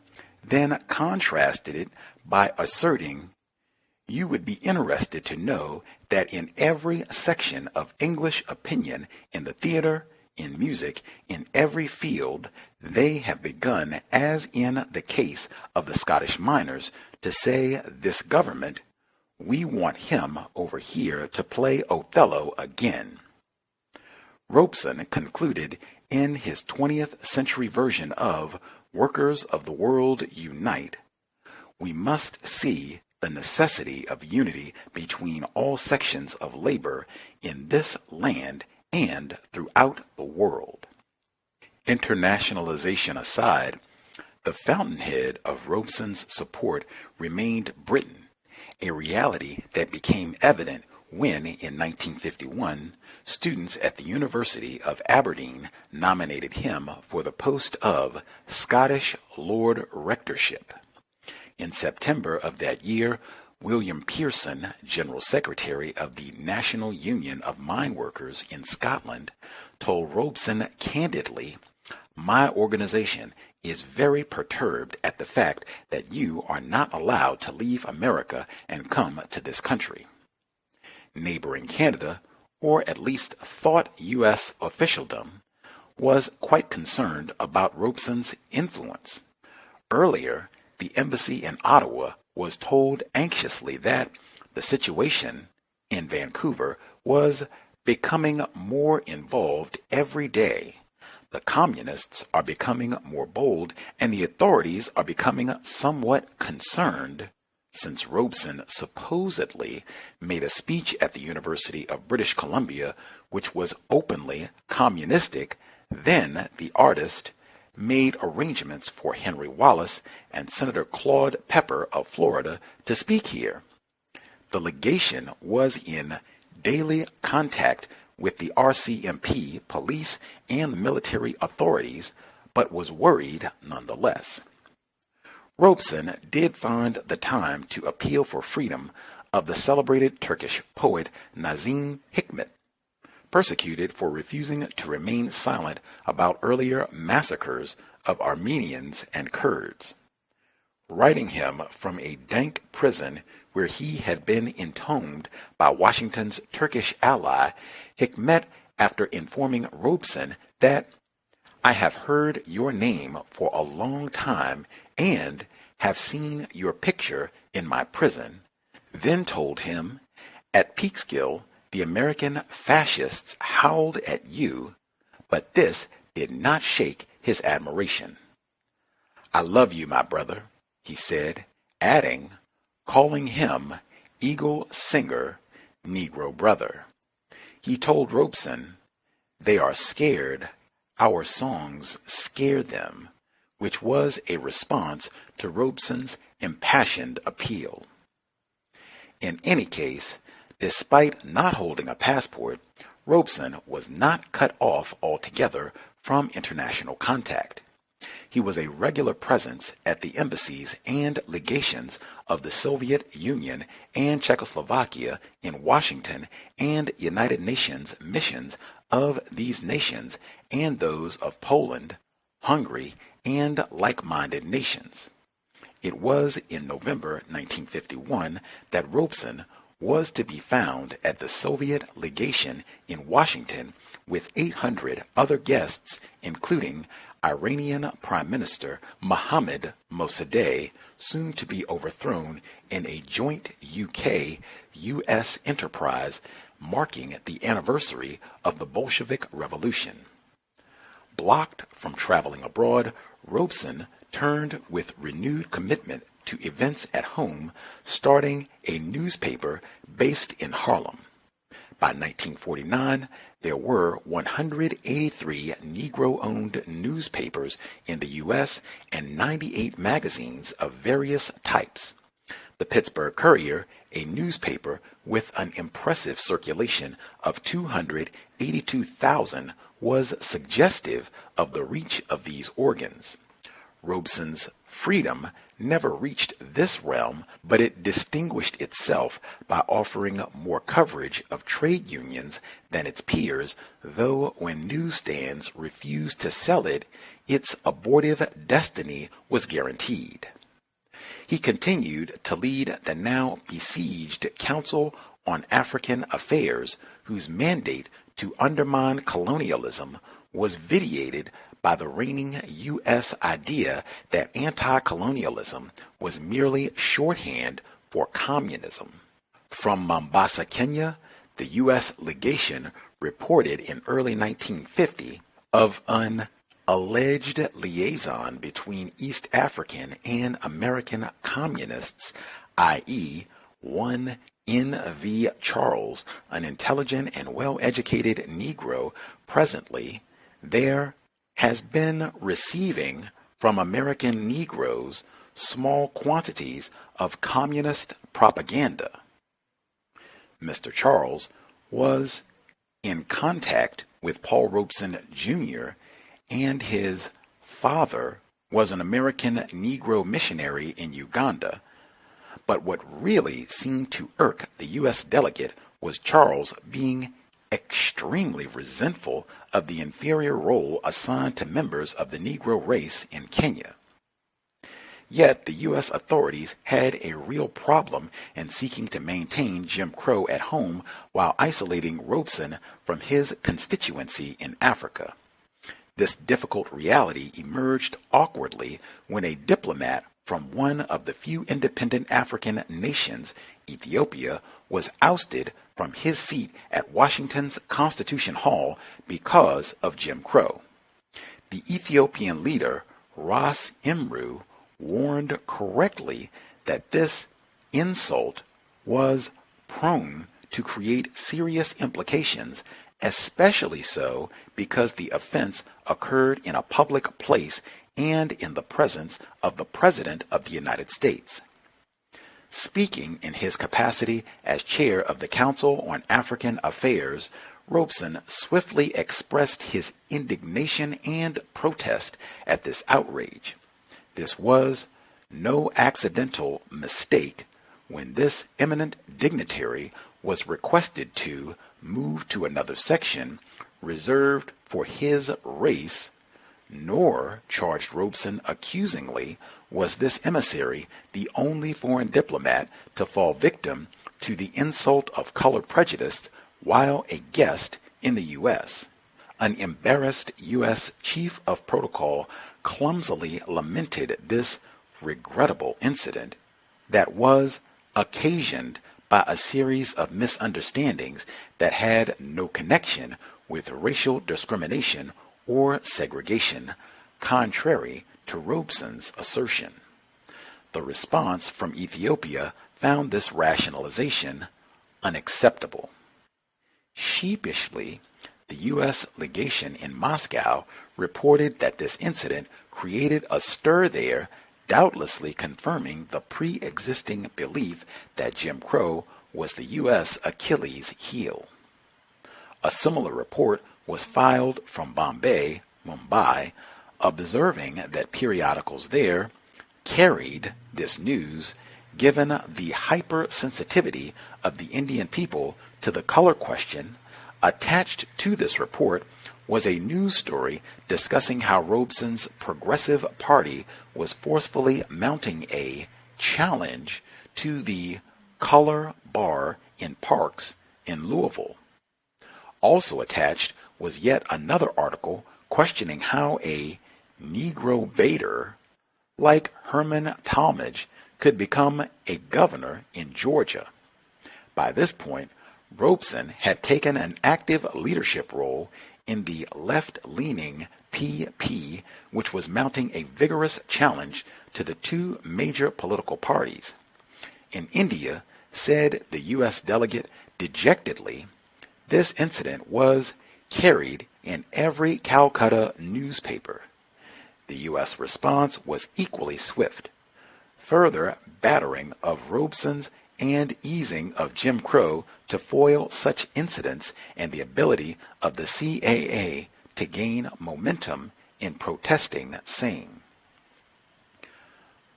Speaker 2: then contrasted it by asserting, "You would be interested to know that in every section of English opinion, in the theater, in music, in every field, they have begun, as in the case of the Scottish miners, to say this government, we want him over here to play Othello again." Robeson concluded in his 20th century version of Workers of the World Unite, "We must see the necessity of unity between all sections of labor in this land and throughout the world. Internationalization aside, the fountainhead of Robeson's support remained Britain, a reality that became evident when, in 1951, students at the University of Aberdeen nominated him for the post of Scottish Lord Rectorship. In September of that year, William Pearson, General Secretary of the National Union of Mine Workers in Scotland, told Robeson candidly, "My organization is very perturbed at the fact that you are not allowed to leave America and come to this country." Neighboring Canada, or at least thought U.S. officialdom, was quite concerned about Robeson's influence. Earlier, the embassy in Ottawa was told anxiously that the situation in Vancouver was becoming more involved every day. The communists are becoming more bold, and the authorities are becoming somewhat concerned. Since Robeson supposedly made a speech at the University of British Columbia, which was openly communistic, then the artist made arrangements for Henry Wallace and Senator Claude Pepper of Florida to speak here. The legation was in daily contact with the RCMP, police, and military authorities, but was worried nonetheless. Robeson did find the time to appeal for freedom of the celebrated Turkish poet Nazım Hikmet, persecuted for refusing to remain silent about earlier massacres of Armenians and Kurds. Writing him from a dank prison where he had been entombed by Washington's Turkish ally, Hikmet, after informing Robeson that "I have heard your name for a long time and have seen your picture in my prison," then told him, "At Peekskill, the American fascists howled at you, but this did not shake his admiration. I love you, my brother," he said, adding, calling him Eagle Singer, Negro brother. He told Robeson, "They are scared. Our songs scare them," which was a response to Robeson's impassioned appeal. In any case, despite not holding a passport, Robeson was not cut off altogether from international contact. He was a regular presence at the embassies and legations of the Soviet Union and Czechoslovakia in Washington and United Nations missions of these nations and those of Poland, Hungary, and like-minded nations. It was in November 1951 that Robeson was to be found at the Soviet legation in Washington with 800 other guests, including Iranian Prime Minister Mohammad Mossadegh, soon to be overthrown in a joint UK-US enterprise marking the anniversary of the Bolshevik Revolution. Blocked from traveling abroad, Robeson turned with renewed commitment to events at home, starting a newspaper based in Harlem. By 1949, there were 183 Negro-owned newspapers in the U.S. and 98 magazines of various types. The Pittsburgh Courier, a newspaper with an impressive circulation of 282,000, was suggestive of the reach of these organs. Robeson's freedom never reached this realm, but it distinguished itself by offering more coverage of trade unions than its peers, though when newsstands refused to sell it, its abortive destiny was guaranteed. He continued to lead the now besieged Council on African Affairs, whose mandate to undermine colonialism was vitiated by the reigning U.S. idea that anti-colonialism was merely shorthand for communism. From Mombasa, Kenya, the U.S. legation reported in early 1950 of an alleged liaison between East African and American communists i.e., one N.V. Charles, an intelligent and well-educated Negro, presently there has been receiving from American Negroes small quantities of communist propaganda. Mr. Charles was in contact with Paul Robeson Jr., and his father was an American Negro missionary in Uganda. But what really seemed to irk the U.S. delegate was Charles being extremely resentful of the inferior role assigned to members of the Negro race in Kenya. Yet the U.S. authorities had a real problem in seeking to maintain Jim Crow at home while isolating Robeson from his constituency in Africa. This difficult reality emerged awkwardly when a diplomat from one of the few independent African nations, Ethiopia, was ousted from his seat at Washington's Constitution Hall because of Jim Crow. The Ethiopian leader, Ras Imru, warned correctly that this insult was prone to create serious implications, especially so because the offense occurred in a public place and in the presence of the President of the United States. Speaking in his capacity as chair of the Council on African Affairs, Robeson swiftly expressed his indignation and protest at this outrage. This was no accidental mistake when this eminent dignitary was requested to move to another section reserved for his race, nor, charged Robeson accusingly, was this emissary the only foreign diplomat to fall victim to the insult of color prejudice while a guest in the U.S. An embarrassed U.S. Chief of Protocol clumsily lamented this regrettable incident that was occasioned by a series of misunderstandings that had no connection with racial discrimination or segregation, contrary to Robeson's assertion. The response from Ethiopia found this rationalization unacceptable. Sheepishly, the U.S. legation in Moscow reported that this incident created a stir there, doubtlessly confirming the pre-existing belief that Jim Crow was the U.S. Achilles heel. A similar report was filed from Bombay, Mumbai, observing that periodicals there carried this news, given the hypersensitivity of the Indian people to the color question. Attached to this report was a news story discussing how Robeson's Progressive Party was forcefully mounting a challenge to the color bar in parks in Louisville. Also attached was yet another article questioning how a Negro baiter like Herman Talmadge could become a governor in Georgia. By this point, Robeson had taken an active leadership role in the left-leaning PP, which was mounting a vigorous challenge to the two major political parties. In India, said the U.S. delegate dejectedly, this incident was carried in every Calcutta newspaper. The U.S. response was equally swift. Further battering of Robeson's and easing of Jim Crow to foil such incidents and the ability of the CAA to gain momentum in protesting, saying,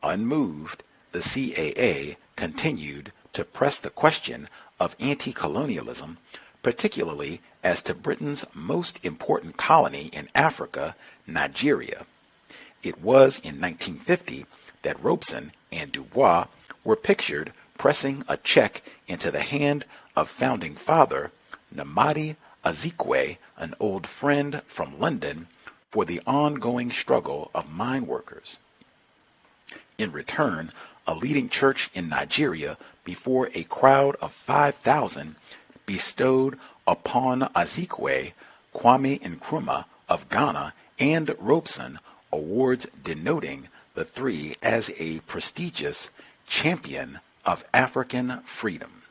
Speaker 2: unmoved, the CAA continued to press the question of anti-colonialism, particularly as to Britain's most important colony in Africa, Nigeria. It was in 1950 that Robeson and Dubois were pictured pressing a check into the hand of founding father Nnamdi Azikiwe, an old friend from London, for the ongoing struggle of mine workers. In return, a leading church in Nigeria, before a crowd of 5,000, bestowed upon Azikiwe, Kwame Nkrumah of Ghana, and Robeson awards denoting the three as a prestigious champion of African Freedom.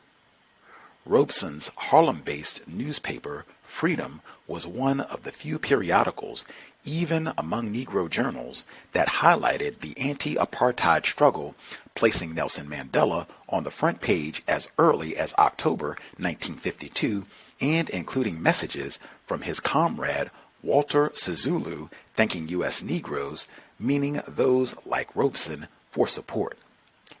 Speaker 2: Robeson's Harlem-based newspaper, Freedom, was one of the few periodicals, even among Negro journals, that highlighted the anti-apartheid struggle, placing Nelson Mandela on the front page as early as October 1952 and including messages from his comrade Walter Sisulu thanking U.S. Negroes, meaning those like Robeson, for support.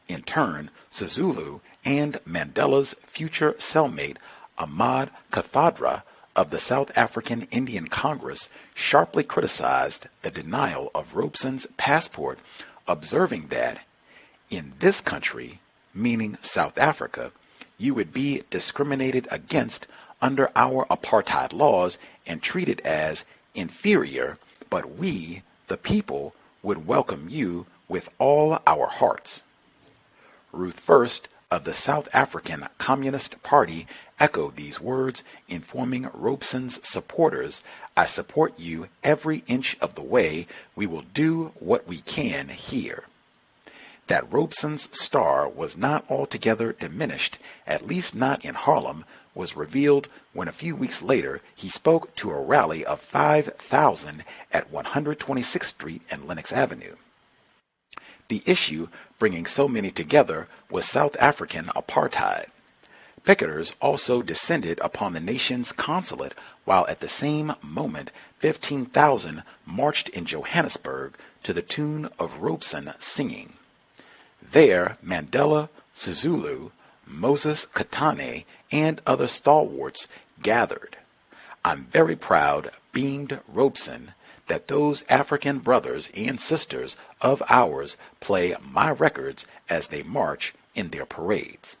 Speaker 2: In turn, Sisulu and Mandela's future cellmate Ahmad Cathadra of the South African Indian Congress sharply criticized the denial of Robeson's passport, observing that, in this country, meaning South Africa, you would be discriminated against under our apartheid laws and treated as inferior, but we, the people, would welcome you with all our hearts. Ruth First of the South African Communist Party echoed these words, informing Robeson's supporters, "I support you every inch of the way. We will do what we can here." That Robeson's star was not altogether diminished, at least not in Harlem, was revealed when a few weeks later he spoke to a rally of 5,000 at 126th Street and Lenox Avenue. The issue bringing so many together was South African apartheid. Picketers also descended upon the nation's consulate, while at the same moment 15,000 marched in Johannesburg to the tune of Robeson singing. There, Mandela, Sisulu, Moses Katane, and other stalwarts gathered. I'm very proud, beamed Robeson, that those African brothers and sisters of ours play my records as they march in their parades.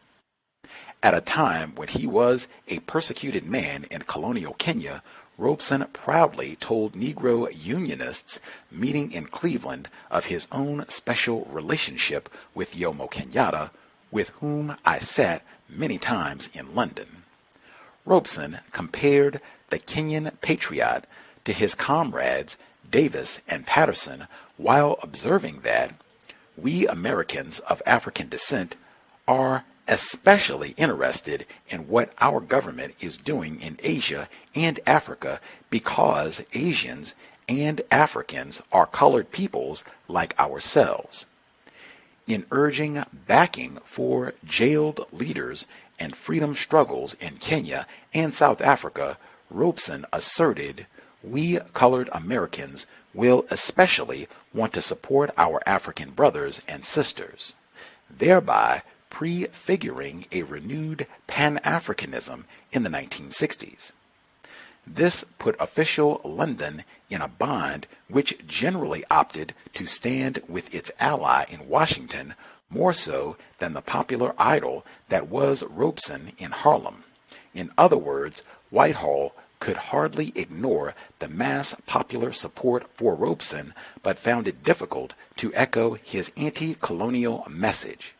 Speaker 2: At a time when he was a persecuted man in colonial Kenya, Robeson proudly told Negro Unionists meeting in Cleveland of his own special relationship with Jomo Kenyatta, with whom I sat many times in London. Robeson compared the Kenyan patriot to his comrades Davis and Patterson, while observing that we Americans of African descent are especially interested in what our government is doing in Asia and Africa because Asians and Africans are colored peoples like ourselves. In urging backing for jailed leaders and freedom struggles in Kenya and South Africa, Robeson asserted, we colored Americans will especially want to support our African brothers and sisters, thereby prefiguring a renewed Pan-Africanism in the 1960s. This put official London in a bind which generally opted to stand with its ally in Washington more so than the popular idol that was Robeson in Harlem. In other words, Whitehall could hardly ignore the mass popular support for Robeson, but found it difficult to echo his anti-colonial message.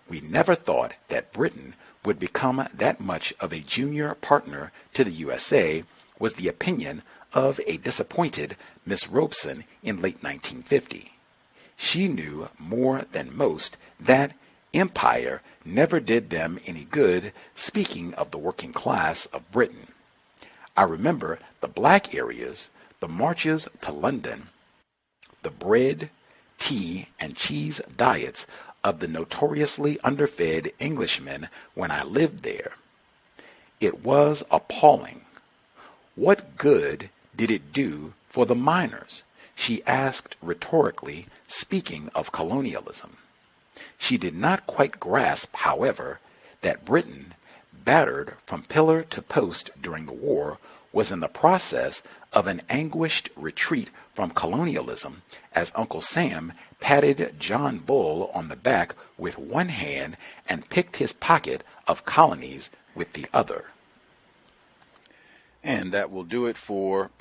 Speaker 2: We never thought that Britain would become that much of a junior partner to the USA, was the opinion of a disappointed Miss Robeson in late 1950. She knew more than most that empire never did them any good, speaking of the working class of Britain. I remember the black areas, the marches to London, the bread, tea, and cheese diets of the notoriously underfed Englishmen when I lived there. It was appalling. What good did it do for the miners? She asked rhetorically, speaking of colonialism. She did not quite grasp, however, that Britain, battered from pillar to post during the war, was in the process of an anguished retreat from colonialism as Uncle Sam patted John Bull on the back with one hand and picked his pocket of colonies with the other. And that will do it for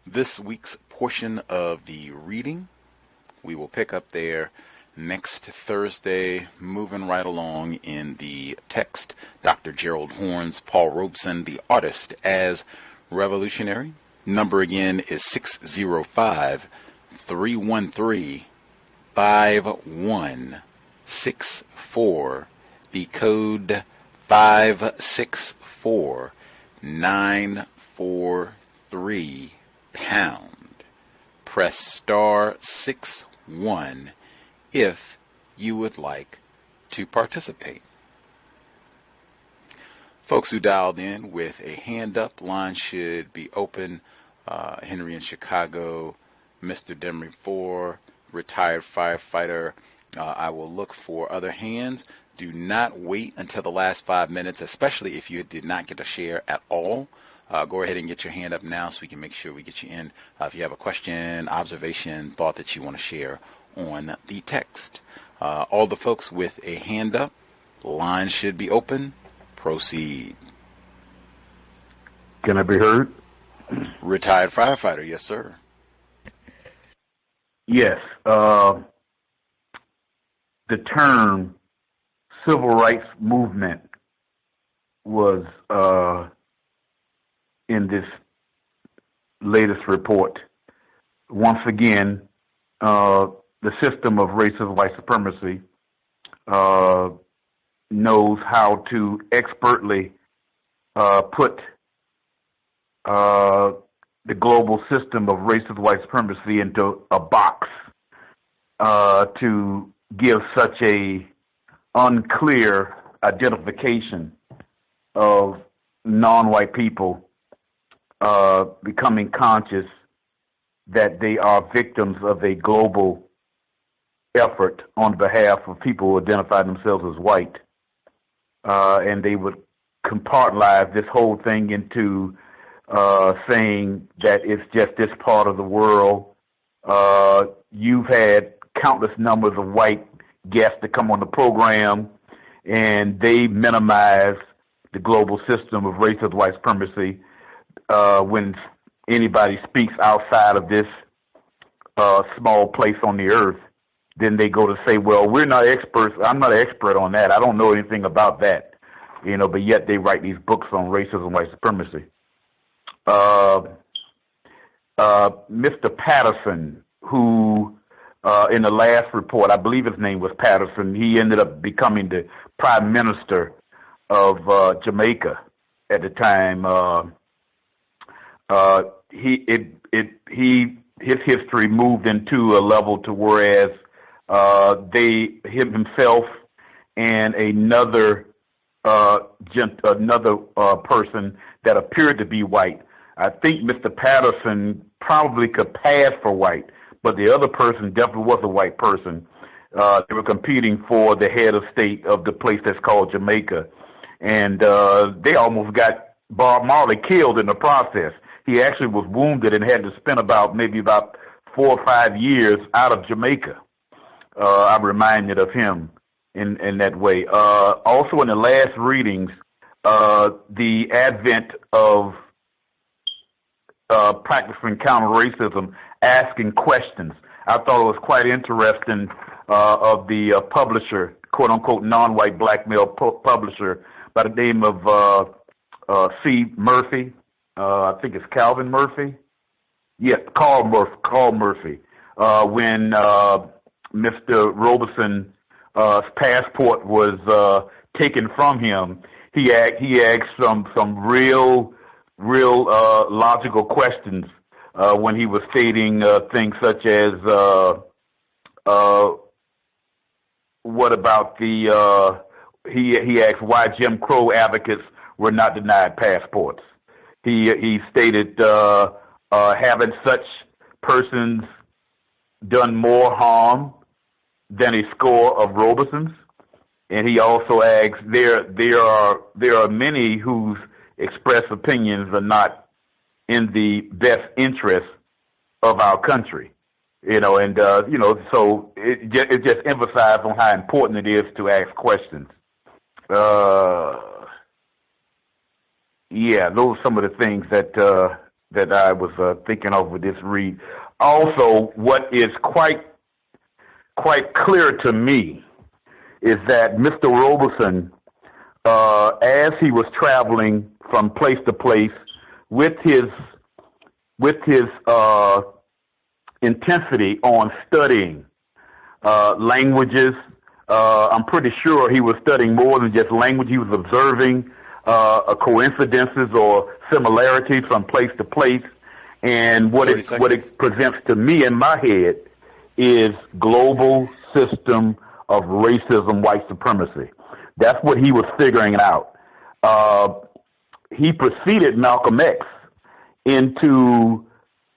Speaker 2: this week's portion of the reading. We will pick up there next Thursday, moving right along in the text. Dr. Gerald Horne's Paul Robeson, the Artist as Revolutionary. Number again is 605-313-5167. 564. The code 564-943#. Press star 61 if you would like to participate. Folks who dialed in with a hand up, line should be open. Henry in Chicago, Mr. Demery 4, retired firefighter. I will look for other hands. Do not wait until the last 5 minutes, especially if you did not get to share at all. Go ahead and get your hand up now so we can make sure we get you in. If you have a question, observation, thought that you want to share on the text. All the folks with a hand up, line should be open. Proceed.
Speaker 5: Can I be heard?
Speaker 2: Retired firefighter, yes, sir.
Speaker 5: Yes. The term civil rights movement was in this latest report. Once again, the system of racist white supremacy knows how to expertly put the global system of racist white supremacy into a box to give such a unclear identification of non-white people becoming conscious that they are victims of a global effort on behalf of people who identify themselves as white. And they would compartmentalize this whole thing into saying that it's just this part of the world. You've had countless numbers of white guests that come on the program, and they minimize the global system of racist white supremacy when anybody speaks outside of this small place on the earth. Then they go to say, well, we're not experts. I'm not an expert on that. I don't know anything about that. But yet they write these books on racism and white supremacy. Mr. Patterson, who in the last report, I believe his name was Patterson, he ended up becoming the prime minister of Jamaica at the time. His history moved into a level to whereas himself and another person that appeared to be white. I think Mr. Patterson probably could pass for white, but the other person definitely was a white person. They were competing for the head of state of the place that's called Jamaica, and they almost got Bob Marley killed in the process. He actually was wounded and had to spend maybe about 4 or 5 years out of Jamaica. I'm reminded of him in that way. Also in the last readings, the advent of practicing counter-racism, asking questions. I thought it was quite interesting of the publisher, quote-unquote non-white black male publisher by the name of C. Murphy. I think it's Calvin Murphy. Yes, Carl Murphy. When Mr. Robeson's passport was taken from him, he asked some real logical questions when he was stating things such as what about he asked why Jim Crow advocates were not denied passports. He stated haven't such persons done more harm than a score of Robesons? And he also asks there are many whose express opinions are not in the best interest of our country, so it just emphasized on how important it is to ask questions. Those are some of the things that I was thinking of with this read. Also, what is quite clear to me is that Mr. Robeson, as he was traveling from place to place with his intensity on studying languages, I'm pretty sure he was studying more than just language. He was observing coincidences or similarities from place to place. And what it presents to me in my head is global system of racism, white supremacy. That's what he was figuring out. He preceded Malcolm X into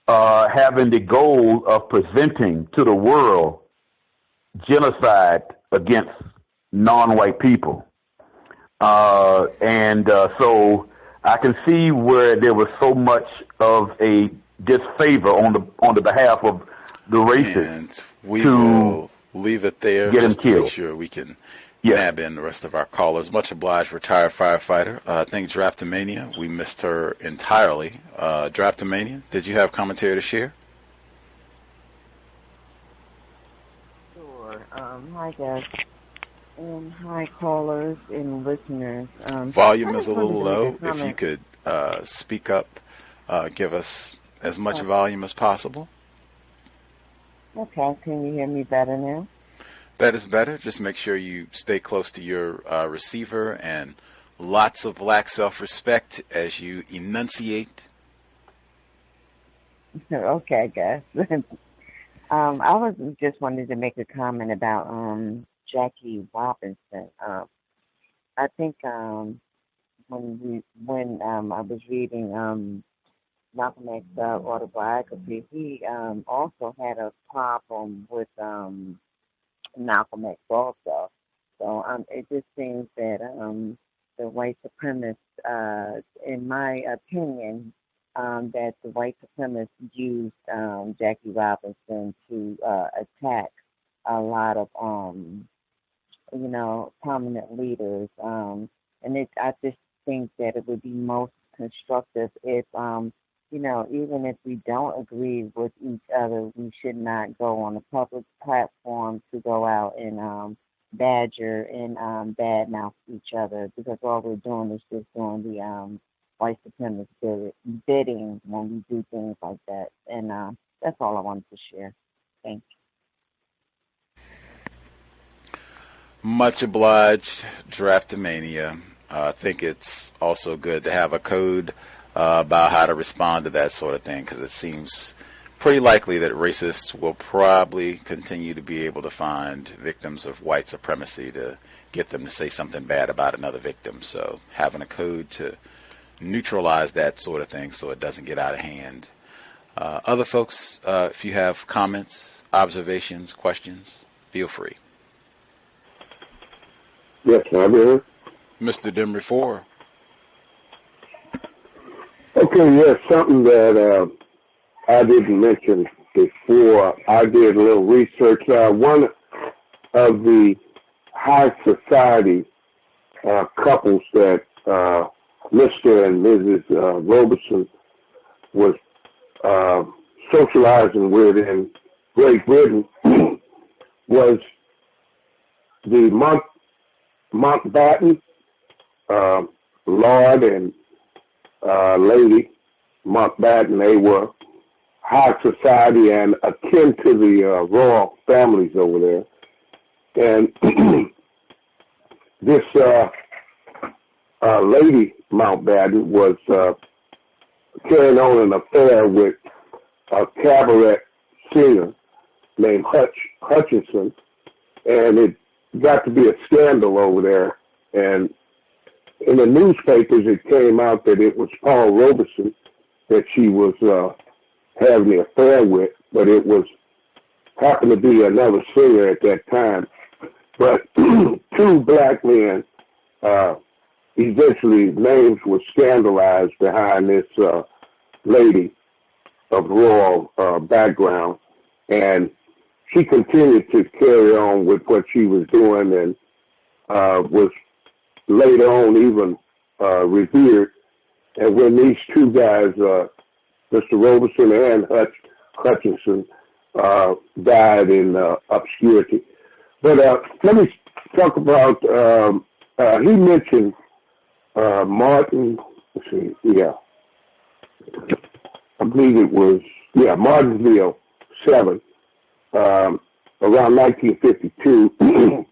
Speaker 5: having the goal of presenting to the world genocide against non-white people. So I can see where there was so much of a disfavor on the behalf of the racists.
Speaker 2: And we will leave it there just to make sure we can nab in the rest of our callers. Much obliged, retired firefighter. I think Draftomania, we missed her entirely. Draftomania, did you have commentary to share?
Speaker 8: Sure. Hi, guys. And hi, callers and listeners.
Speaker 2: Volume is a little low. If you could speak up, give us as much volume as possible.
Speaker 8: Okay. Can you hear me better now?
Speaker 2: That is better. Just make sure you stay close to your receiver, and lots of black self-respect as you enunciate.
Speaker 8: Okay, guys. I was just wanted to make a comment about Jackie Robinson. I think when I was reading Malcolm X's autobiography, he also had a problem with Malcolm X also. So it just seems that the white supremacists, in my opinion, that the white supremacists used Jackie Robinson to attack a lot of prominent leaders, and I just think that it would be most constructive if, even if we don't agree with each other, we should not go on a public platform to go out and badger and badmouth each other, because all we're doing is just doing the white supremacist bidding when we do things like that. And that's all I wanted to share. Thank you.
Speaker 2: Much obliged, Draftomania. I think it's also good to have a code about how to respond to that sort of thing, because it seems pretty likely that racists will probably continue to be able to find victims of white supremacy to get them to say something bad about another victim. So having a code to neutralize that sort of thing so it doesn't get out of hand. Other folks, if you have comments, observations, questions, feel free.
Speaker 4: Yes, I'm here.
Speaker 2: Mr. Demry 4.
Speaker 4: Okay, yes, something that I didn't mention before. I did a little research. One of the high society couples that Mr. and Mrs. Robeson was socializing with in Great Britain was the Mountbatten, Lord and Lady Mountbatten. They were high society and akin to the royal families over there. And this Lady Mountbatten was carrying on an affair with a cabaret singer named Hutchinson, and it got to be a scandal over there. And in the newspapers, it came out that it was Paul Robeson that she was having the affair with, but it happened to be another singer at that time. But two black men, eventually names were scandalized behind this lady of royal background, and she continued to carry on with what she was doing, and was later on even revered. And when these two guys, Mr. Robeson and Hutchinson, died in obscurity. But let me talk about, he mentioned Martin, let's see, I believe it was, Martinsville 7, around 1952.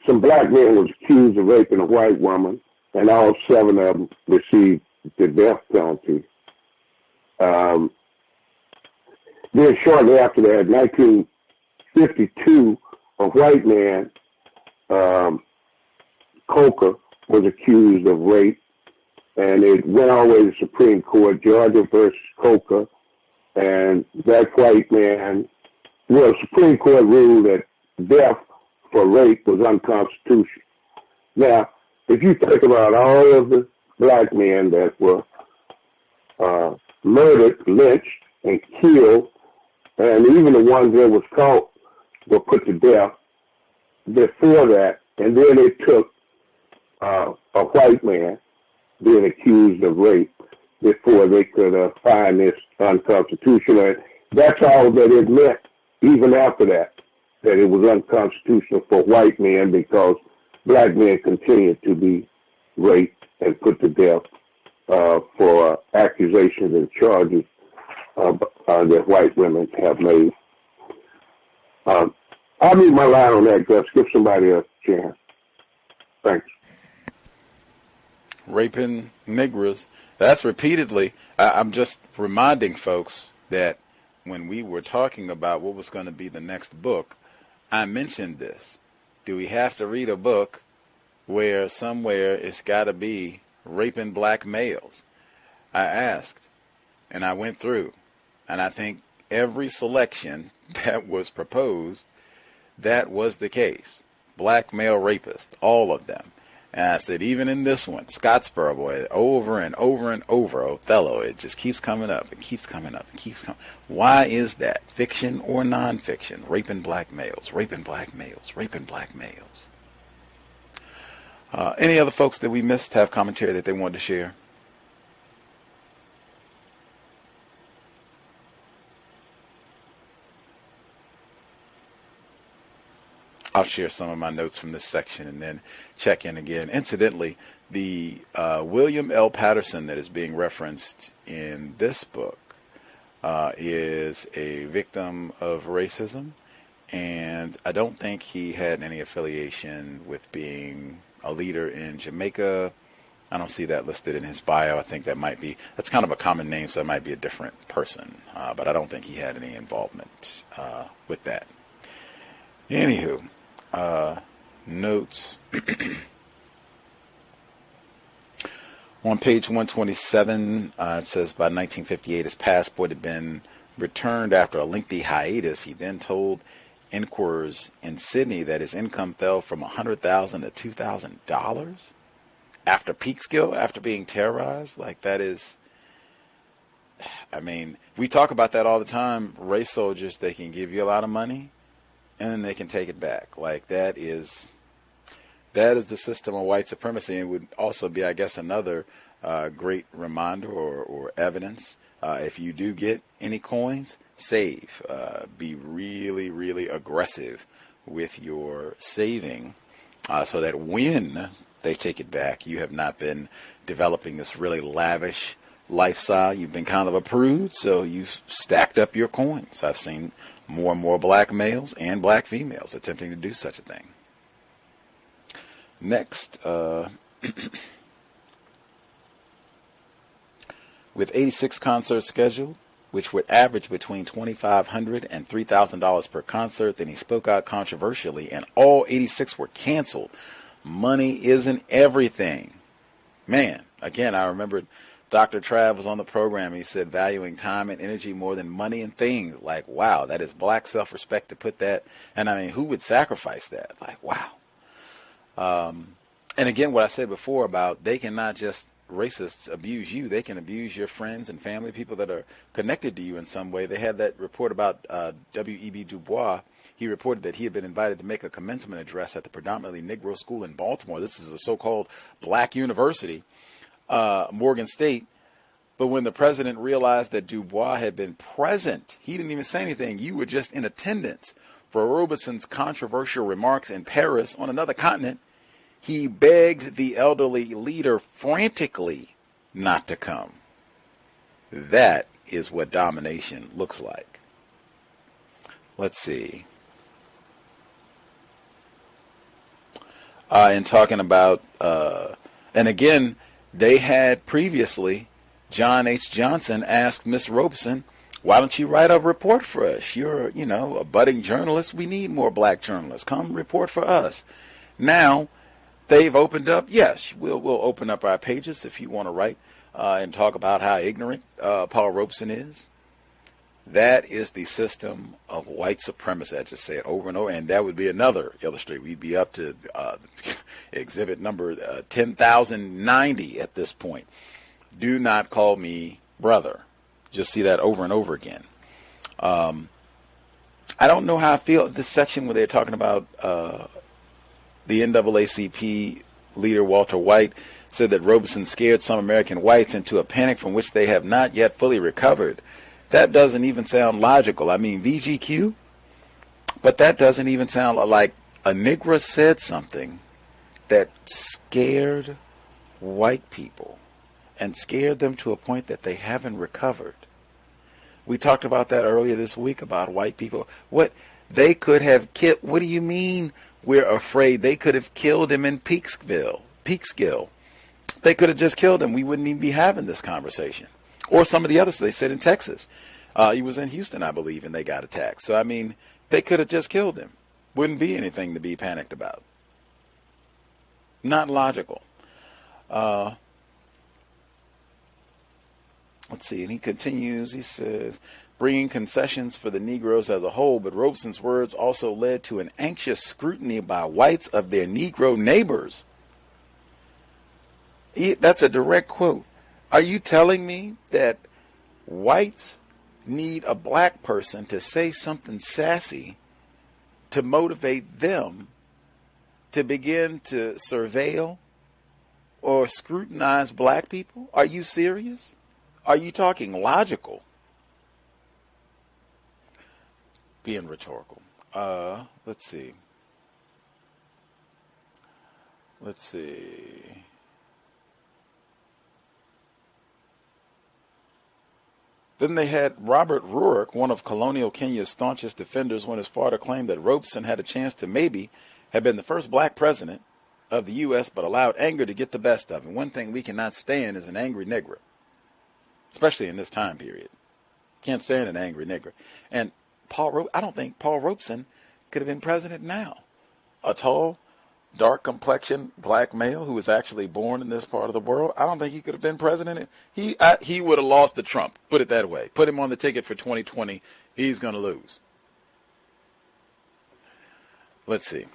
Speaker 4: some black men was accused of raping a white woman, and all 7 of them received the death penalty. Then shortly after that, 1952, a white man, Coker, was accused of rape, and it went all the way to the Supreme Court, Georgia versus Coker, and that white man, well, the Supreme Court ruled that death for rape was unconstitutional. Now, if you think about all of the black men that were murdered, lynched, and killed, and even the ones that was caught were put to death before that, and then it took a white man being accused of rape before they could find this unconstitutional. And that's all that it meant, even after that it was unconstitutional for white men, because black men continued to be raped and put to death for accusations and charges that white women have made. I'll leave my line on that, Gus. Give somebody else a chance. Thanks.
Speaker 2: Raping Negroes. That's repeatedly. I'm just reminding folks that when we were talking about what was going to be the next book, I mentioned this. Do we have to read a book where somewhere it's got to be raping black males? I asked, and I went through, and I think every selection that was proposed, that was the case. Black male rapists, all of them. And I said, even in this one, Scottsboro boy, over and over and over, Othello, it just keeps coming up. It keeps coming up. It keeps coming. Why is that? Fiction or nonfiction? Raping black males, raping black males, raping black males. Any other folks that we missed have commentary that they wanted to share? I'll share some of my notes from this section and then check in again. Incidentally, the William L. Patterson that is being referenced in this book is a victim of racism, and I don't think he had any affiliation with being a leader in Jamaica. I don't see that listed in his bio. I think that's kind of a common name, so that might be a different person, but I don't think he had any involvement with that. Anywho. Notes. On page 127, it says by 1958 his passport had been returned after a lengthy hiatus. He then told inquirers in Sydney that his income fell from $100,000 to $2,000 after Peekskill, after being terrorized. Like, that is, I mean, we talk about that all the time. Race soldiers, they can give you a lot of money and then they can take it back. Like, that is the system of white supremacy, and would also be, I guess, another great reminder or evidence. If you do get any coins, save. Be really, really aggressive with your saving so that when they take it back, you have not been developing this really lavish lifestyle. You've been kind of a prude, so you've stacked up your coins. I've seen more and more black males and black females attempting to do such a thing. Next, with 86 concerts scheduled, which would average between $2,500 and $3,000 per concert, then he spoke out controversially, and all 86 were canceled. Money isn't everything. Man, again, I remember Dr. Trav was on the program. He said valuing time and energy more than money and things. Like, wow, that is black self-respect to put that. And I mean, who would sacrifice that? Like, wow. And again, what I said before about they cannot just racists abuse you. They can abuse your friends and family, people that are connected to you in some way. They had that report about W.E.B. Du Bois. He reported that he had been invited to make a commencement address at the predominantly Negro school in Baltimore. This is a so-called black university, Morgan State. But when the president realized that Du Bois had been present, he didn't even say anything. You were just in attendance for Robeson's controversial remarks in Paris on another continent. He begged the elderly leader frantically not to come. That is what domination looks like. Let's see. and talking about, and again, they had previously, John H. Johnson asked Miss Robeson, why don't you write a report for us? You're, a budding journalist. We need more black journalists. Come report for us. Now, they've opened up. Yes, we'll open up our pages if you want to write and talk about how ignorant Paul Robeson is. That is the system of white supremacy. I just say it over and over, and that would be another illustrate. We'd be up to exhibit number 10,090 at this point. Do not call me brother. Just see that over and over again. I don't know how I feel this section where they're talking about the NAACP leader Walter White said that Robeson scared some American whites into a panic from which they have not yet fully recovered. That doesn't even sound logical. I mean, VGQ, but that doesn't even sound like a Negro said something that scared white people and scared them to a point that they haven't recovered. We talked about that earlier this week about white people. What they could have killed. What do you mean we're afraid? They could have killed him in Peekskill. They could have just killed him. We wouldn't even be having this conversation. Or some of the others they said in Texas. He was in Houston, I believe, and they got attacked. So, I mean, they could have just killed him. Wouldn't be anything to be panicked about. Not logical. Let's see, and he continues, he says, bringing concessions for the Negroes as a whole, but Robeson's words also led to an anxious scrutiny by whites of their Negro neighbors. That's a direct quote. Are you telling me that whites need a black person to say something sassy to motivate them to begin to surveil or scrutinize black people? Are you serious? Are you talking logical? Being rhetorical. Let's see. Then they had Robert Ruark, one of colonial Kenya's staunchest defenders, went as far to claim that Robeson had a chance to maybe have been the first black president of the U.S., but allowed anger to get the best of him. One thing we cannot stand is an angry Negro, especially in this time period. Can't stand an angry Negro. And I don't think Paul Robeson could have been president now. A tall, dark complexioned black male who was actually born in this part of the world. I don't think he could have been president. He would have lost to Trump. Put it that way. Put him on the ticket for 2020. He's going to lose. Let's see.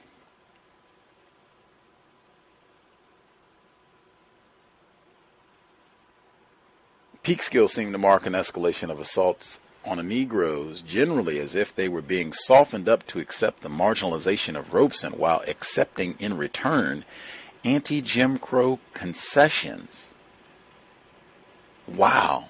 Speaker 2: Peekskill seemed to mark an escalation of assaults on the Negroes, generally as if they were being softened up to accept the marginalization of Robeson while accepting in return anti-Jim Crow concessions. Wow.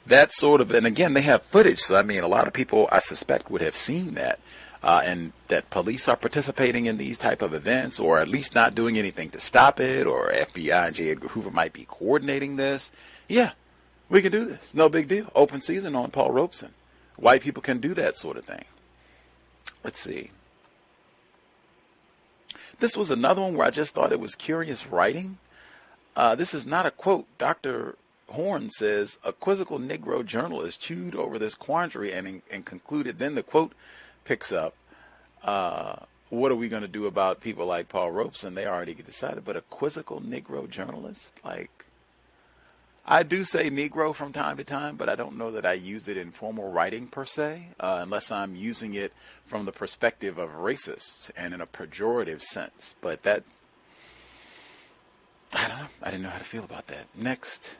Speaker 2: That sort of, and again, they have footage, so I mean, a lot of people, I suspect, would have seen that, and that police are participating in these type of events, or at least not doing anything to stop it, or FBI and J. Edgar Hoover might be coordinating this. Yeah, we can do this. No big deal. Open season on Paul Robeson. White people can do that sort of thing. Let's see. This was another one where I just thought it was curious writing. This is not a quote. Dr. Horne says, a quizzical Negro journalist chewed over this quandary and concluded. Then the quote picks up, what are we going to do about people like Paul Robeson? They already decided, but a quizzical Negro journalist? Like, I do say Negro from time to time, but I don't know that I use it in formal writing per se, unless I'm using it from the perspective of racists and in a pejorative sense. But that, I don't know. I didn't know how to feel about that. Next.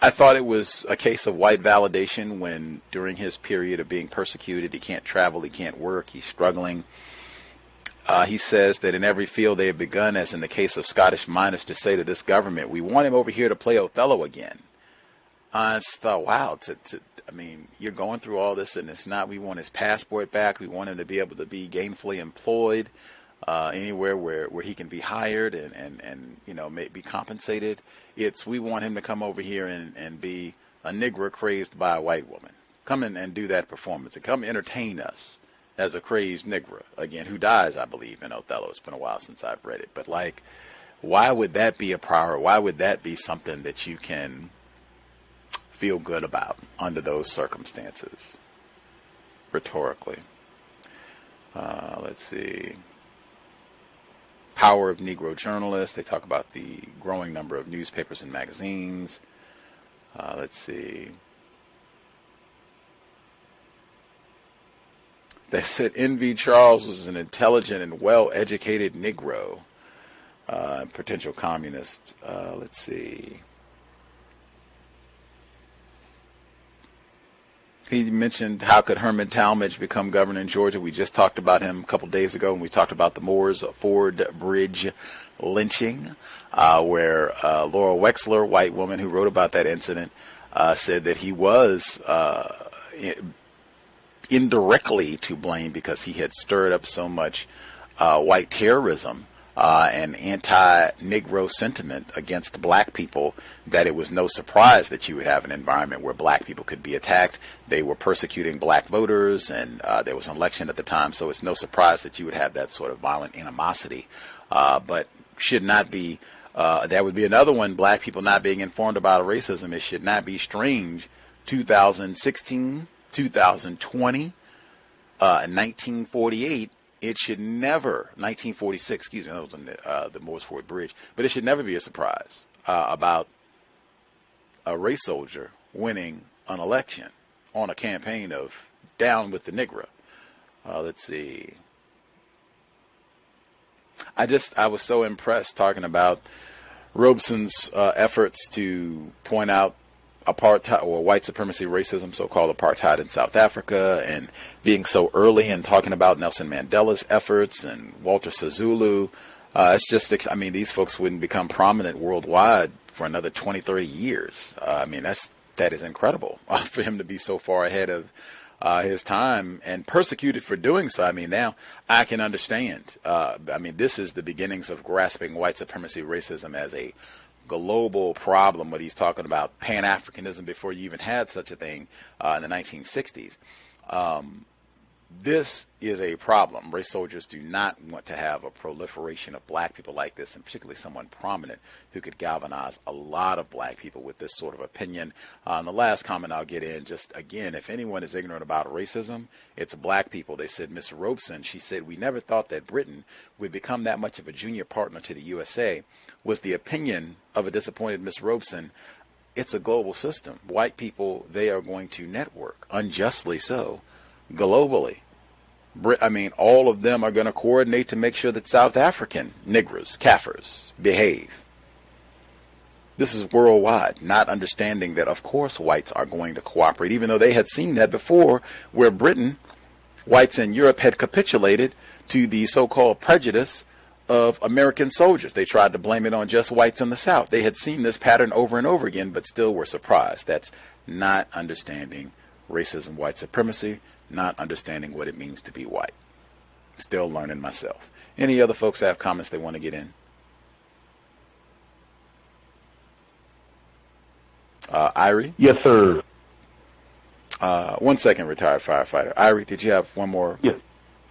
Speaker 2: I thought it was a case of white validation when during his period of being persecuted, he can't travel, he can't work, he's struggling. He says that in every field they have begun, as in the case of Scottish miners, to say to this government, we want him over here to play Othello again. I just thought, wow, I mean, you're going through all this and it's not, we want his passport back. We want him to be able to be gainfully employed anywhere where he can be hired and you know, be compensated. It's, we want him to come over here and be a Negro crazed by a white woman. Come in and do that performance and come entertain us as a crazed Negro, again, who dies, I believe, in Othello. It's been a while since I've read it. But, like, why would that be a priority? Why would that be something that you can feel good about under those circumstances, rhetorically? Let's see. Power of Negro journalists. They talk about the growing number of newspapers and magazines. Let's see. They said N.V. Charles was an intelligent and well-educated Negro, potential communist. Let's see. He mentioned how could Herman Talmadge become governor in Georgia. We just talked about him a couple days ago when we talked about the Moores Ford Bridge lynching, where Laura Wexler, white woman who wrote about that incident, said that he was indirectly to blame because he had stirred up so much white terrorism and anti-Negro sentiment against black people that it was no surprise that you would have an environment where black people could be attacked. They were persecuting black voters, and there was an election at the time, so it's no surprise that you would have that sort of violent animosity. But should not be, that would be another one, black people not being informed about racism. It should not be strange. 2016, 2020, 1948, it should never, 1946, excuse me, that was on the Moores Ford Bridge, but it should never be a surprise about a race soldier winning an election on a campaign of down with the Negro. Let's see. I was so impressed talking about Robeson's efforts to point out apartheid or white supremacy racism, so-called apartheid in South Africa, and being so early and talking about Nelson Mandela's efforts and Walter Sisulu. It's just, I mean, these folks wouldn't become prominent worldwide for another 20, 30 years. I mean, that is incredible for him to be so far ahead of his time and persecuted for doing so. I mean, now I can understand. I mean, this is the beginnings of grasping white supremacy racism as a global problem, what he's talking about Pan-Africanism before you even had such a thing in the 1960s. This is a problem. Race soldiers do not want to have a proliferation of black people like this, and particularly someone prominent who could galvanize a lot of black people with this sort of opinion. And the last comment I'll get in, just again, if anyone is ignorant about racism, it's black people. They said, Miss Robeson, she said, we never thought that Britain would become that much of a junior partner to the USA, was the opinion of a disappointed Miss Robeson. It's a global system. White people, they are going to network, unjustly so, globally. I mean, all of them are going to coordinate to make sure that South African niggers, Kafirs, behave. This is worldwide, not understanding that, of course, whites are going to cooperate, even though they had seen that before, where Britain, whites in Europe had capitulated to the so-called prejudice of American soldiers. They tried to blame it on just whites in the South. They had seen this pattern over and over again, but still were surprised. That's not understanding racism, white supremacy, not understanding what it means to be white. Still learning myself. Any other folks have comments they want to get in? Irie?
Speaker 5: Yes, sir.
Speaker 2: 1 second, retired firefighter. Irie, did you have one more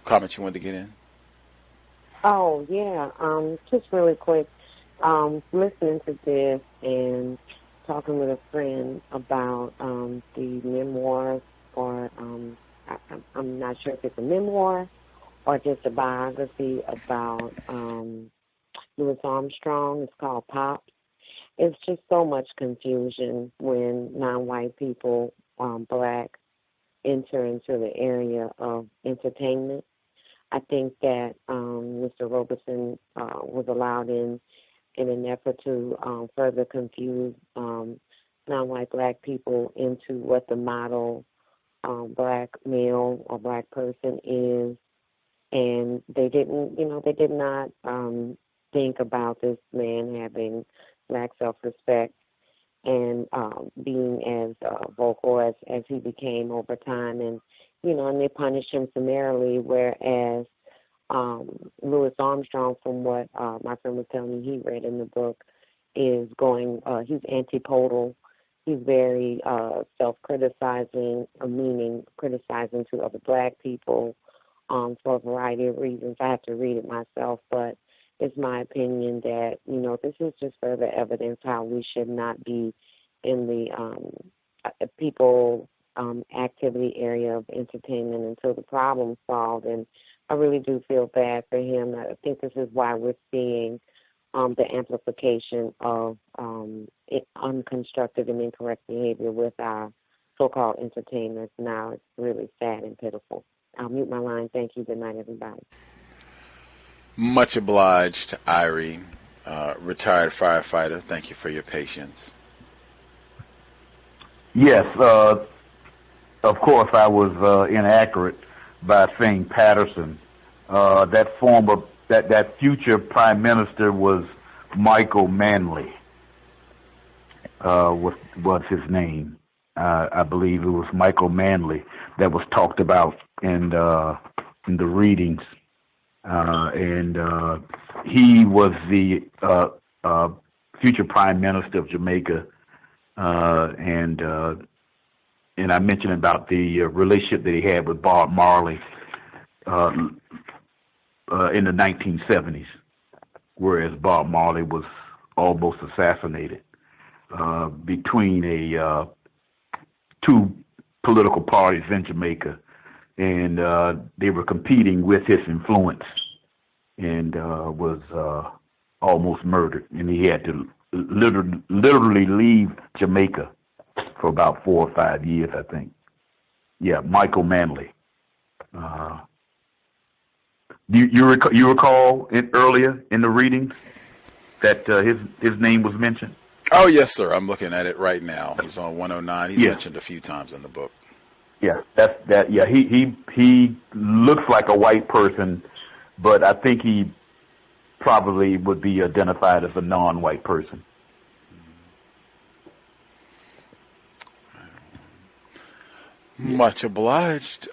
Speaker 2: comment you wanted to get in?
Speaker 6: Oh, yeah. Just really quick. Listening to this and talking with a friend about the memoirs, or I'm not sure if it's a memoir or just a biography about Louis Armstrong. It's called Pop. It's just so much confusion when non-white people, black, enter into the area of entertainment. I think that Mr. Robeson was allowed in an effort to further confuse non-white black people into what the model black male or black person is, and they did not think about this man having black self-respect and being as vocal as he became over time, and they punished him summarily, whereas Louis Armstrong, from what my friend was telling me he read in the book, is going, he's antipodal he's very self-criticizing, meaning criticizing to other black people for a variety of reasons. I have to read it myself, but it's my opinion that, this is just further evidence how we should not be in the people activity area of entertainment until the problem's solved. And I really do feel bad for him. I think this is why we're seeing the amplification of unconstructive and incorrect behavior with our so-called entertainers now. It's really sad and pitiful. I'll mute my line. Thank you. Good night, everybody.
Speaker 2: Much obliged, Irie, retired firefighter. Thank you for your patience.
Speaker 5: Yes, of course I was inaccurate by saying Patterson. That future prime minister was Michael Manley. Was his name? I believe it was Michael Manley that was talked about in the readings, and he was the future prime minister of Jamaica, and I mentioned about the relationship that he had with Bob Marley in the 1970s, whereas Bob Marley was almost assassinated between two political parties in Jamaica, and they were competing with his influence, and was almost murdered, and he had to literally leave Jamaica for about 4 or 5 years, I think. Yeah, Michael Manley. You recall it earlier in the readings that his name was mentioned?
Speaker 2: Oh, yes, sir. I'm looking at it right now. He's on 109. He's mentioned a few times in the book.
Speaker 5: Yeah, that. Yeah, he looks like a white person, but I think he probably would be identified as a non-white person.
Speaker 2: Much obliged,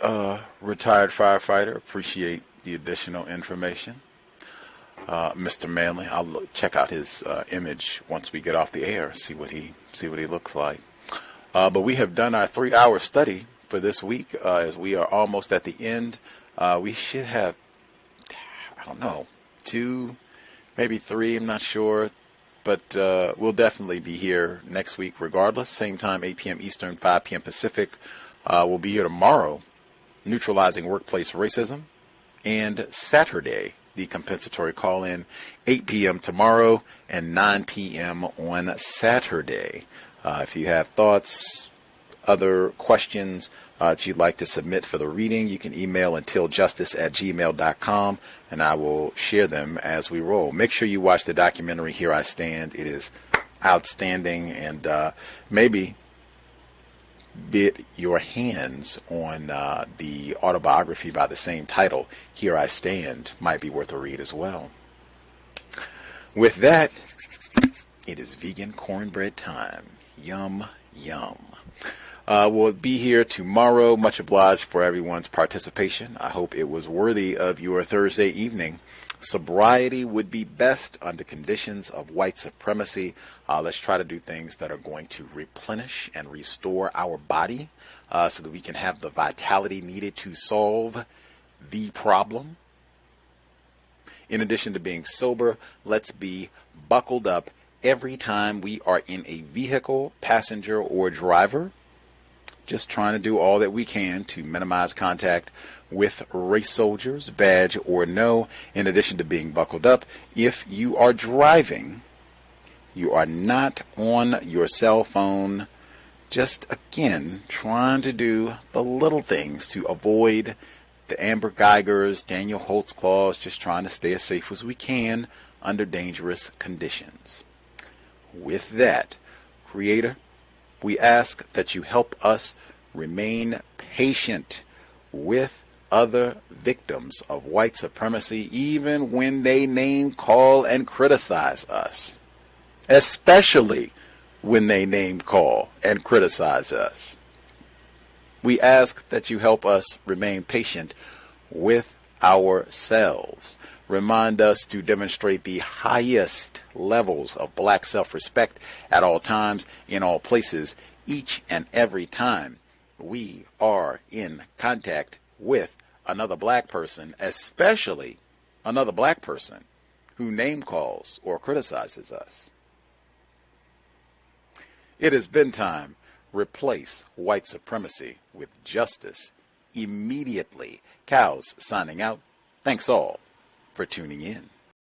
Speaker 2: retired firefighter. Appreciate the additional information. Mr. Manley, I'll check out his image once we get off the air, see what he looks like. But we have done our 3-hour study for this week, as we are almost at the end. We should have, I don't know, 2, maybe 3, I'm not sure. But we'll definitely be here next week regardless. Same time, 8 p.m. Eastern, 5 p.m. Pacific. We'll be here tomorrow, neutralizing workplace racism, and Saturday, the compensatory call-in, 8 p.m. tomorrow and 9 p.m. on Saturday. If you have thoughts, other questions that you'd like to submit for the reading, you can email untiljustice@gmail.com, and I will share them as we roll. Make sure you watch the documentary Here I Stand. It is outstanding, and maybe get your hands on the autobiography by the same title, Here I Stand, might be worth a read as well. With that, it is vegan cornbread time. Yum, yum. We'll be here tomorrow. Much obliged for everyone's participation. I hope it was worthy of your Thursday evening. Sobriety would be best under conditions of white supremacy. Let's try to do things that are going to replenish and restore our body so that we can have the vitality needed to solve the problem. In addition to being sober, let's be buckled up every time we are in a vehicle, passenger, or driver. Just trying to do all that we can to minimize contact with race soldiers, badge or no. In addition to being buckled up, if you are driving, you are not on your cell phone. Just, again, trying to do the little things to avoid the Amber Geigers, Daniel Holtz clause, just trying to stay as safe as we can under dangerous conditions. With that, Creator, we ask that you help us remain patient with other victims of white supremacy, even when they name, call, and criticize us. Especially when they name, call, and criticize us. We ask that you help us remain patient with ourselves. remind us to demonstrate the highest levels of black self-respect at all times, in all places, each and every time we are in contact with another black person, especially another black person who name calls or criticizes us. It has been time. Replace white supremacy with justice immediately. Cows signing out. Thanks all for tuning in.